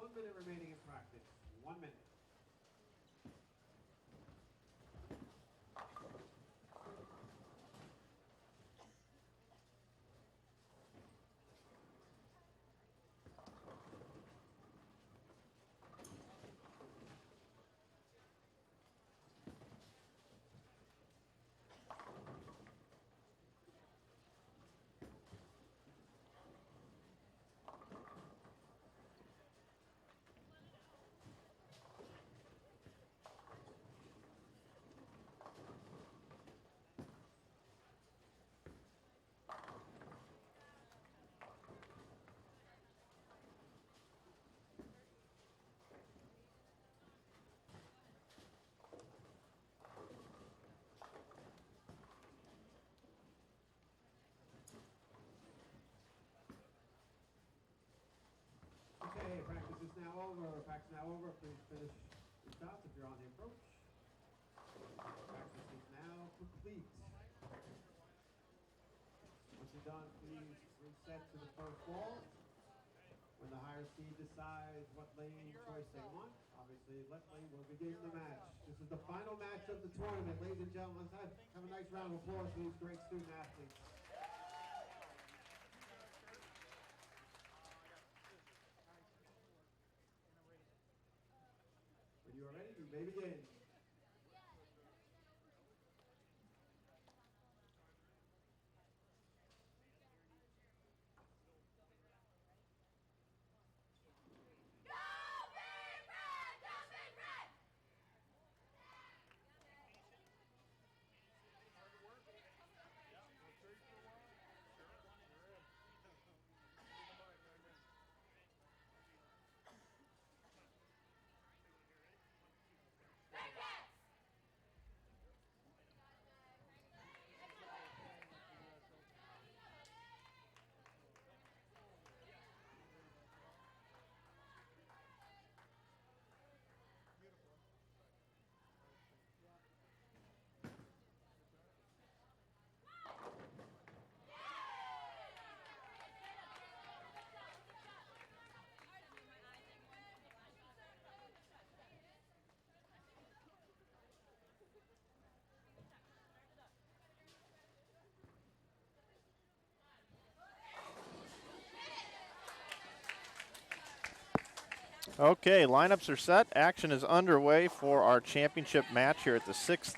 One minute remaining in practice. 1 minute. Okay, practice is now over. Practice now over. Please finish your shots if you're on the approach. Practice is now complete. Once you're done, please reset to the first ball. When the higher seed decides what lane choice they want, obviously left lane will begin the match. This is the final match of the tournament, ladies and gentlemen. Let's have a nice round of applause for these great student athletes. When you are ready, you may begin. Okay, lineups are set. Action is underway for our championship match here at the 6th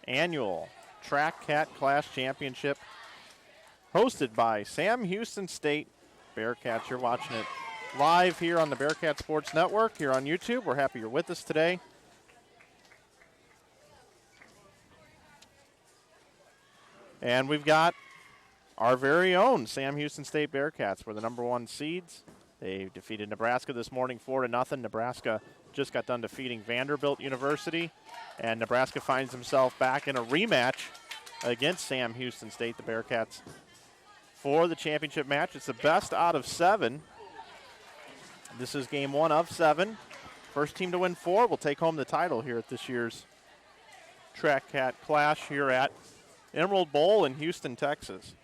annual Track Cat Clash Championship, hosted by Sam Houston State Bearcats. You're watching it live here on the Bearcat Sports Network here on YouTube. We're happy you're with us today. And we've got our very own Sam Houston State Bearcats. We're the #1 seeds. They defeated Nebraska this morning 4-0. Nebraska just got done defeating Vanderbilt University, and Nebraska finds himself back in a rematch against Sam Houston State, the Bearcats, for the championship match. It's the best out of 7. This is game 1 of 7. First team to win 4 will take home the title here at this year's Track Cat Clash here at Emerald Bowl in Houston, Texas.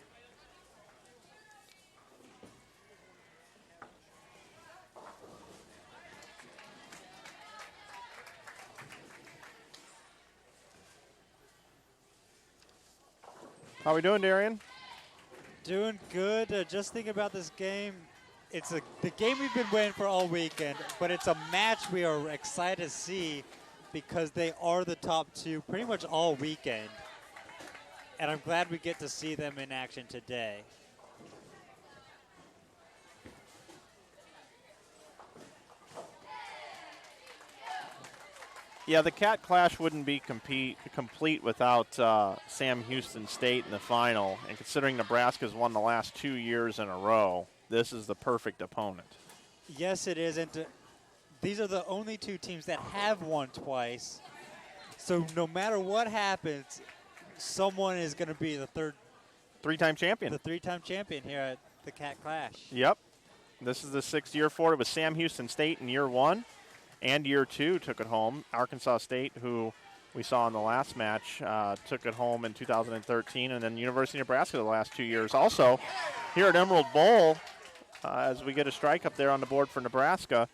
How we doing, Darian? Doing good. Just thinking about this game. It's the game we've been waiting for all weekend, but it's a match we are excited to see because they are the top 2 pretty much all weekend. And I'm glad we get to see them in action today. Yeah, the Cat Clash wouldn't be complete without Sam Houston State in the final. And considering Nebraska's won the last 2 years in a row, this is the perfect opponent. Yes, it is. And these are the only 2 teams that have won twice. So no matter what happens, someone is going to be the 3-time champion. The 3-time champion here at the Cat Clash. Yep. This is the 6th year for it. It was Sam Houston State in year 1. And year 2 took it home. Arkansas State, who we saw in the last match, took it home in 2013. And then University of Nebraska the last 2 years. Also, here at Emerald Bowl, as we get a strike up there on the board for Nebraska.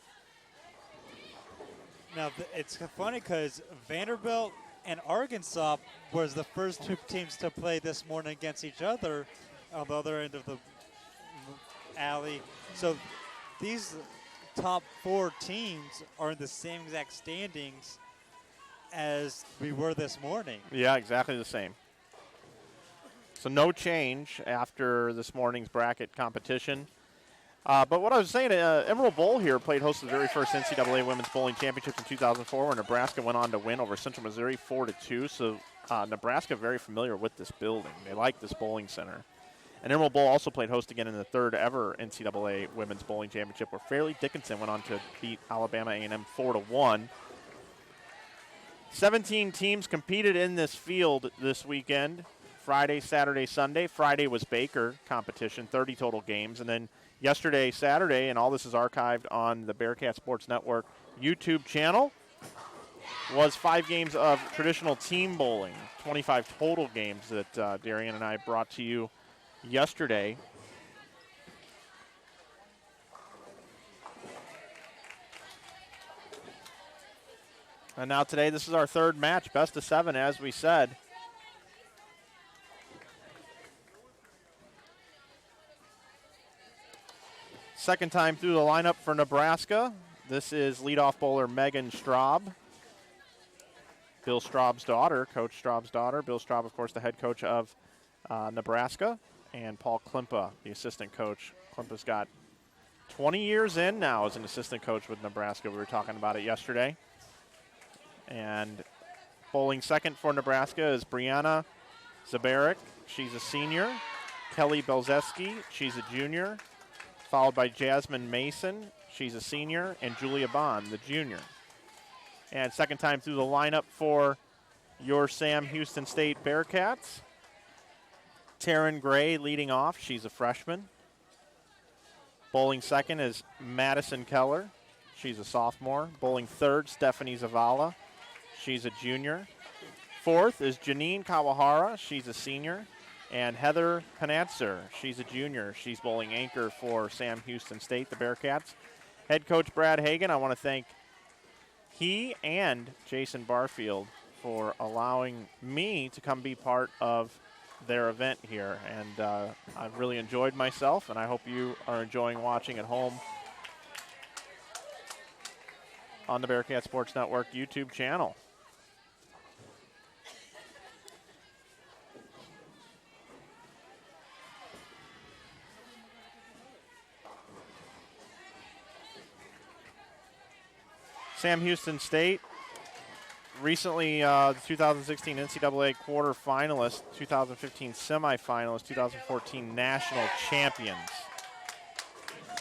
Now, it's funny because Vanderbilt and Arkansas was the first 2 teams to play this morning against each other on the other end of the alley. So these top 4 teams are in the same exact standings as we were this morning. Yeah, exactly the same. So no change after this morning's bracket competition. But what I was saying, Emerald Bowl here played host to the very first NCAA Women's Bowling Championships in 2004, where Nebraska went on to win over Central Missouri 4-2. So Nebraska very familiar with this building. They like this bowling center. And Emerald Bowl also played host again in the 3rd ever NCAA Women's Bowling Championship, where Fairleigh Dickinson went on to beat Alabama A&M 4-1. 17 teams competed in this field this weekend, Friday, Saturday, Sunday. Friday was Baker competition, 30 total games. And then yesterday, Saturday, and all this is archived on the Bearcat Sports Network YouTube channel, was 5 games of traditional team bowling, 25 total games that Darian and I brought to you yesterday. And now today, this is our 3rd match, best of 7, as we said. Second time through the lineup for Nebraska. This is leadoff bowler Megan Straub. Bill Straub's daughter, Coach Straub's daughter. Bill Straub, of course, the head coach of Nebraska. And Paul Klimpa, the assistant coach. Klimpa's got 20 years in now as an assistant coach with Nebraska. We were talking about it yesterday. And bowling second for Nebraska is Brianna Zabarik. She's a senior. Kelly Belzeski, she's a junior. Followed by Jasmine Mason, she's a senior. And Julia Bond, the junior. And second time through the lineup for your Sam Houston State Bearcats. Taryn Gray leading off. She's a freshman. Bowling second is Madison Keller. She's a sophomore. Bowling third, Stephanie Zavala. She's a junior. Fourth is Janine Kawahara. She's a senior. And Heather Panatzer. She's a junior. She's bowling anchor for Sam Houston State, the Bearcats. Head coach Brad Hagan, I want to thank he and Jason Barfield for allowing me to come be part of their event here. And I've really enjoyed myself, and I hope you are enjoying watching at home on the Bearcat Sports Network YouTube channel. Sam Houston State, recently the 2016 NCAA quarterfinalist, 2015 semifinalist, 2014 national champions.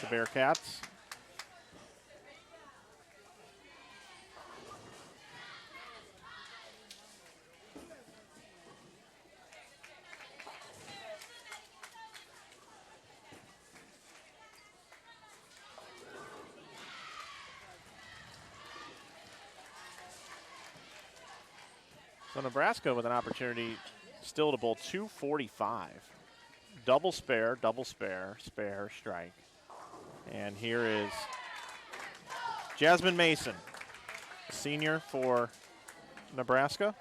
The Bearcats. So Nebraska with an opportunity still to bowl 245. Double spare, spare, strike. And here is Jasmine Mason, senior for Nebraska.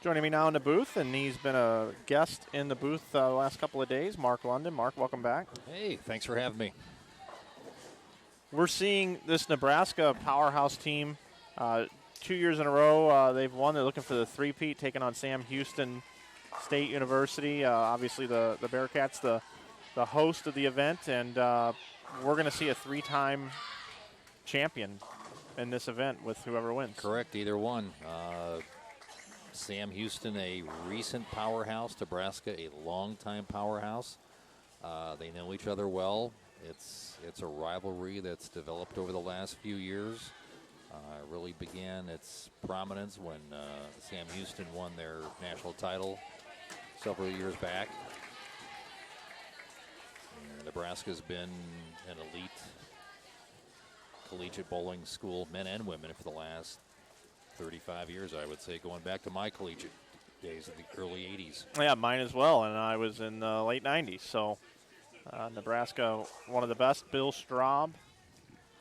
Joining me now in the booth, and he's been a guest in the booth the last couple of days, Mark London. Mark, welcome back. Hey, thanks for having me. We're seeing this Nebraska powerhouse team 2 years in a row. They've won. They're looking for the three-peat, taking on Sam Houston State University. Obviously, the Bearcats, the host of the event, and we're going to see a 3-time champion in this event with whoever wins. Correct, either one. Sam Houston, a recent powerhouse. Nebraska, a longtime powerhouse. They know each other well. It's a rivalry that's developed over the last few years. It really began its prominence when Sam Houston won their national title several years back. And Nebraska's been an elite collegiate bowling school, men and women, for the last 35 years, I would say, going back to my collegiate days in the early 80s. Yeah, mine as well, and I was in the late 90s. So Nebraska, one of the best. Bill Straub.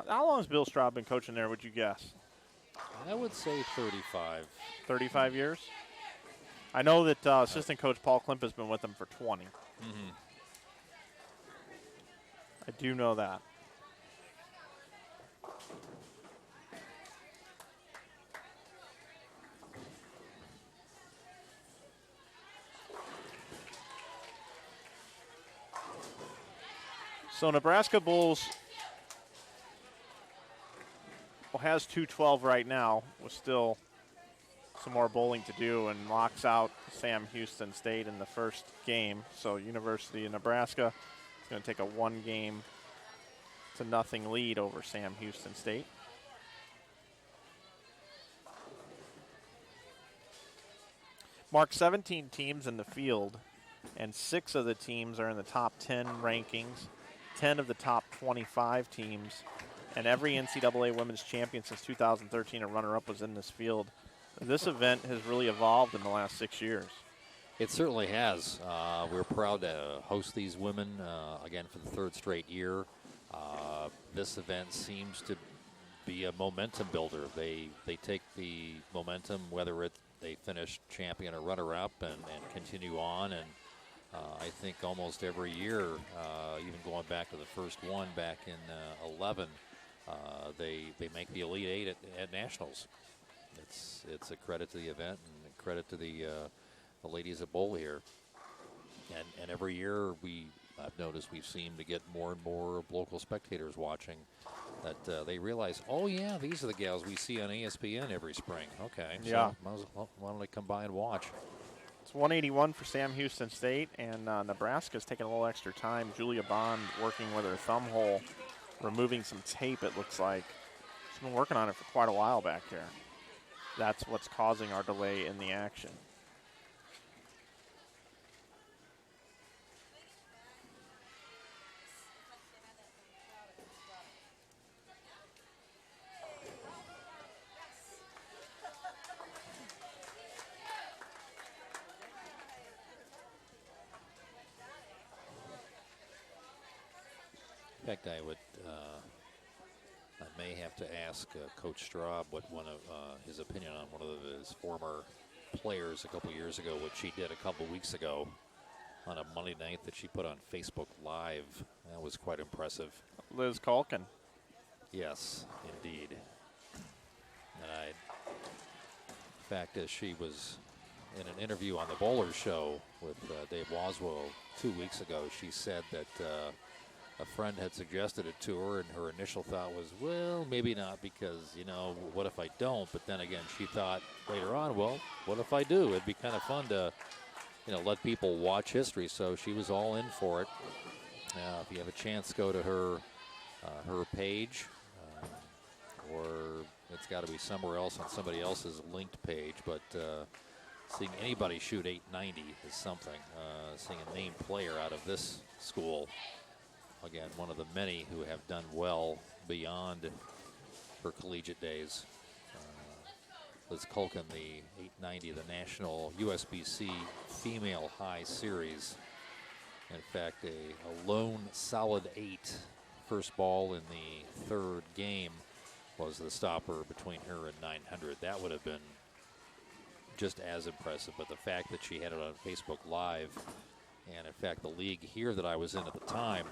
How long has Bill Straub been coaching there, would you guess? I would say 35. 35 years? I know that assistant coach Paul Klimp has been with them for 20. Mm-hmm. I do know that. So Nebraska bowls has 212 right now with still some more bowling to do and locks out Sam Houston State in the first game. So University of Nebraska is going to take a 1-0 lead over Sam Houston State. Mark, 17 teams in the field, and 6 of the teams are in the top 10 rankings, 10 of the top 25 teams, and every NCAA women's champion since 2013, a runner-up, was in this field. This event has really evolved in the last 6 years. It certainly has. We're proud to host these women again for the 3rd straight year. This event seems to be a momentum builder. They take the momentum, whether they finish champion or runner-up, and continue on. And I think almost every year, even going back to the first one back in 11, they make the Elite Eight at Nationals. It's a credit to the event and a credit to the ladies that bowl here. And every year I've noticed we've seemed to get more and more local spectators watching, that they realize, oh yeah, these are the gals we see on ESPN every spring. Okay, yeah. So why don't they come by and watch? It's 181 for Sam Houston State, and Nebraska's taking a little extra time. Julia Bond working with her thumb hole, removing some tape, it looks like. She's been working on it for quite a while back here. That's what's causing our delay in the action. In fact, I may have to ask Coach Straub what his opinion on one of his former players a couple years ago, what she did a couple weeks ago on a Monday night that she put on Facebook Live. That was quite impressive. Liz Culkin. Yes, indeed. And in fact, as she was in an interview on the Bowler Show with Dave Waswell 2 weeks ago, she said that a friend had suggested it to her, and her initial thought was, well, maybe not, because, what if I don't? But then again, she thought later on, well, what if I do? It'd be kind of fun to, let people watch history. So she was all in for it. If you have a chance, go to her page, or it's got to be somewhere else on somebody else's linked page. But seeing anybody shoot 890 is something. Seeing a named player out of this school, again, one of the many who have done well beyond her collegiate days. Liz Culkin, the 890, the National USBC Female High Series. In fact, a lone solid 8 first ball in the 3rd game was the stopper between her and 900. That would have been just as impressive, but the fact that she had it on Facebook Live, and in fact the league here that I was in at the time,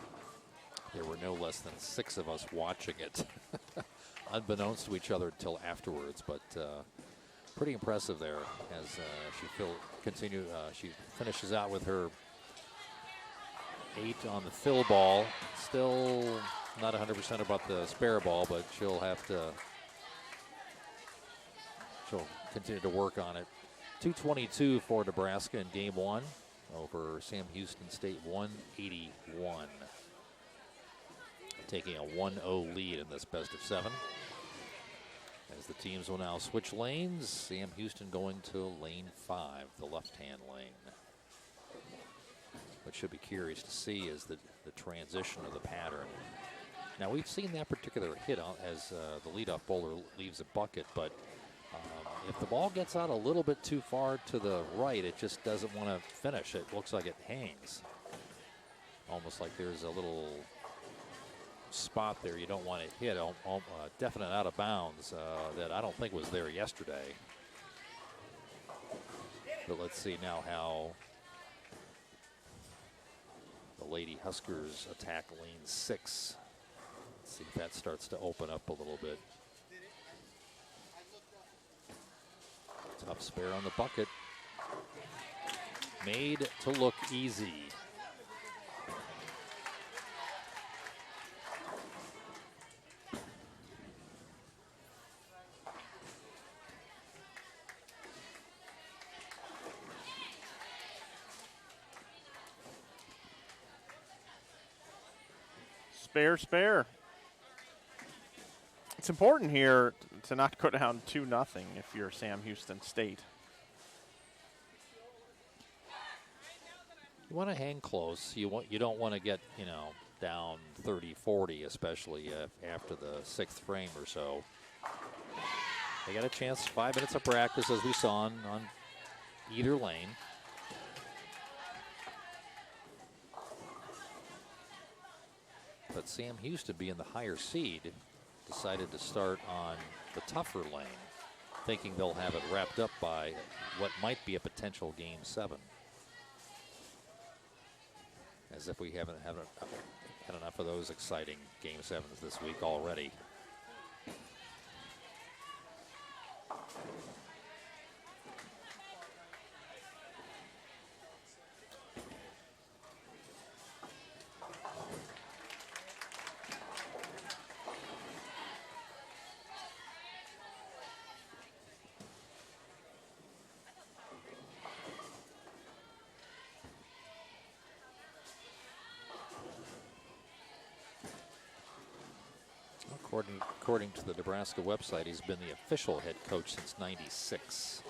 there were no less than 6 of us watching it, unbeknownst to each other until afterwards. But pretty impressive there as she finishes out with her 8 on the fill ball. Still not 100% about the spare ball, but she'll continue to work on it. 222 for Nebraska in game 1 over Sam Houston State, 181. Taking a 1-0 lead in this best of 7. As the teams will now switch lanes, Sam Houston going to lane 5, the left-hand lane. What should be curious to see is the transition of the pattern. Now, we've seen that particular hit as the leadoff bowler leaves a bucket, but if the ball gets out a little bit too far to the right, it just doesn't want to finish. It looks like it hangs. Almost like there's a little spot there you don't want to hit, definite out of bounds that I don't think was there yesterday. But let's see now how the Lady Huskers attack lane 6. Let's see if that starts to open up a little bit. Tough spare on the bucket. Made to look easy. Spare. It's important here to not go down 2-0 if you're Sam Houston State. You want to hang close. You don't want to get, down 30-40, especially after the 6th frame or so. They got a chance, 5 minutes of practice, as we saw on either lane. But Sam Houston, being the higher seed, decided to start on the tougher lane, thinking they'll have it wrapped up by what might be a potential Game 7. As if we haven't had enough of those exciting Game 7s this week already. According to the Nebraska website, he's been the official head coach since '96.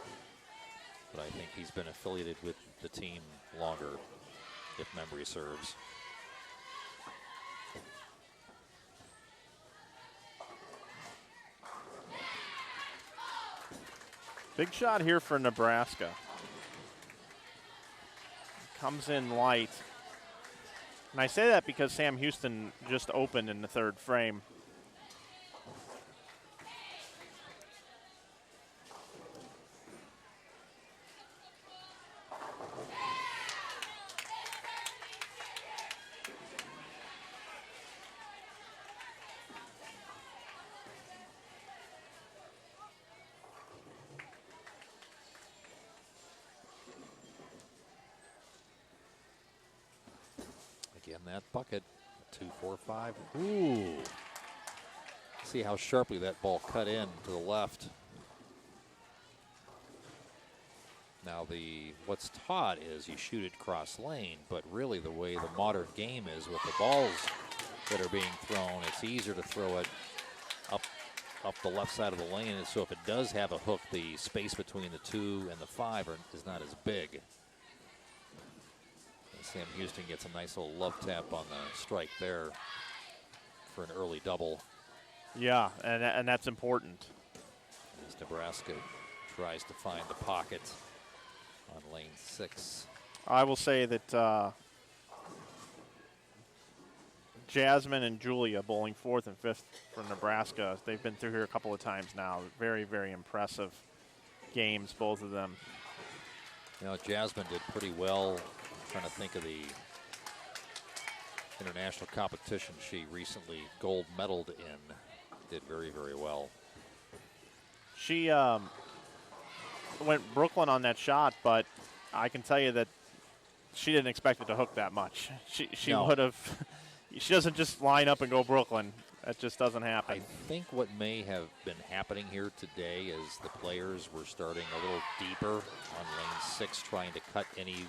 But I think he's been affiliated with the team longer, if memory serves. Big shot here for Nebraska. Comes in light. And I say that because Sam Houston just opened in the 3rd frame. Again, that bucket, 2-4-5. Ooh. See how sharply that ball cut in to the left. Now what's taught is you shoot it cross lane, but really the way the modern game is with the balls that are being thrown, it's easier to throw it up the left side of the lane. And so if it does have a hook, the space between the 2 and the 5 is not as big. Sam Houston gets a nice little love tap on the strike there for an early double. Yeah, and that's important. As Nebraska tries to find the pocket on lane 6. I will say that Jasmine and Julia bowling 4th and 5th for Nebraska. They've been through here a couple of times now. Very, very impressive games, both of them. Jasmine did pretty well. I'm trying to think of the international competition she recently gold medaled in. Did very, very well. She went Brooklyn on that shot, but I can tell you that she didn't expect it to hook that much. She No. would have. She doesn't just line up and go Brooklyn. That just doesn't happen. I think what may have been happening here today is the players were starting a little deeper on lane 6, trying to cut any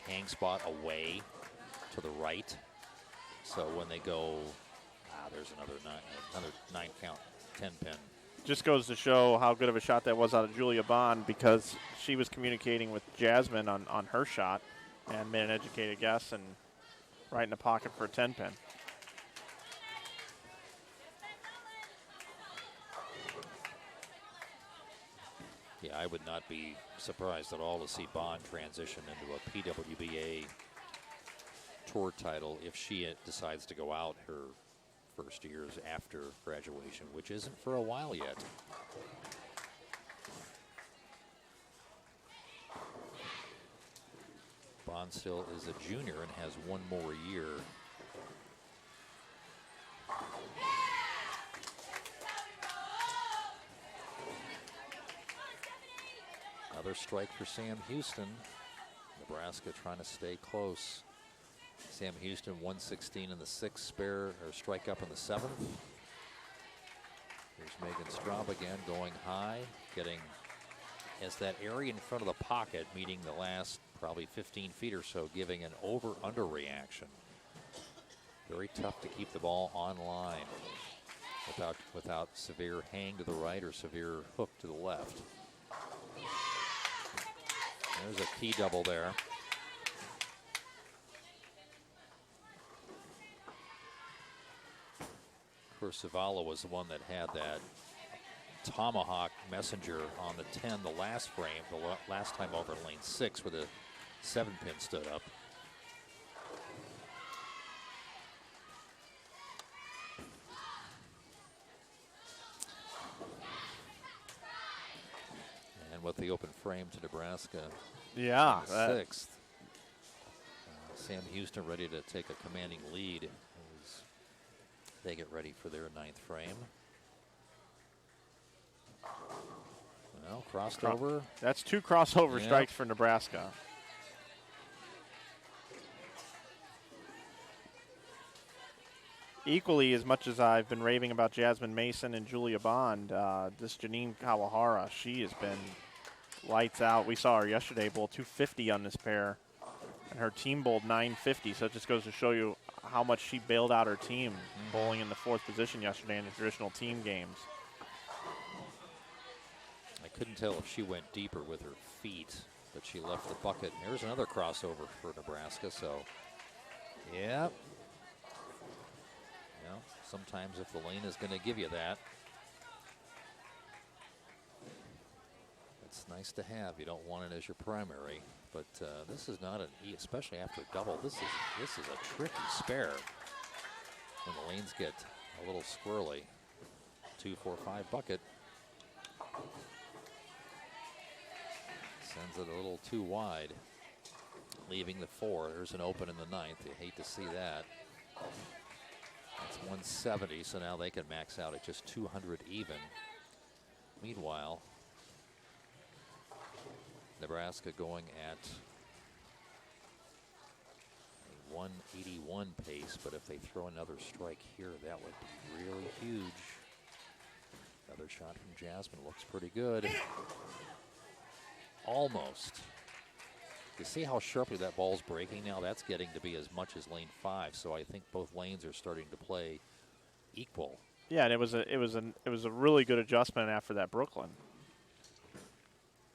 hang spot away to the right. So when they go, there's another 9 count, 10 pin. Just goes to show how good of a shot that was out of Julia Bond, because she was communicating with Jasmine on her shot and made an educated guess and right in the pocket for a 10 pin. Yeah, I would not be surprised at all to see Bond transition into a PWBA tour title if she decides to go out her first years after graduation, which isn't for a while yet. Bond still is a junior and has one more year. Another strike for Sam Houston. Nebraska trying to stay close. Sam Houston 116 in the 6th, spare or strike up in the 7th. Here's Megan Straub again going high, getting as that area in front of the pocket, meeting the last probably 15 feet or so, giving an over-under reaction. Very tough to keep the ball online without severe hang to the right or severe hook to the left. There's a key double there. Of course, Zavala was the one that had that tomahawk messenger on the 10 the last frame, the last time over in lane 6 where the 7-pin stood up. And with the open frame to Nebraska. Yeah. Sixth. Sam Houston ready to take a commanding lead as they get ready for their 9th frame. Well, crossed over. That's 2 crossover strikes for Nebraska. Equally as much as I've been raving about Jasmine Mason and Julia Bond, this Janine Kawahara, she has been lights out. We saw her yesterday bowl 250 on this pair, and her team bowled 950, so it just goes to show you how much she bailed out her team bowling in the 4th position yesterday in the traditional team games. I couldn't tell if she went deeper with her feet, but she left the bucket. And there's another crossover for Nebraska, so yeah. Sometimes if the lane is going to give you that, it's nice to have. You don't want it as your primary, but this is not an E, especially after a double. This is a tricky spare when the lanes get a little squirrely. 2, 4, 5 bucket. Sends it a little too wide, leaving the 4. There's an open in the 9th. You hate to see that. That's 170, so now they can max out at just 200 even. Meanwhile, Nebraska going at a 181 pace, but if they throw another strike here, that would be really huge. Another shot from Jasmine looks pretty good. Almost. You see how sharply that ball's breaking now? That's getting to be as much as lane 5, so I think both lanes are starting to play equal. Yeah, and it was a really good adjustment after that Brooklyn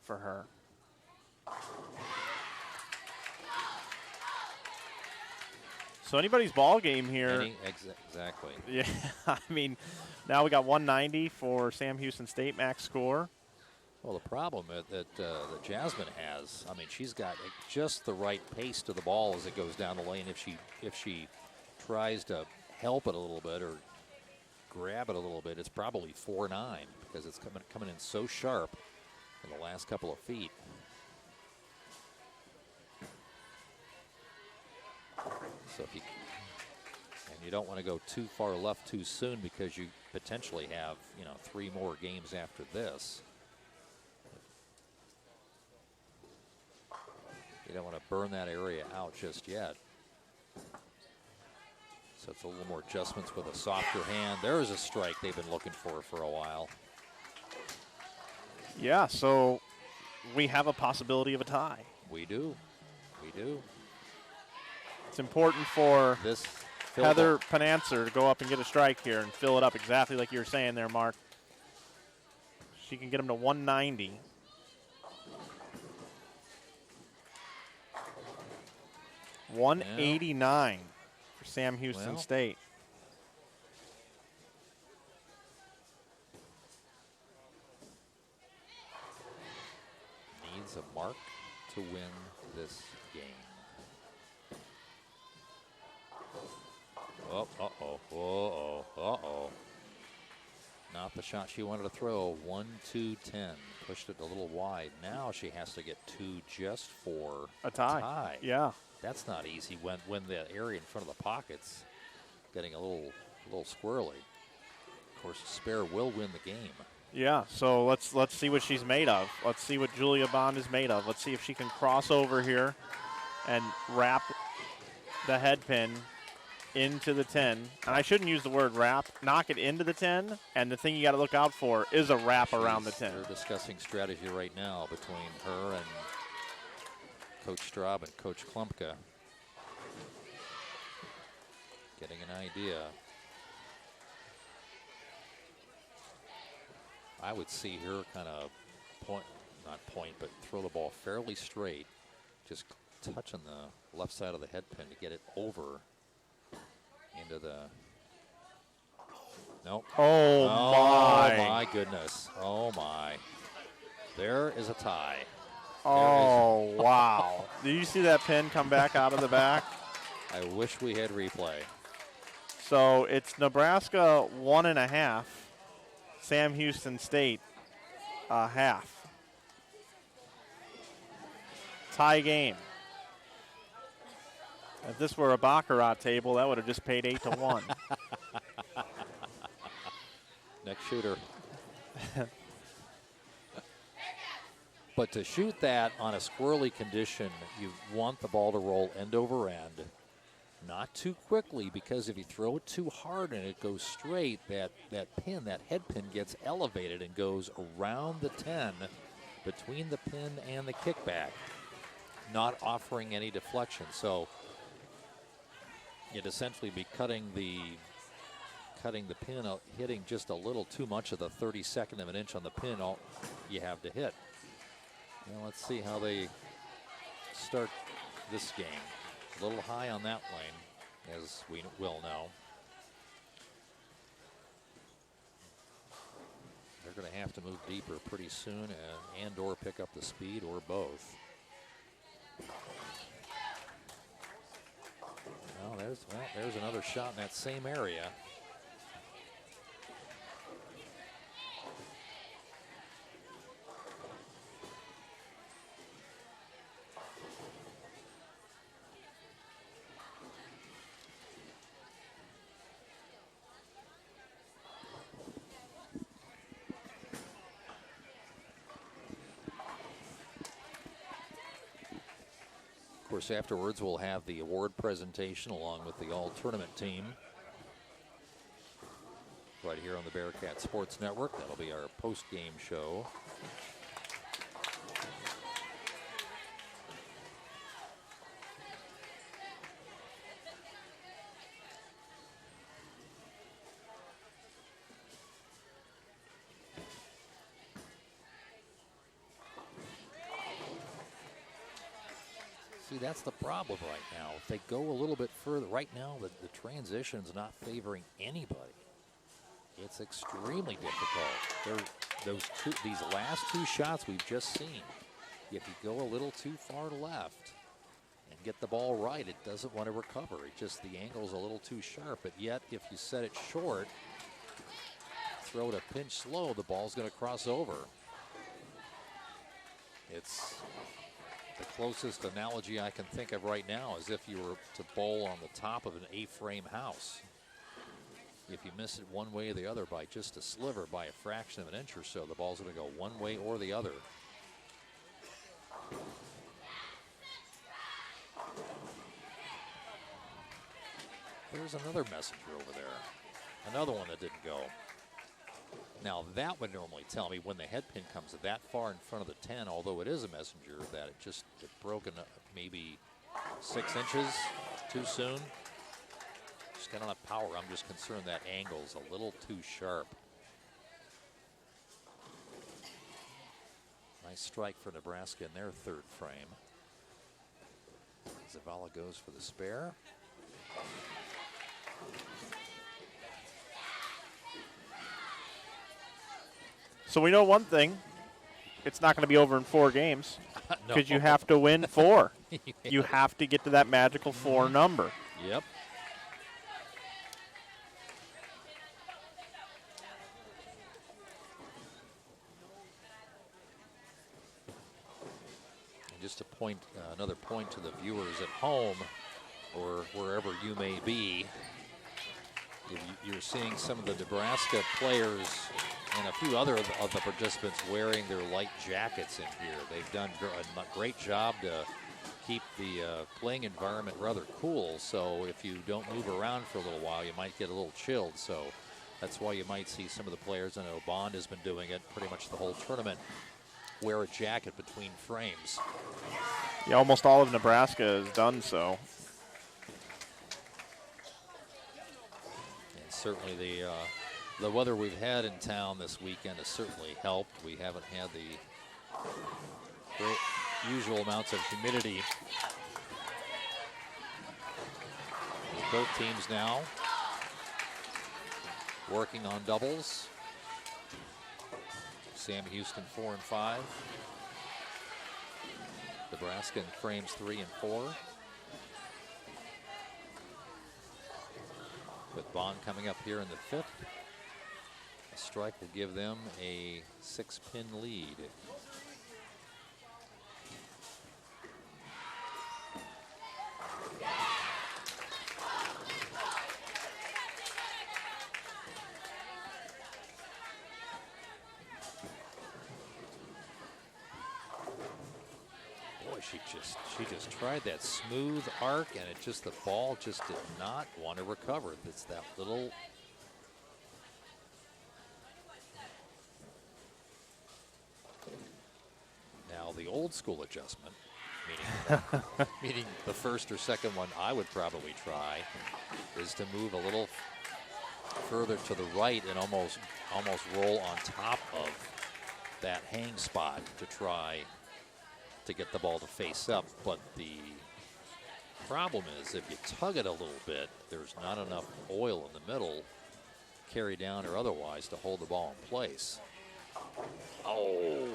for her. So anybody's ball game here. Exactly. Yeah, I mean, now we got 190 for Sam Houston State max score. Well, the problem that Jasmine has, I mean, she's got just the right pace to the ball as it goes down the lane. If she tries to help it a little bit or grab it a little bit, it's probably 4-9 because it's coming in so sharp in the last couple of feet. So if you don't want to go too far left too soon because you potentially have 3 more games after this. You don't want to burn that area out just yet. So it's a little more adjustments with a softer hand. There's a strike they've been looking for a while. Yeah, so we have a possibility of a tie. We do. It's important for this Heather Pananser to go up and get a strike here and fill it up exactly like you were saying there, Mark. She can get them to 190. Yeah. 189 for Sam Houston State. Needs a mark to win this game. Uh-oh. Not the shot she wanted to throw. 1-2-10. Pushed it a little wide. Now she has to get 2 just for a tie. Yeah. That's not easy when the area in front of the pocket's getting a little squirrely. Of course, the spare will win the game. Yeah, so let's see what she's made of. Let's see what Julia Bond is made of. Let's see if she can cross over here and wrap the head pin into the 10. And I shouldn't use the word wrap. Knock it into the 10, and the thing you got to look out for is a wrap around the 10. They're discussing strategy right now between her and Coach Straub and Coach Klumpka. Getting an idea, I would see her kind of but throw the ball fairly straight, just touching the left side of the head pin to get it over into the. Nope. Oh, my goodness. Oh, my. There is a tie. Oh, wow. Did you see that pin come back out of the back? I wish we had replay. So it's Nebraska 1.5, Sam Houston State half. Tie game. If this were a baccarat table, that would have just paid 8-1. Next shooter. But to shoot that on a squirrely condition, you want the ball to roll end over end. Not too quickly, because if you throw it too hard and it goes straight, that head pin gets elevated and goes around the 10 between the pin and the kickback, not offering any deflection. So you'd essentially be cutting the pin, hitting just a little too much of the 32nd of an inch on the pin all you have to hit. Now let's see how they start this game. A little high on that lane, as we will know. They're going to have to move deeper pretty soon and or pick up the speed, or both. Well, there's another shot in that same area. Of course, afterwards we'll have the award presentation along with the all-tournament team right here on the Bearcat Sports Network. That'll be our post-game show. See, that's the problem right now. If they go a little bit further, right now the transition's not favoring anybody. It's extremely difficult. These last two shots we've just seen, if you go a little too far left and get the ball right, it doesn't want to recover. It just, the angle's a little too sharp. But yet, if you set it short, throw it a pinch slow, the ball's going to cross over. It's the closest analogy I can think of right now is if you were to bowl on the top of an A-frame house. If you miss it one way or the other by just a sliver, by a fraction of an inch or so, the ball's going to go one way or the other. There's another messenger over there. Another one that didn't go. Now, that would normally tell me when the head pin comes that far in front of the 10, although it is a messenger, that it broke maybe 6 inches too soon. Just got enough power. I'm just concerned that angle's a little too sharp. Nice strike for Nebraska in their third frame. Zavala goes for the spare. So we know one thing. It's not going to be over in 4 games because No. you have to win 4. Yeah. You have to get to that magical 4 number. Yep. And just to point, another point to the viewers at home or wherever you may be, you're seeing some of the Nebraska players and a few other of the participants wearing their light jackets in here. They've done a great job to keep the playing environment rather cool. So if you don't move around for a little while, you might get a little chilled. So that's why you might see some of the players, I know Bond has been doing it pretty much the whole tournament, wear a jacket between frames. Yeah, almost all of Nebraska has done so. certainly the weather we've had in town this weekend has certainly helped. We haven't had the great usual amounts of humidity. Both teams now working on doubles. Sam Houston 4 and 5. Nebraska in frames 3 and 4. With Bond coming up here in the 5th. A strike will give them a 6-pin lead. She just tried that smooth arc, and the ball just did not want to recover. It's that little. Now the old school adjustment, meaning the first or second one I would probably try, is to move a little further to the right and almost roll on top of that hang spot to try to get the ball to face up. But the problem is if you tug it a little bit, there's not enough oil in the middle, carry down or otherwise, to hold the ball in place. Oh.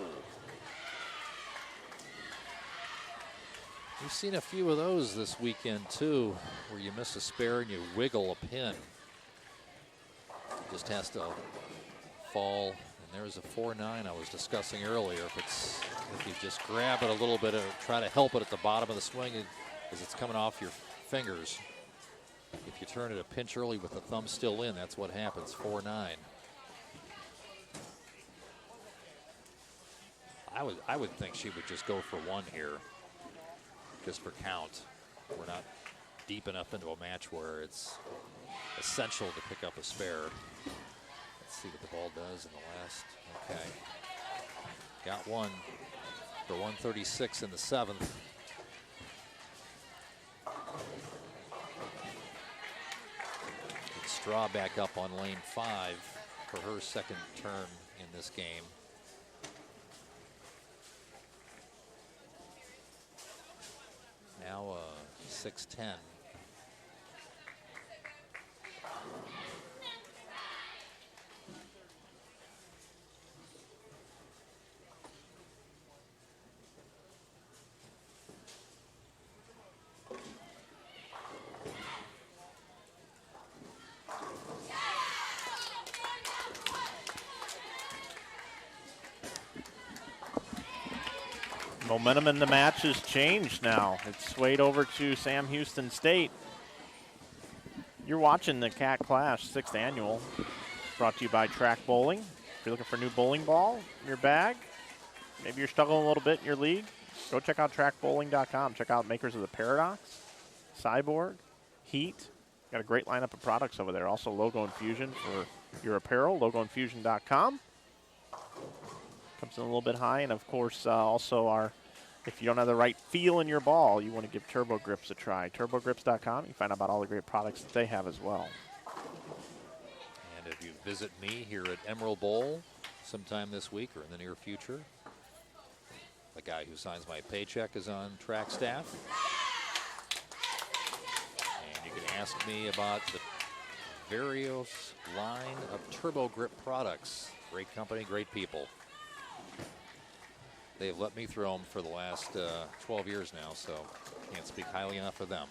We've seen a few of those this weekend too, where you miss a spare and you wiggle a pin. Just has to fall. There's a 4-9 I was discussing earlier. If you just grab it a little bit or try to help it at the bottom of the swing as it's coming off your fingers. If you turn it a pinch early with the thumb still in, that's what happens. 4-9. I would think she would just go for one here, just for count. We're not deep enough into a match where it's essential to pick up a spare. See what the ball does in the last. Okay. Got one for 136 in the 7th. Straw back up on lane 5 for her second turn in this game. Now 6-10. Momentum in the match has changed now. It's swayed over to Sam Houston State. You're watching the Cat Clash 6th annual, brought to you by Track Bowling. If you're looking for a new bowling ball in your bag, maybe you're struggling a little bit in your league, go check out trackbowling.com. Check out makers of the Paradox, Cyborg, Heat. Got a great lineup of products over there. Also Logo Infusion for your apparel, logoinfusion.com. Comes in a little bit high, and of course also if you don't have the right feel in your ball, you want to give Turbo Grips a try. TurboGrips.com. You find out about all the great products that they have as well. And if you visit me here at Emerald Bowl sometime this week or in the near future, the guy who signs my paycheck is on track staff. And you can ask me about the various line of Turbo Grip products. Great company, great people. They've let me throw them for the last 12 years now, so can't speak highly enough of them.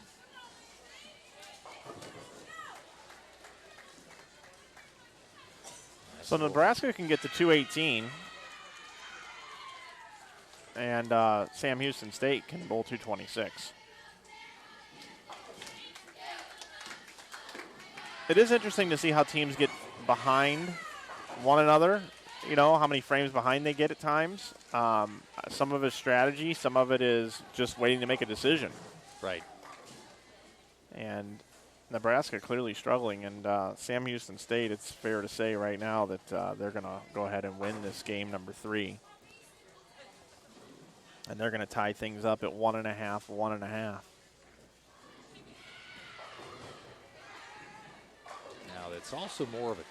So Nebraska can get to 218, and Sam Houston State can bowl 226. It is interesting to see how teams get behind one another. You know, how many frames behind they get at times. Some of it is strategy. Some of it is just waiting to make a decision. Right. And Nebraska clearly struggling. And Sam Houston State, it's fair to say right now that they're going to go ahead and win this game number 3. And they're going to tie things up at 1.5, 1.5. Now it's also more of a,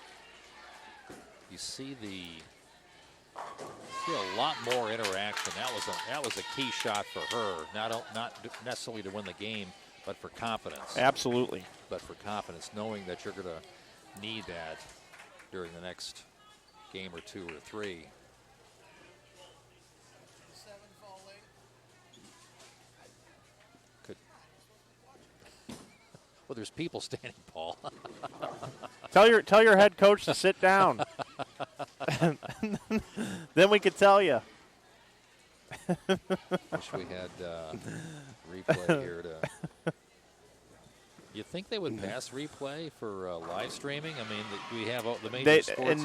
you see a lot more interaction. That was a key shot for her, not necessarily to win the game, but for confidence. Absolutely. But for confidence, knowing that you're going to need that during the next game or 2 or 3. Well, there's people standing, Paul. Tell your head coach to sit down. Then we could tell you. Wish we had replay here to. You think they would pass replay for live streaming? I mean, we have the major sports.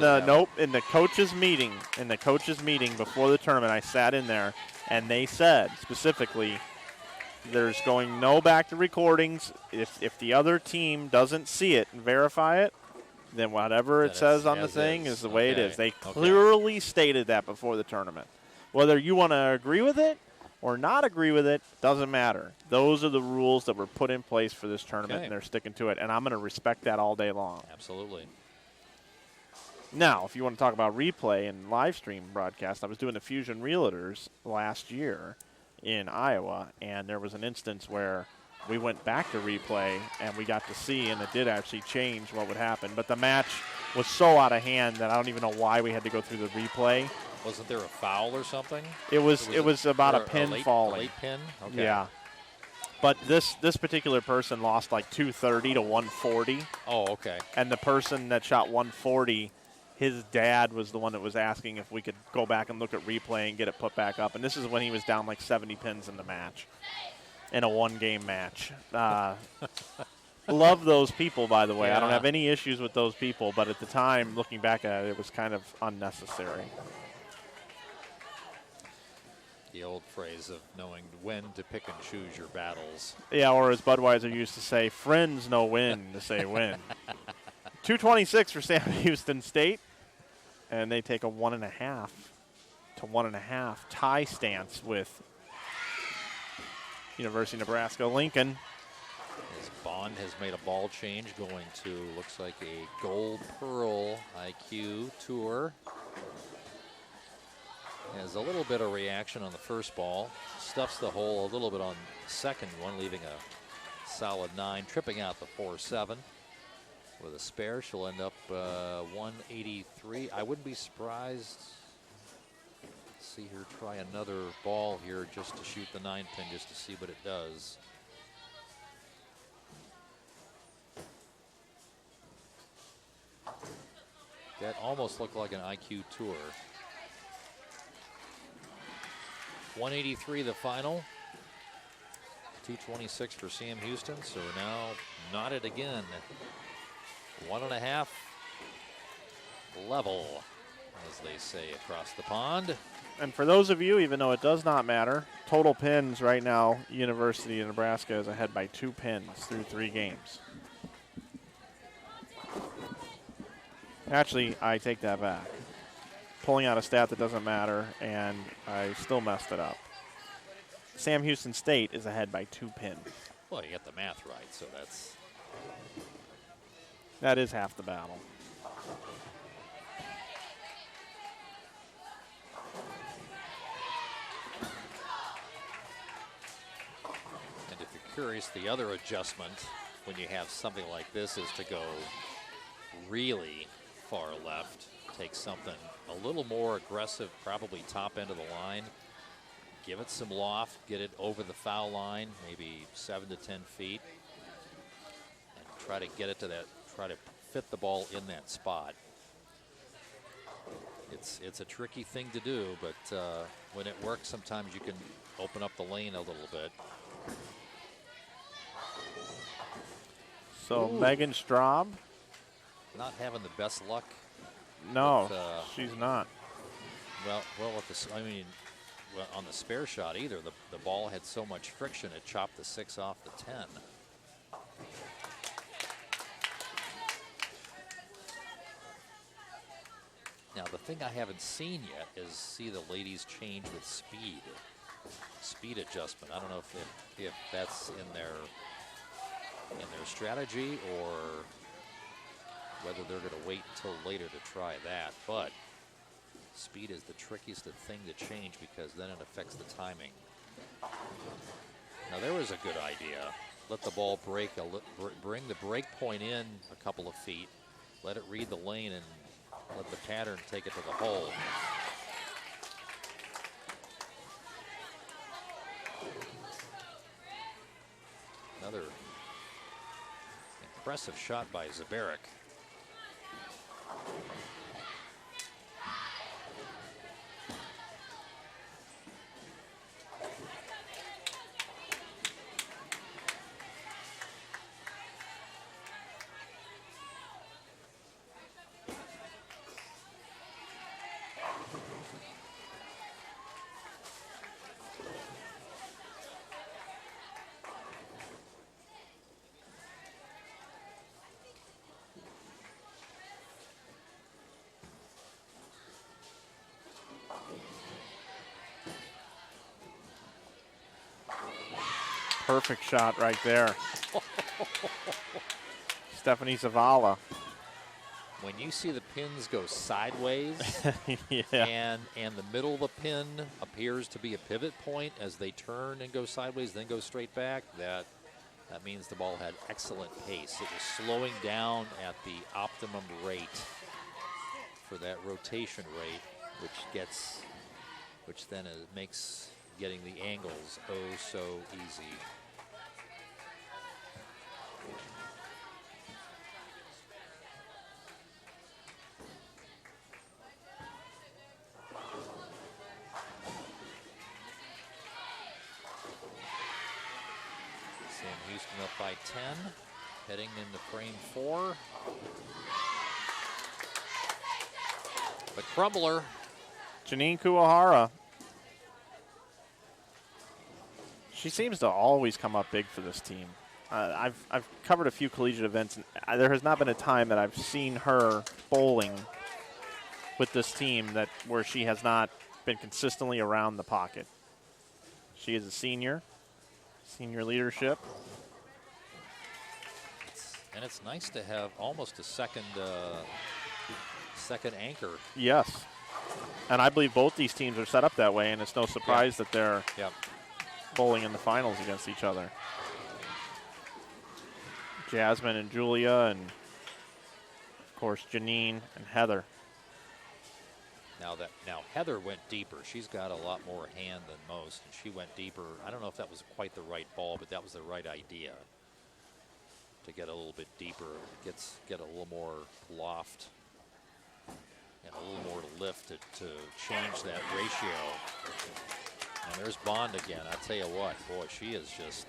In the coaches meeting before the tournament, I sat in there, and they said specifically, there's going no back to recordings. If the other team doesn't see it and verify it, then whatever it says on the thing is the way it is. They clearly stated that before the tournament. Whether you want to agree with it or not agree with it, doesn't matter. Those are the rules that were put in place for this tournament, and they're sticking to it. And I'm going to respect that all day long. Absolutely. Now, if you want to talk about replay and live stream broadcast, I was doing the Fusion Realtors last year in Iowa, and there was an instance where we went back to replay, and we got to see, and it did actually change what would happen. But the match was so out of hand that I don't even know why we had to go through the replay. Wasn't there a foul or something? It was about a pin falling. A late pin? Okay. Yeah. But this particular person lost like 230 to 140. Oh, okay. And the person that shot 140, his dad was the one that was asking if we could go back and look at replay and get it put back up. And this is when he was down like 70 pins in the match, in a one-game match. Love those people, by the way. Yeah. I don't have any issues with those people, but at the time, looking back at it, it was kind of unnecessary. The old phrase of knowing when to pick and choose your battles. Yeah, or as Budweiser used to say, friends know when to say when. 226 for Sam Houston State, and they take a 1.5 to 1.5 tie stance with University of Nebraska Lincoln. As Bond has made a ball change, going to looks like a gold pearl IQ tour. Has a little bit of reaction on the first ball, stuffs the hole a little bit on the second one, leaving a solid 9, tripping out the 4-7. With a spare, she'll end up 183. I wouldn't be surprised to see her try another ball here just to shoot the 9 pin, just to see what it does. That almost looked like an IQ tour. 183 the final. 226 for Sam Houston. So now knotted again. 1.5 level, as they say across the pond. And for those of you, even though it does not matter, total pins right now, University of Nebraska is ahead by 2 pins through 3 games. Actually, I take that back. Pulling out a stat that doesn't matter, and I still messed it up. Sam Houston State is ahead by 2 pins. Well, you got the math right, so that is half the battle. And if you're curious, the other adjustment when you have something like this is to go really far left, take something a little more aggressive, probably top end of the line, give it some loft, get it over the foul line, maybe 7 to 10 feet, and try to get it to that, try to fit the ball in that spot. It's a tricky thing to do, but when it works, sometimes you can open up the lane a little bit. So Ooh. Megan Straub. Not having the best luck. No, with, she's not. Well, with this, I mean, well, on the spare shot either, the ball had so much friction it chopped the 6 off the 10. Now the thing I haven't seen yet is see the ladies change with speed adjustment. I don't know if that's in their strategy, or whether they're going to wait until later to try that. But speed is the trickiest thing to change because then it affects the timing. Now there was a good idea. Let the ball break, bring the break point in a couple of feet, let it read the lane, and let the pattern take it to the hole. Another impressive shot by Zabaric. Perfect shot right there. Stephanie Zavala. When you see the pins go sideways Yeah. and the middle of the pin appears to be a pivot point as they turn and go sideways, then go straight back, that means the ball had excellent pace. It was slowing down at the optimum rate for that rotation rate, which then makes getting the angles oh so easy. Sam Houston up by 10, heading into frame 4. The crumbler. Janine Kuwahara. She seems to always come up big for this team. I've covered a few collegiate events, and there has not been a time that I've seen her bowling with this team where she has not been consistently around the pocket. She is a senior leadership. And it's nice to have almost a second anchor. Yes. And I believe both these teams are set up that way, and it's no surprise that they're bowling in the finals against each other. Jasmine and Julia, and of course Janine and Heather. Now Heather went deeper. She's got a lot more hand than most, and she went deeper. I don't know if that was quite the right ball, but that was the right idea to get a little bit deeper, get a little more loft and a little more lift to change that ratio. And there's Bond again. I tell you what, boy, she is just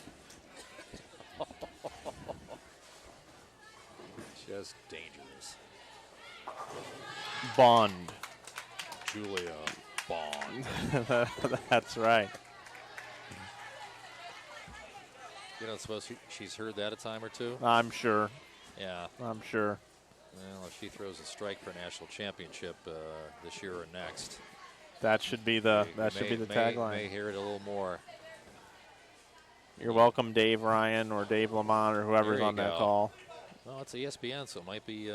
just dangerous. Bond. Julia Bond. That's right. You don't suppose she's heard that a time or two? I'm sure. Yeah. I'm sure. Well, if she throws a strike for a national championship this year or next, that should be the tagline. May hear it a little more. You're welcome, Dave Ryan or Dave Lamont or whoever's on that call. Well, it's ESPN, so it might be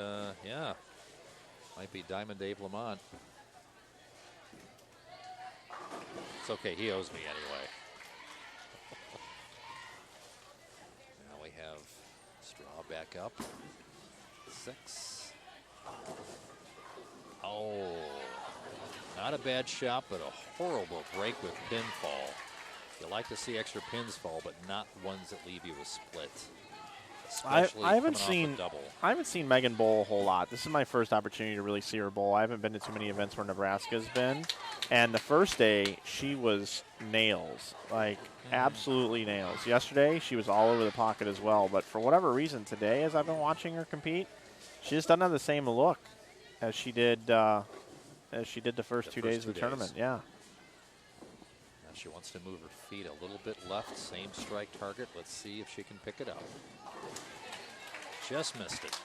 might be Diamond Dave Lamont. It's okay, he owes me anyway. Now we have Straw back up. 6. Oh, not a bad shot, but a horrible break with pinfall. You like to see extra pins fall, but not ones that leave you a split. I haven't seen Megan bowl a whole lot. This is my first opportunity to really see her bowl. I haven't been to too many events where Nebraska's been. And the first day, she was nails, like absolutely nails. Yesterday, she was all over the pocket as well. But for whatever reason, today, as I've been watching her compete, she just doesn't have the same look as she did the first 2 days of the tournament. Yeah. Now she wants to move her feet a little bit left. Same strike target. Let's see if she can pick it up. Just missed it.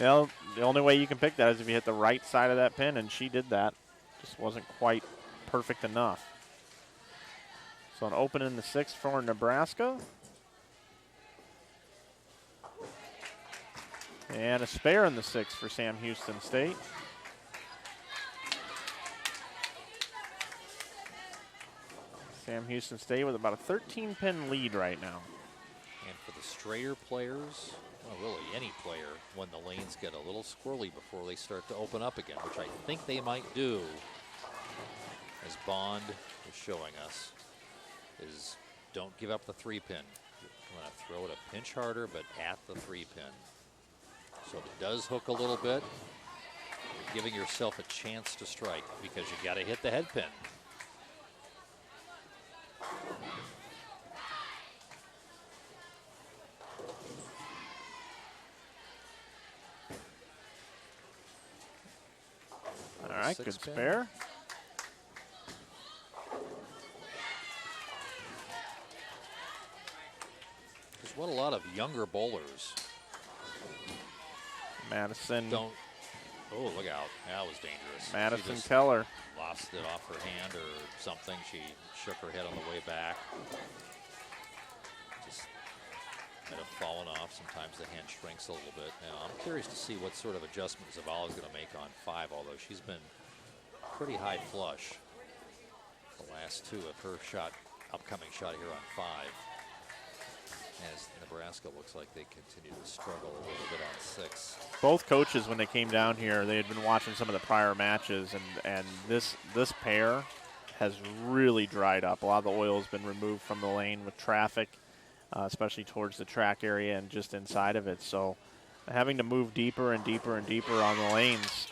Well, the only way you can pick that is if you hit the right side of that pin, and she did that. Just wasn't quite perfect enough. So an open in the 6th for Nebraska. And a spare in the 6 for Sam Houston State. Sam Houston State with about a 13-pin lead right now. And for the strayer players, well, really any player, when the lanes get a little squirrely before they start to open up again, which I think they might do, as Bond is showing us, is don't give up the 3-pin. You want to throw it a pinch harder, but at the 3-pin. So if it does hook a little bit, you're giving yourself a chance to strike because you got to hit the head pin. All right, good 6-pin. spare. There's what a lot of younger bowlers Madison. don't. Oh, look out. That was dangerous. Madison She just Keller. lost it off her hand or something. She shook her head on the way back. Just might have fallen off. Sometimes the hand shrinks a little bit. Now, I'm curious to see what sort of adjustment Zavala's going to make on 5, although she's been pretty high flush the last 2 of her upcoming shot here on 5. As Nebraska looks like they continue to struggle a little bit on 6. Both coaches, when they came down here, they had been watching some of the prior matches, and this pair has really dried up. A lot of the oil has been removed from the lane with traffic, especially towards the track area and just inside of it. So having to move deeper and deeper and deeper on the lanes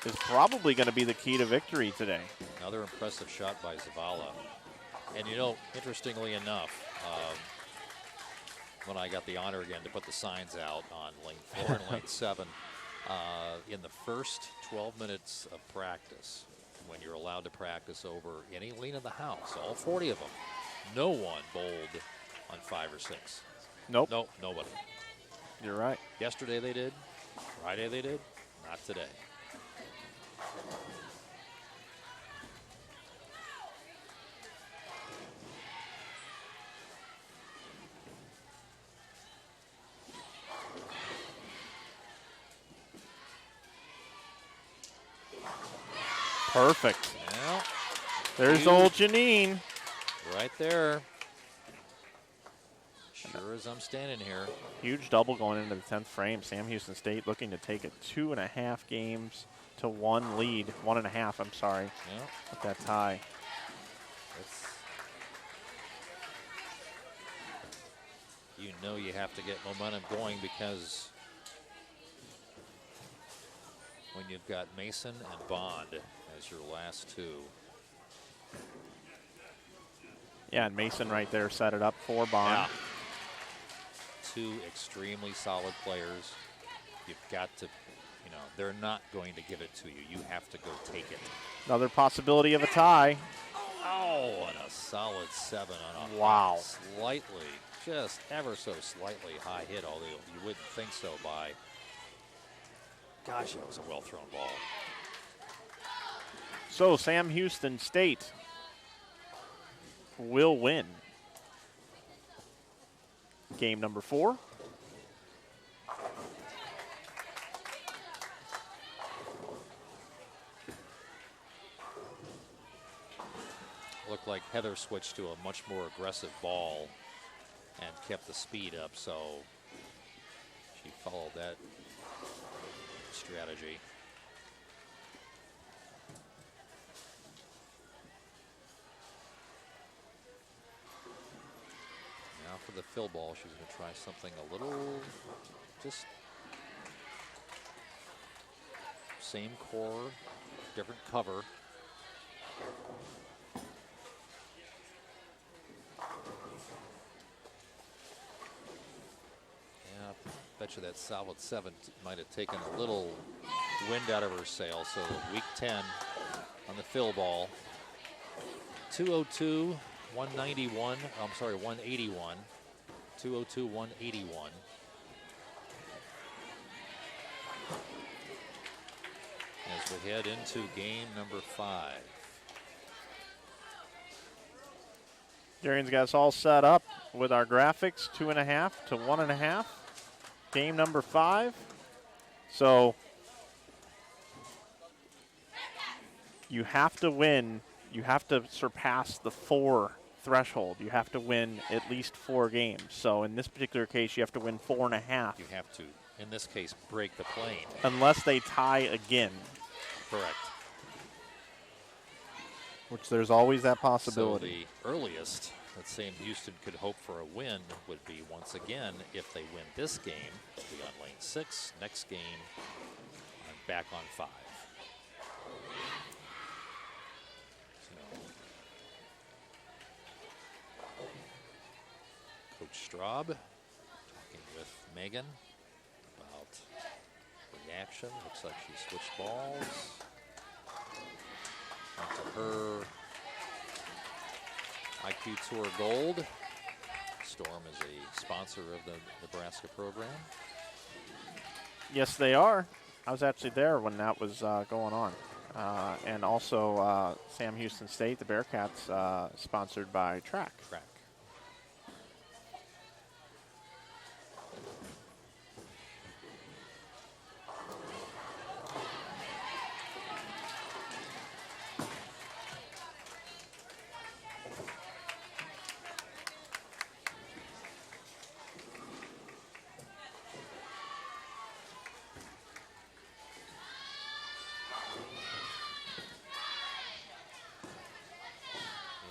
is probably going to be the key to victory today. Another impressive shot by Zavala. And you know, interestingly enough, when I got the honor again to put the signs out on lane 4 and lane 7, in the first 12 minutes of practice, when you're allowed to practice over any lane in the house, all 40 of them, no one bowled on 5 or 6. Nope. Nope, nobody. You're right. Yesterday they did, Friday they did, not today. Perfect. Well, There's old Janine. right there. Sure as I'm standing here. Huge double going into the 10th frame. Sam Houston State looking to take a 2.5 games to 1 lead. 1.5, I'm sorry, Yeah, with that tie. it's, you know you have to get momentum going because when you've got Mason and Bond as your last 2. Yeah, and Mason right there set it up for Bond. Yeah. 2 extremely solid players. You've got to, you know, they're not going to give it to you. You have to go take it. Another possibility of a tie. Oh, and a solid 7 on a Wow. slightly, just ever so slightly high hit, although you wouldn't think so by, gosh, that was a well-thrown ball. So Sam Houston State will win game number 4. Looked like Heather switched to a much more aggressive ball and kept the speed up, so she followed that strategy. Now for the fill ball, she's going to try something a little, just same core, different cover. Yeah, bet you that solid 7 might have taken a little wind out of her sail. So week 10 on the fill ball. 202, 191. I'm sorry, 181. 202, 181. As we head into game number 5. Darian's got us all set up with our graphics, 2.5 to 1.5. Game number 5. So you have to win. You have to surpass the 4 threshold. You have to win at least 4 games. So in this particular case, you have to win 4.5. You have to, in this case, break the plane. Unless they tie again. Correct. Which there's always that possibility. So the earliest that Sam Houston could hope for a win would be, once again, if they win this game, they'll be on lane 6. Next game, and back on 5. So, Coach Straub talking with Megan about reaction. Looks like she switched balls. Onto her IQ Tour Gold. Storm is a sponsor of the Nebraska program. Yes, they are. I was actually there when that was going on. And also Sam Houston State, the Bearcats, sponsored by Track. Track.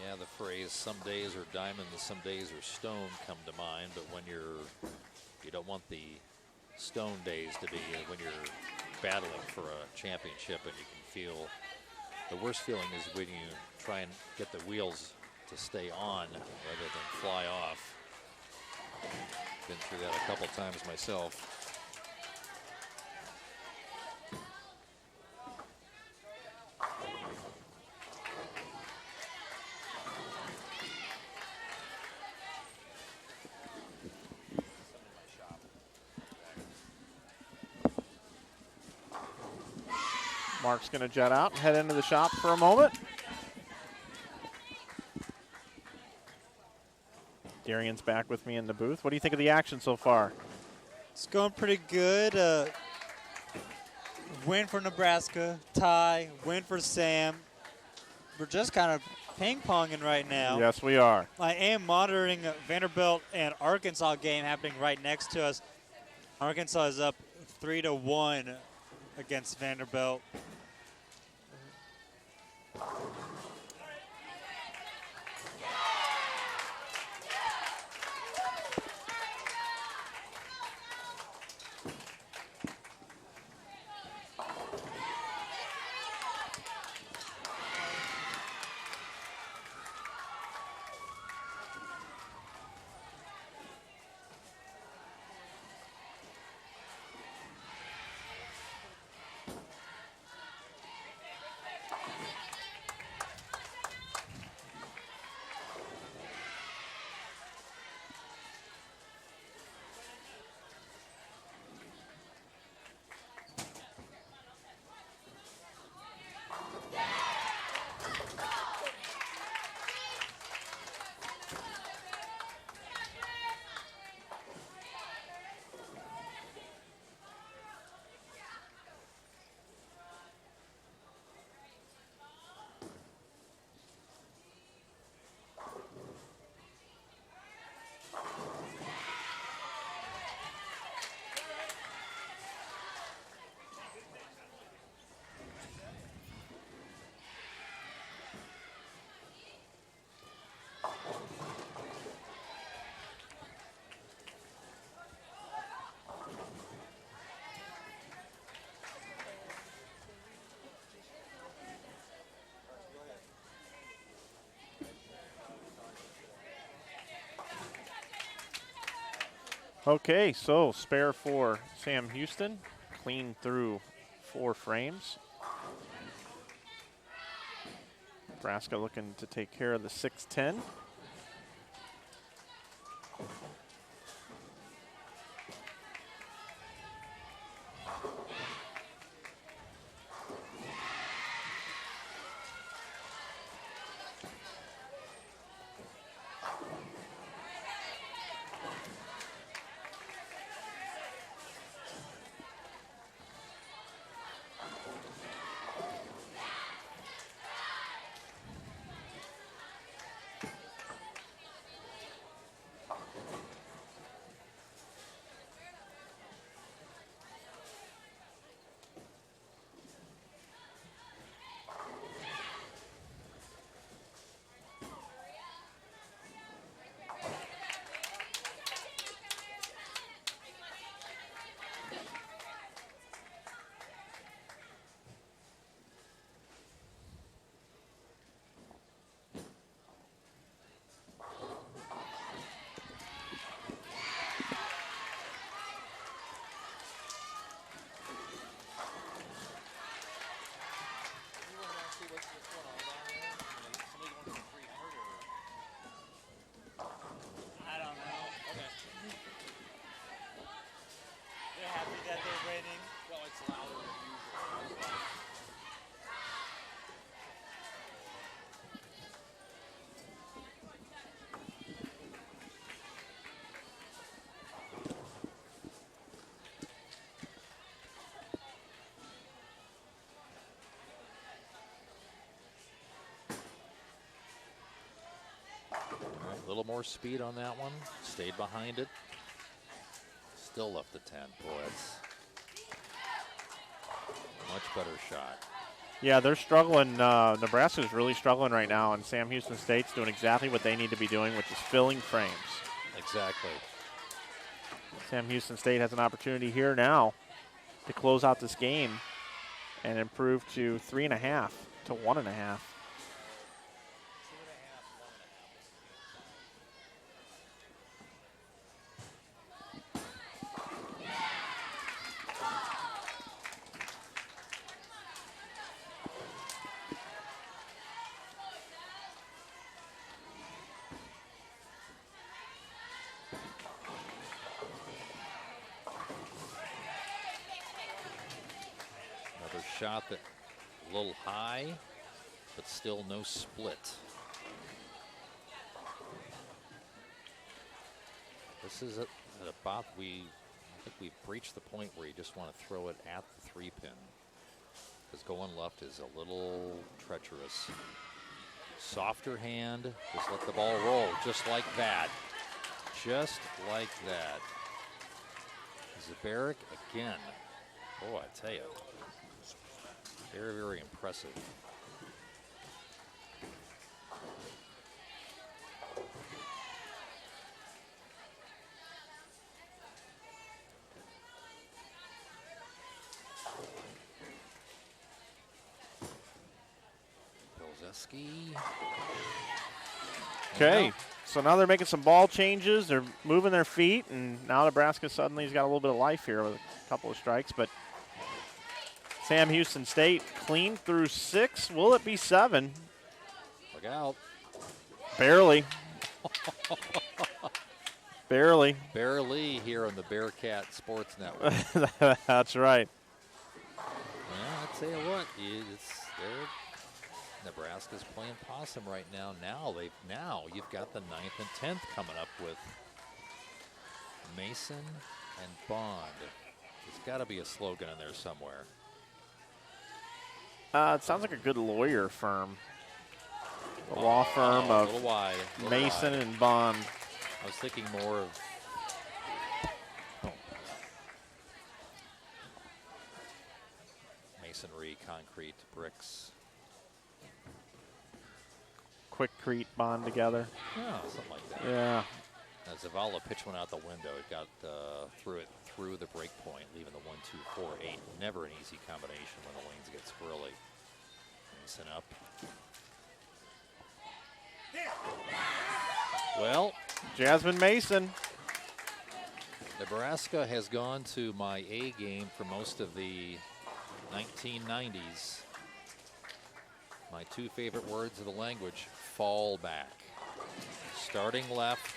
Yeah, the phrase "some days are diamond and some days are stone" come to mind, but when you don't want the stone days to be when you're battling for a championship, and you can feel the worst feeling is when you try and get the wheels to stay on rather than fly off. Been through that a couple times myself. Mark's going to jet out and head into the shop for a moment. Darian's back with me in the booth. What do you think of the action so far? It's going pretty good. Win for Nebraska, tie, win for Sam. We're just kind of ping-ponging right now. Yes, we are. I am monitoring Vanderbilt and Arkansas game happening right next to us. Arkansas is up 3-1 against Vanderbilt. Okay, so spare for Sam Houston. Clean through 4 frames. Nebraska looking to take care of the 6-10. little more speed on that one. Stayed behind it. Still left the 10. Boy, that's much better shot. Yeah, they're struggling. Nebraska's really struggling right now, and Sam Houston State's doing exactly what they need to be doing, which is filling frames. Exactly. Sam Houston State has an opportunity here now to close out this game and improve to 3.5 to 1.5. Shot that a little high, but still no split. This is at about I think we've reached the point where you just want to throw it at the 3-pin, because going left is a little treacherous. Softer hand, just let the ball roll, just like that. Just like that. Zabaric again. Oh, I tell you. Very, very impressive. Belzeski. Okay, so now they're making some ball changes. They're moving their feet, and now Nebraska suddenly has got a little bit of life here with a couple of strikes, but Sam Houston State clean through 6. Will it be 7? Look out. Barely. Barely. Barely here on the Bearcat Sports Network. That's right. Yeah, I tell you what, Nebraska's playing possum right now. Now you've got the 9th and 10th coming up with Mason and Bond. There's got to be a slogan in there somewhere. It sounds like a good lawyer firm. The law firm of Mason and Bond. I was thinking more of masonry, concrete, bricks. Quickcrete Bond together. Yeah, something like that. Yeah. Zavala pitched one out the window. It got through the break point, leaving the 1-2-4-8. Never an easy combination when the lanes get squirrely. Mason up. Well, Jasmine Mason. Nebraska has gone to my A game for most of the 1990s. My 2 favorite words of the language: fall back. Starting left,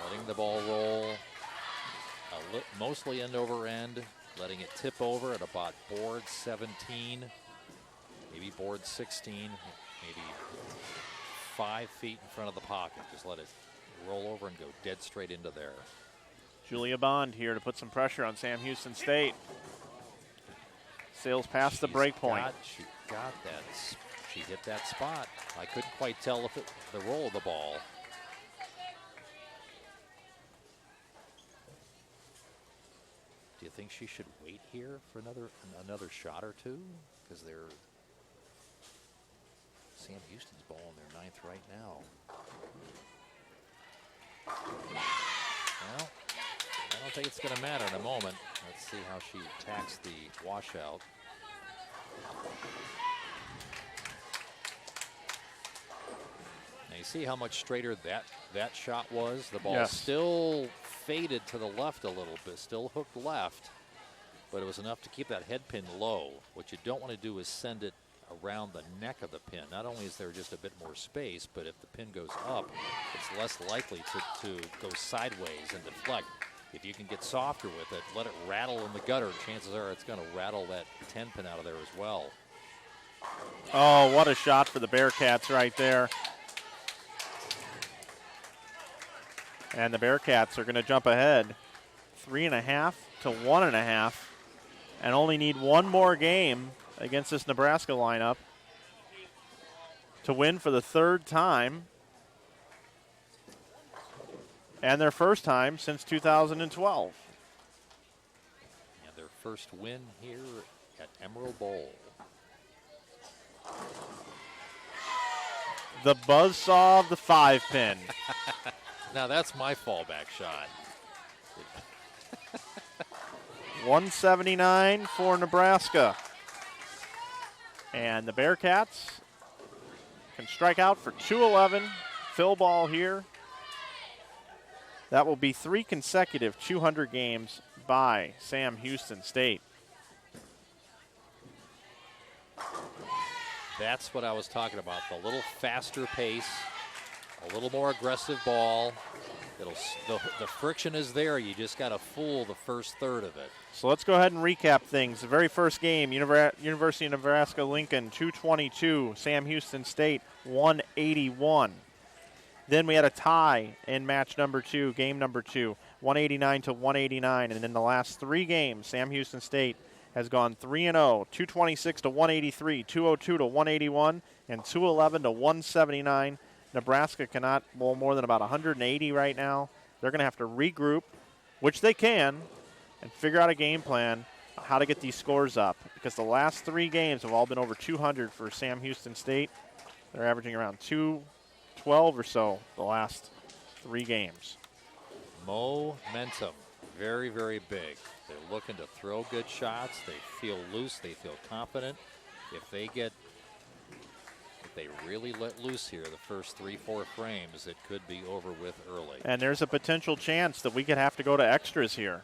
letting the ball roll, mostly end over end, letting it tip over at about board 17, maybe board 16, maybe 5 feet in front of the pocket. Just let it roll over and go dead straight into there. Julia Bond here to put some pressure on Sam Houston State. Sails past the break point. She got that. She hit that spot. I couldn't quite tell if the roll of the ball. Do you think she should wait here for another shot or two? Because Sam Houston's ball in their 9th right now. Well, I don't think it's going to matter in a moment. Let's see how she attacks the washout. Now you see how much straighter that shot was? The ball still faded to the left a little bit, still hooked left, but it was enough to keep that head pin low. What you don't want to do is send it around the neck of the pin. Not only is there just a bit more space, but if the pin goes up, it's less likely to go sideways and deflect. If you can get softer with it, let it rattle in the gutter, chances are it's going to rattle that 10 pin out of there as well. Oh, what a shot for the Bearcats right there. And the Bearcats are going to jump ahead 3.5 to 1.5 and only need one more game against this Nebraska lineup to win for the 3rd time. And their first time since 2012. And their first win here at Emerald Bowl. The buzzsaw of the 5-pin. Now that's my fallback shot. 179 for Nebraska. And the Bearcats can strike out for 211. Fill ball here. That will be 3 consecutive 200 games by Sam Houston State. That's what I was talking about. The little faster pace, a little more aggressive ball. The friction is there. You just got to fool the first third of it. So let's go ahead and recap things. The very first game, University of Nebraska-Lincoln, 222. Sam Houston State, 181. Then we had a tie in match number 2, game number 2, 189 to 189. And in the last 3 games, Sam Houston State has gone 3-0, 226 to 183, 202 to 181, and 211 to 179. Nebraska cannot bowl more than about 180 right now. They're going to have to regroup, which they can, and figure out a game plan how to get these scores up, because the last 3 games have all been over 200 for Sam Houston State. They're averaging around 212 or so the last 3 games. Momentum, very, very big. They're looking to throw good shots. They feel loose. They feel confident. If they really let loose here the first 3-4 frames, it could be over with early. And there's a potential chance that we could have to go to extras here.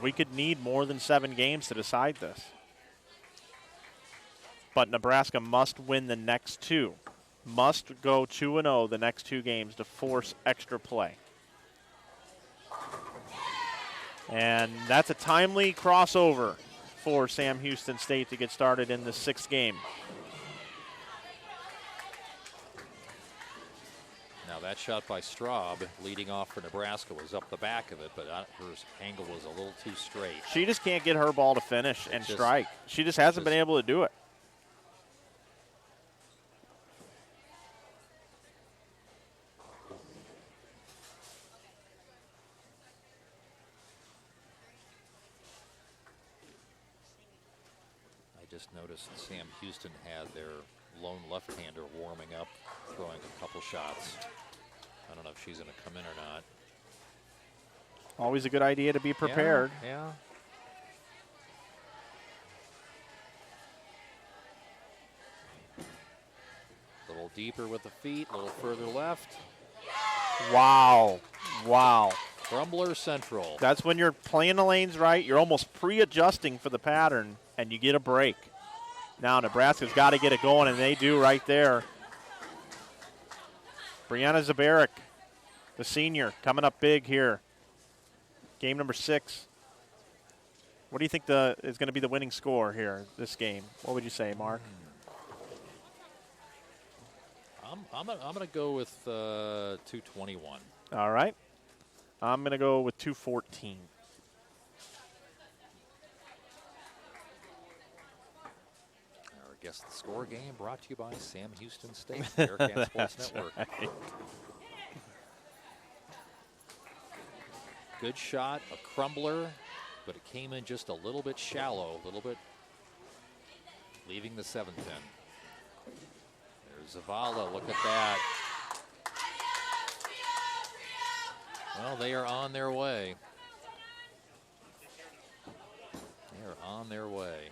We could need more than 7 games to decide this. But Nebraska must win the next 2. Must go 2-0 the next 2 games to force extra play. And that's a timely crossover for Sam Houston State to get started in the 6th game. Now that shot by Straub leading off for Nebraska was up the back of it, but her angle was a little too straight. She just can't get her ball to finish and strike. She just hasn't been able to do it. Just noticed Sam Houston had their lone left-hander warming up, throwing a couple shots. I don't know if she's going to come in or not. Always a good idea to be prepared. Yeah. A little deeper with the feet, a little further left. Wow. Wow. Crumbler Central. That's when you're playing the lanes right. You're almost pre-adjusting for the pattern, and you get a break. Now Nebraska's got to get it going, and they do right there. Brianna Zabarek, the senior, coming up big here. Game number 6. What do you think is going to be the winning score here this game? What would you say, Mark? I'm gonna go with 221. All right. I'm going to go with 214. Our Guess the Score game brought to you by Sam Houston State, Bearcat Sports Network. Right. Good shot, a crumbler, but it came in just a little bit shallow, a little bit leaving the 7th pin. There's Zavala, look at that. Well, they are on their way. They are on their way.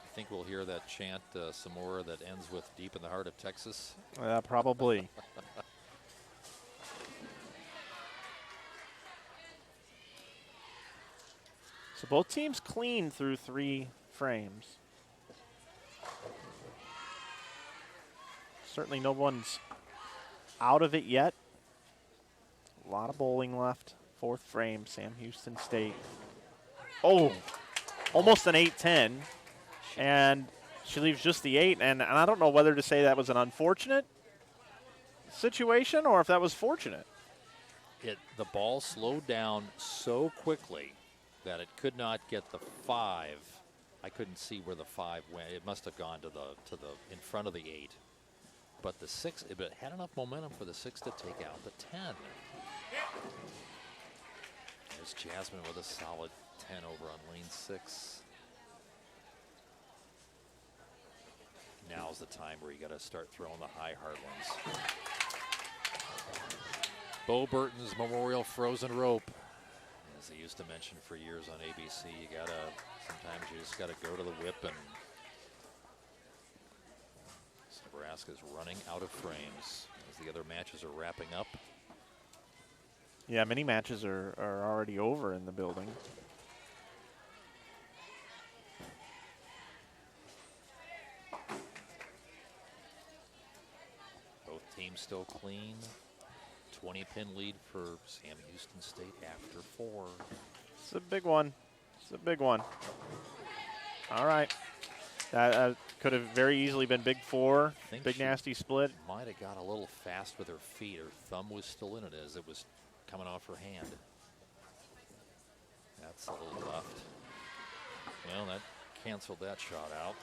I think we'll hear that chant some more that ends with "Deep in the Heart of Texas." Probably. So both teams clean through 3 frames. Certainly no one's out of it yet. A lot of bowling left. 4th frame, Sam Houston State. Oh, almost an 8-10. And she leaves just the 8. And I don't know whether to say that was an unfortunate situation or if that was fortunate. The ball slowed down so quickly that it could not get the 5. I couldn't see where the 5 went. It must have gone to the in front of the 8. But the 6, it had enough momentum for the 6 to take out the 10. There's Jasmine with a solid 10 over on lane 6. Now's the time where you got to start throwing the high hard ones. Bo Burton's Memorial Frozen Rope. As they used to mention for years on ABC, sometimes you just gotta go to the whip, and Nebraska's running out of frames as the other matches are wrapping up. Yeah, many matches are already over in the building. Both teams still clean. 20-pin lead for Sam Houston State after 4. It's a big one. It's a big one. All right. That could have very easily been big 4. Big nasty split. Might have got a little fast with her feet. Her thumb was still in it as it was coming off her hand. That's a little left. Well, that canceled that shot out.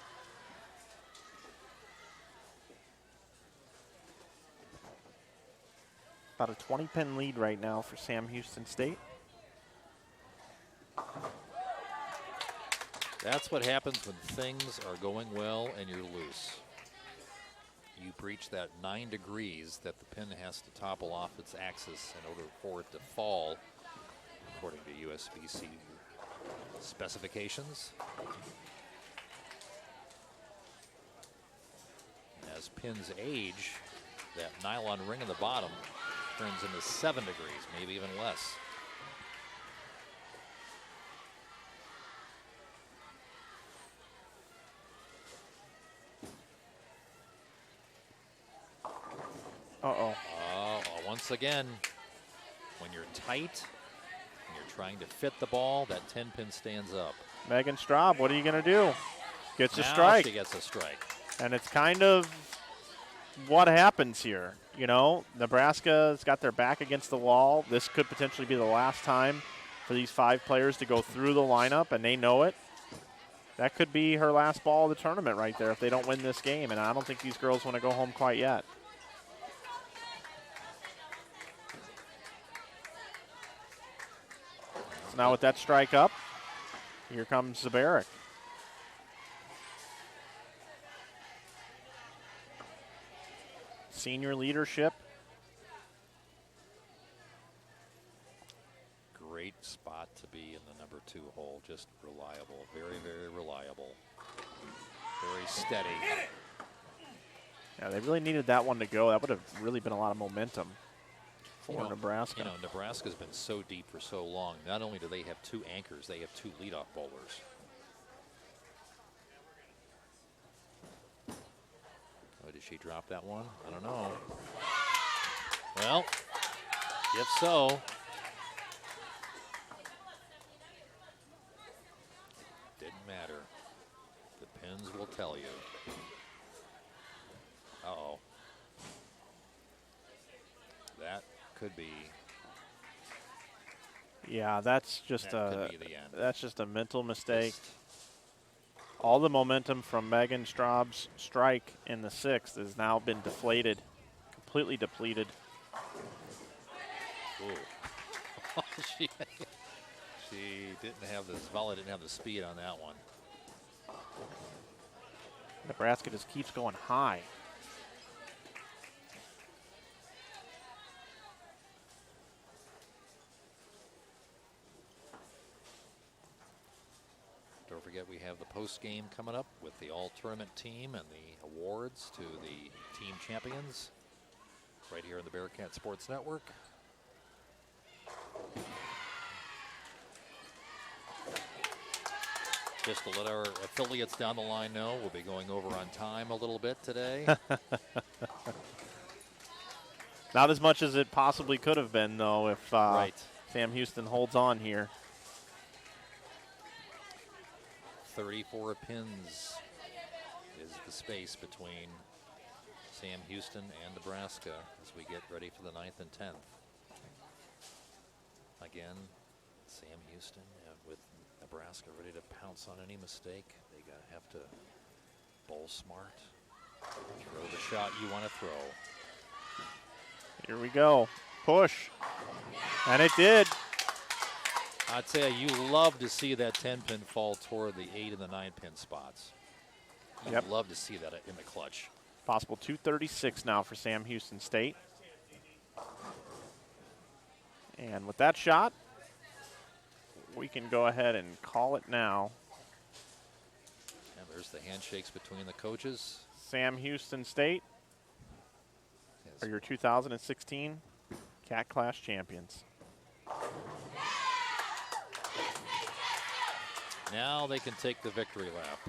About a 20-pin lead right now for Sam Houston State. That's what happens when things are going well and you're loose. You breach that 9 degrees that the pin has to topple off its axis in order for it to fall, according to USBC specifications. As pins age, that nylon ring in the bottom turns into 7 degrees, maybe even less. Once again, when you're tight, and you're trying to fit the ball, that 10-pin stands up. Megan Straub, what are you going to do? Gets a Now strike. She gets a strike. And it's kind of what happens here. You know, Nebraska's got their back against the wall. This could potentially be the last time for these 5 players to go through the lineup, and they know it. That could be her last ball of the tournament right there if they don't win this game, and I don't think these girls want to go home quite yet. So now with that strike up, here comes Zabarick. Senior leadership. Great spot to be in the number 2 hole. Just reliable. Very, very reliable. Very steady. Yeah, they really needed that one to go. That would have really been a lot of momentum for Nebraska. You know, Nebraska's been so deep for so long. Not only do they have 2 anchors, they have 2 leadoff bowlers. Oh, did she drop that one? I don't know. Well, if so, didn't matter. The pins will tell you. Uh-oh. That could be. Yeah, that's just That could be the end. That's just a mental mistake. All the momentum from Megan Straub's strike in the 6th has now been deflated, completely depleted. Ooh. she didn't have the Zvala didn't have the speed on that one. Nebraska just keeps going high. Don't forget we have the post game coming up with the all-tournament team and the awards to the team champions right here on the Bearcat Sports Network. Just to let our affiliates down the line know, we'll be going over on time a little bit today. Not as much as it possibly could have been, though, if Right. Sam Houston holds on here. 34 pins is the space between Sam Houston and Nebraska as we get ready for the 9th and 10th. Again, Sam Houston with Nebraska ready to pounce on any mistake. They have to bowl smart. Throw the shot you want to throw. Here we go. Push. And it did. I'd say you love to see that 10-pin fall toward the 8 and the 9-pin spots. Yep. You'd love to see that in the clutch. Possible 236 now for Sam Houston State. And with that shot, we can go ahead and call it now. And there's the handshakes between the coaches. Sam Houston State are your 2016 Cat Clash champions. Now they can take the victory lap.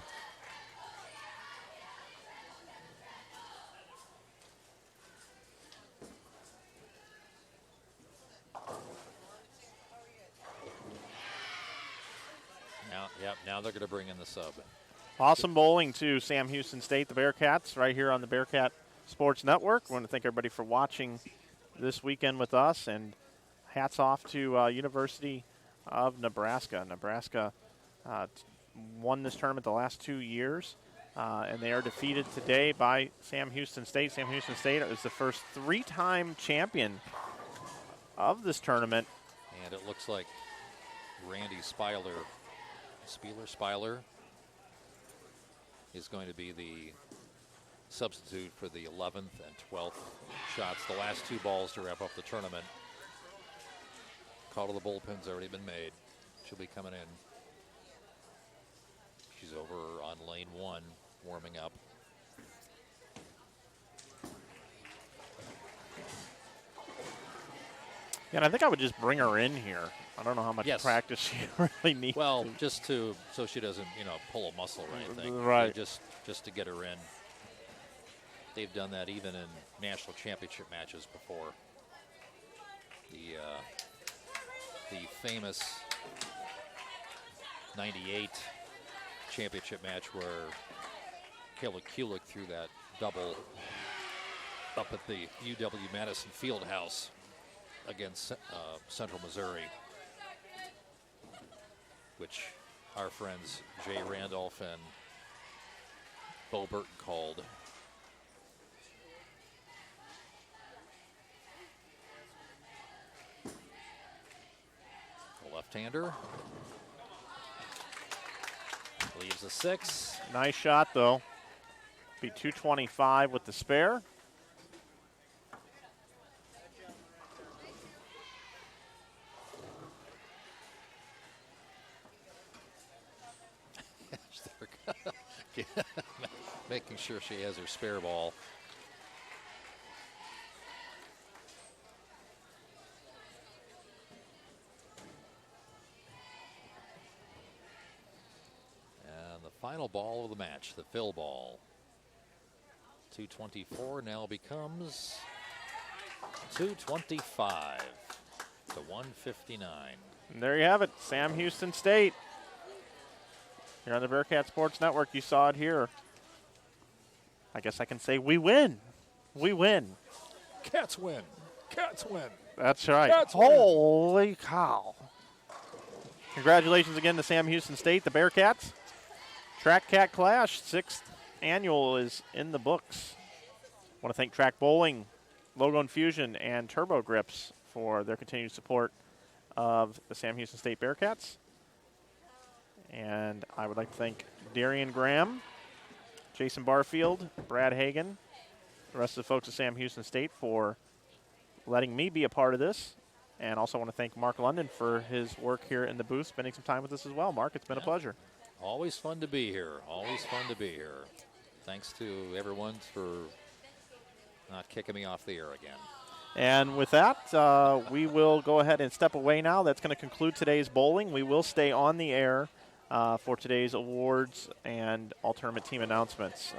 Now they're going to bring in the sub. Awesome bowling to Sam Houston State, the Bearcats, right here on the Bearcat Sports Network. I want to thank everybody for watching this weekend with us, and hats off to University of Nebraska. Nebraska won this tournament the last 2 years, and they are defeated today by Sam Houston State. Sam Houston State is the first 3-time champion of this tournament. And it looks like Randy Speiler is going to be the substitute for the 11th and 12th shots. The last 2 balls to wrap up the tournament. Call to the bullpen's already been made. She'll be coming in. She's over on lane 1, warming up. Yeah, and I think I would just bring her in here. I don't know how much Yes. practice she really needs. Well, just so she doesn't, pull a muscle or anything. Right. Just to get her in. They've done that even in national championship matches before. The famous '98 championship match where Kayla Kulik threw that double up at the UW-Madison Fieldhouse against Central Missouri, which our friends Jay Randolph and Bo Burton called. The left-hander leaves a 6. Nice shot, though. Be 225 with the spare. Making sure she has her spare ball. And the final ball of the match, the fill ball. 224 now becomes 225 to 159. And there you have it, Sam Houston State. Here on the Bearcat Sports Network, you saw it here. I guess I can say we win. We win. Cats win. Cats win. That's right. Cats win. Holy cow. Congratulations again to Sam Houston State, the Bearcats. Track Cat Clash, 6th annual is in the books. I want to thank Track Bowling, Logo Infusion, and Turbo Grips for their continued support of the Sam Houston State Bearcats. And I would like to thank Darian Graham, Jason Barfield, Brad Hagan, the rest of the folks at Sam Houston State for letting me be a part of this. And also want to thank Mark London for his work here in the booth, spending some time with us as well. Mark, it's been a pleasure. Always fun to be here. Always fun to be here. Thanks to everyone for not kicking me off the air again. And with that, we will go ahead and step away now. That's going to conclude today's bowling. We will stay on the air for today's awards and all-tournament team announcements.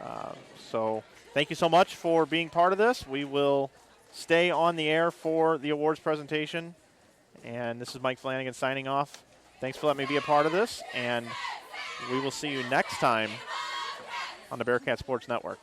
So thank you so much for being part of this. We will stay on the air for the awards presentation. And this is Mike Flanagan signing off. Thanks for letting me be a part of this, and we will see you next time on the Bearcat Sports Network.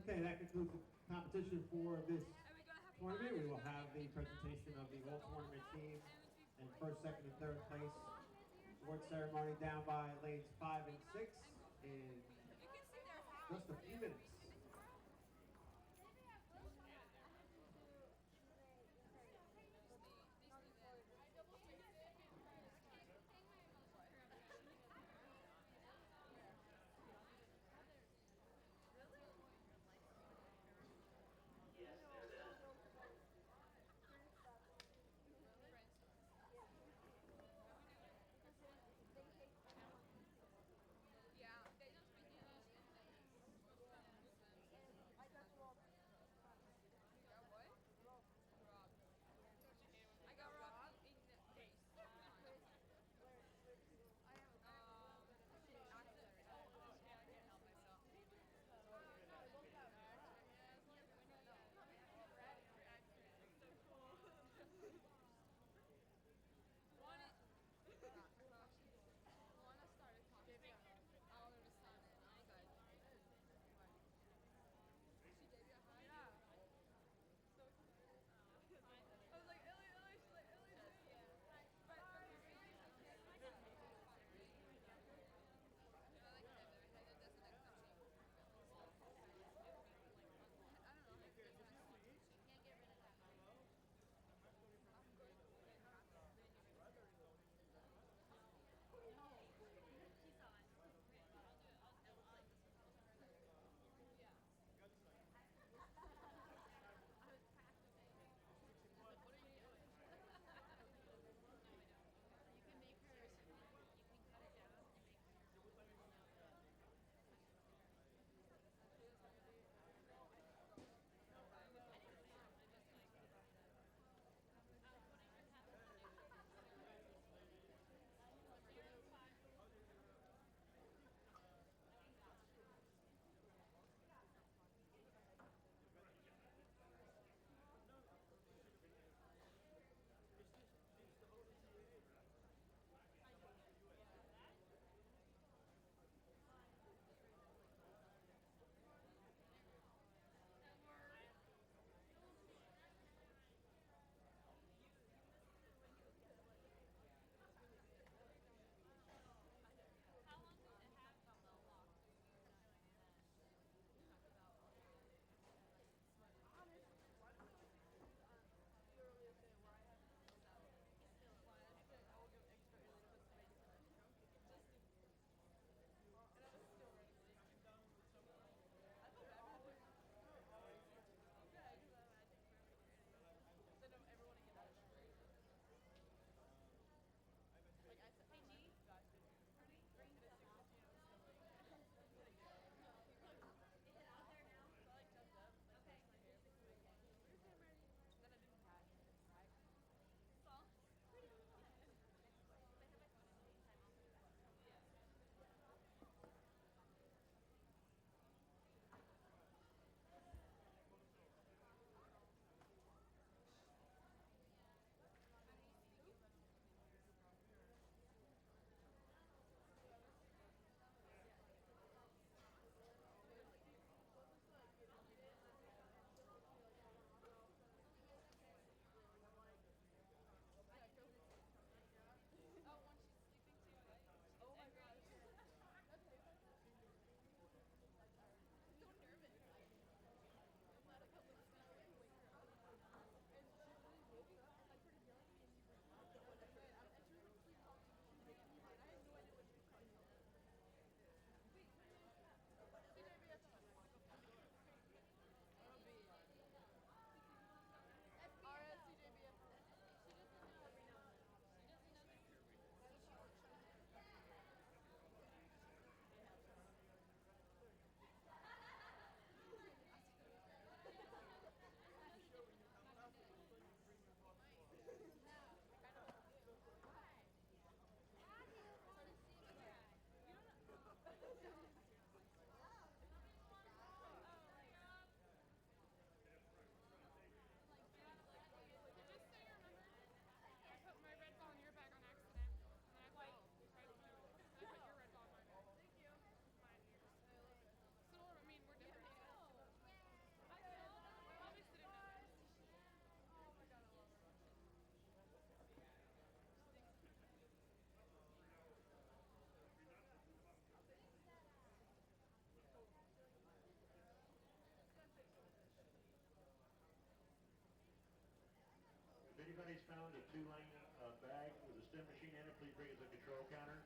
Okay, that concludes the competition for this tournament. We will have the presentation of the all tournament team and first, second, and third place. Award ceremony down by lanes 5 and 6 in just a few minutes. 2-lane bag with a stem machine in it, please bring it to the control counter.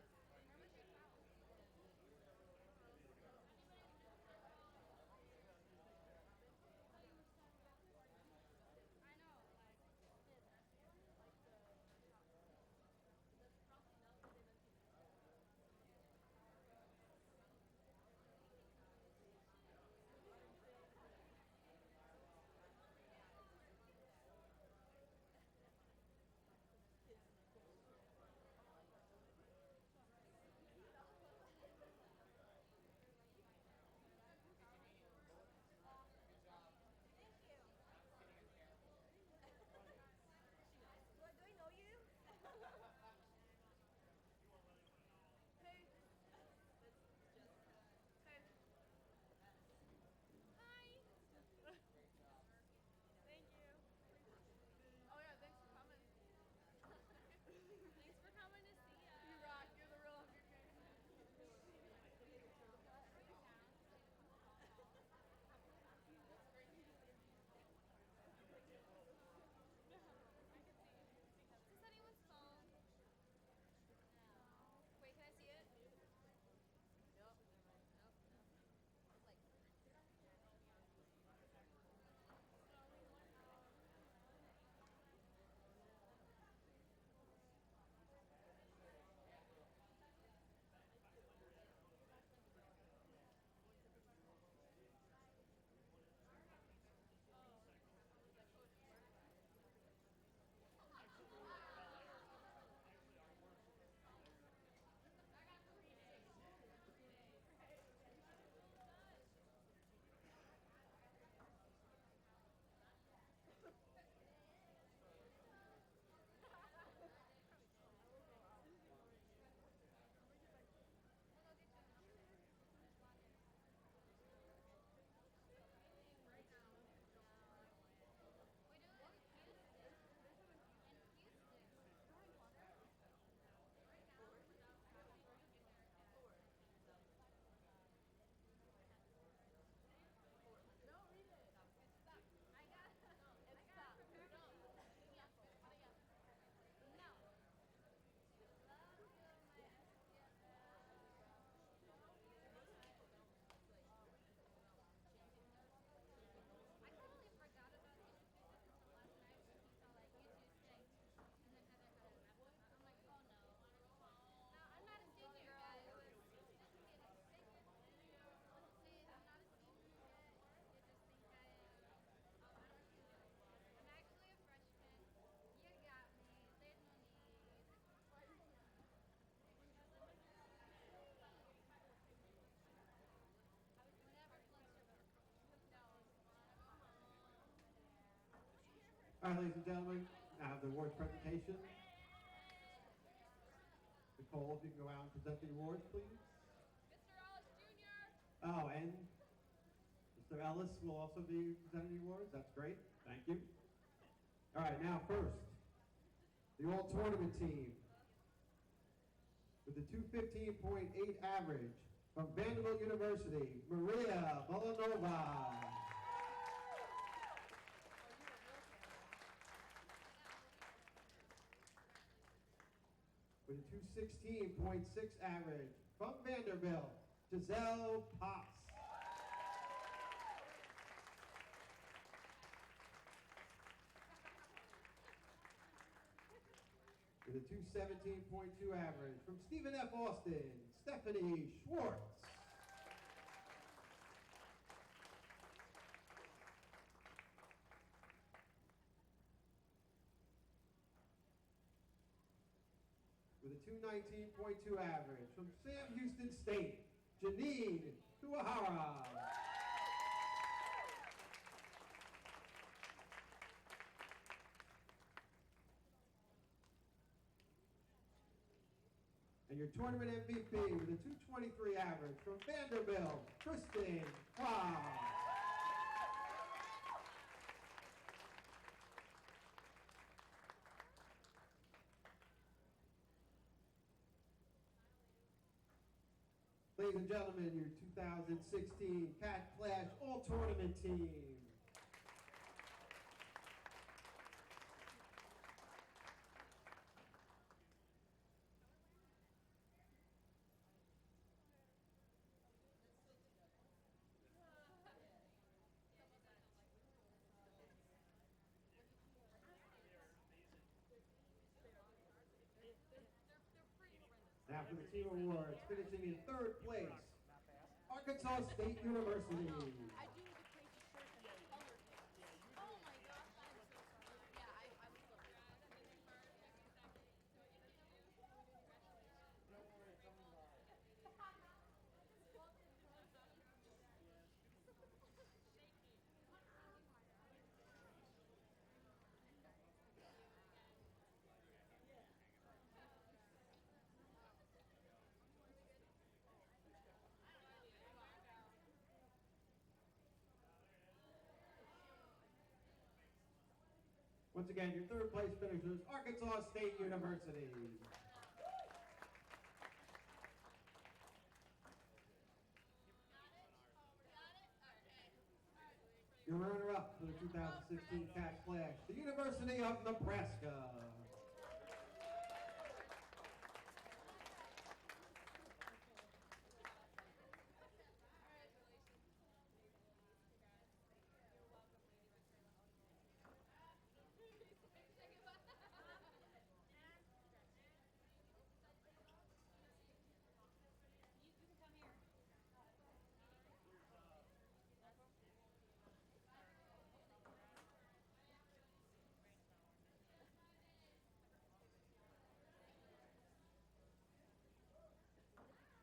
All right, ladies and gentlemen, now the awards presentation. Nicole, if you can go out and present the awards, please. Mr. Ellis Jr. Oh, and Mr. Ellis will also be presenting the awards. That's great. Thank you. All right, now first, the all-tournament team with the 215.8 average from Vanderbilt University, Maria Villanova. With a 216.6 average from Vanderbilt, Giselle Potts. With a 217.2 average from Stephen F. Austin, Stephanie Schwartz. With a 219.2 average from Sam Houston State, Janine Kuahara. And your tournament MVP with a 223 average from Vanderbilt, Kristen Wow. Ladies and gentlemen, your 2016 Cat Klash All-Tournament team. Now for the team awards, finishing in third place, Arkansas State University. I do the crazy shirt and the color thing. Oh my gosh, I'm so sorry. Yeah, I was looking. Once again, your third place finishers, Arkansas State University. Your runner-up for the 2016 Klash, the University of Nebraska.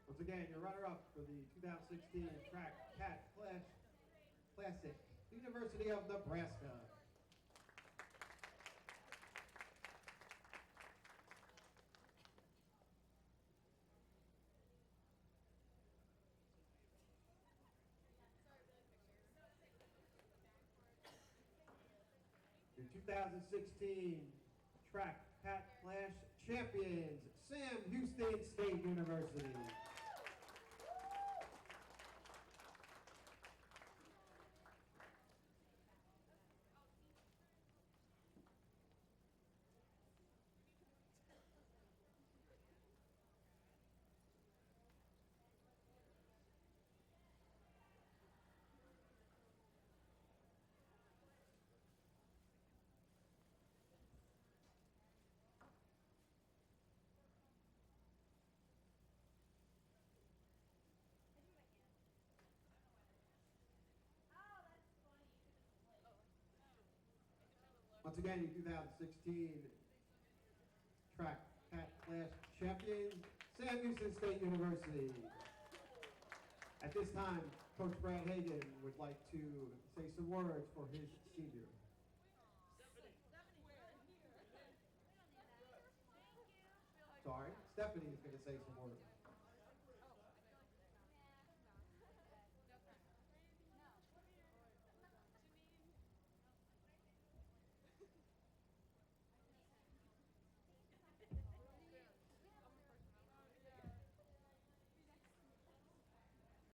Once again, your runner-up for the 2016 Track Cat Klash Classic, the University of Nebraska. Your 2016 Track Cat Klash champions, Sam Houston State University. Once again, your 2016 Track Cat Klash champion, Sam Houston State University. At this time, Coach Brad Hagan would like to say some words for his senior. Sorry, Stephanie is going to say some words.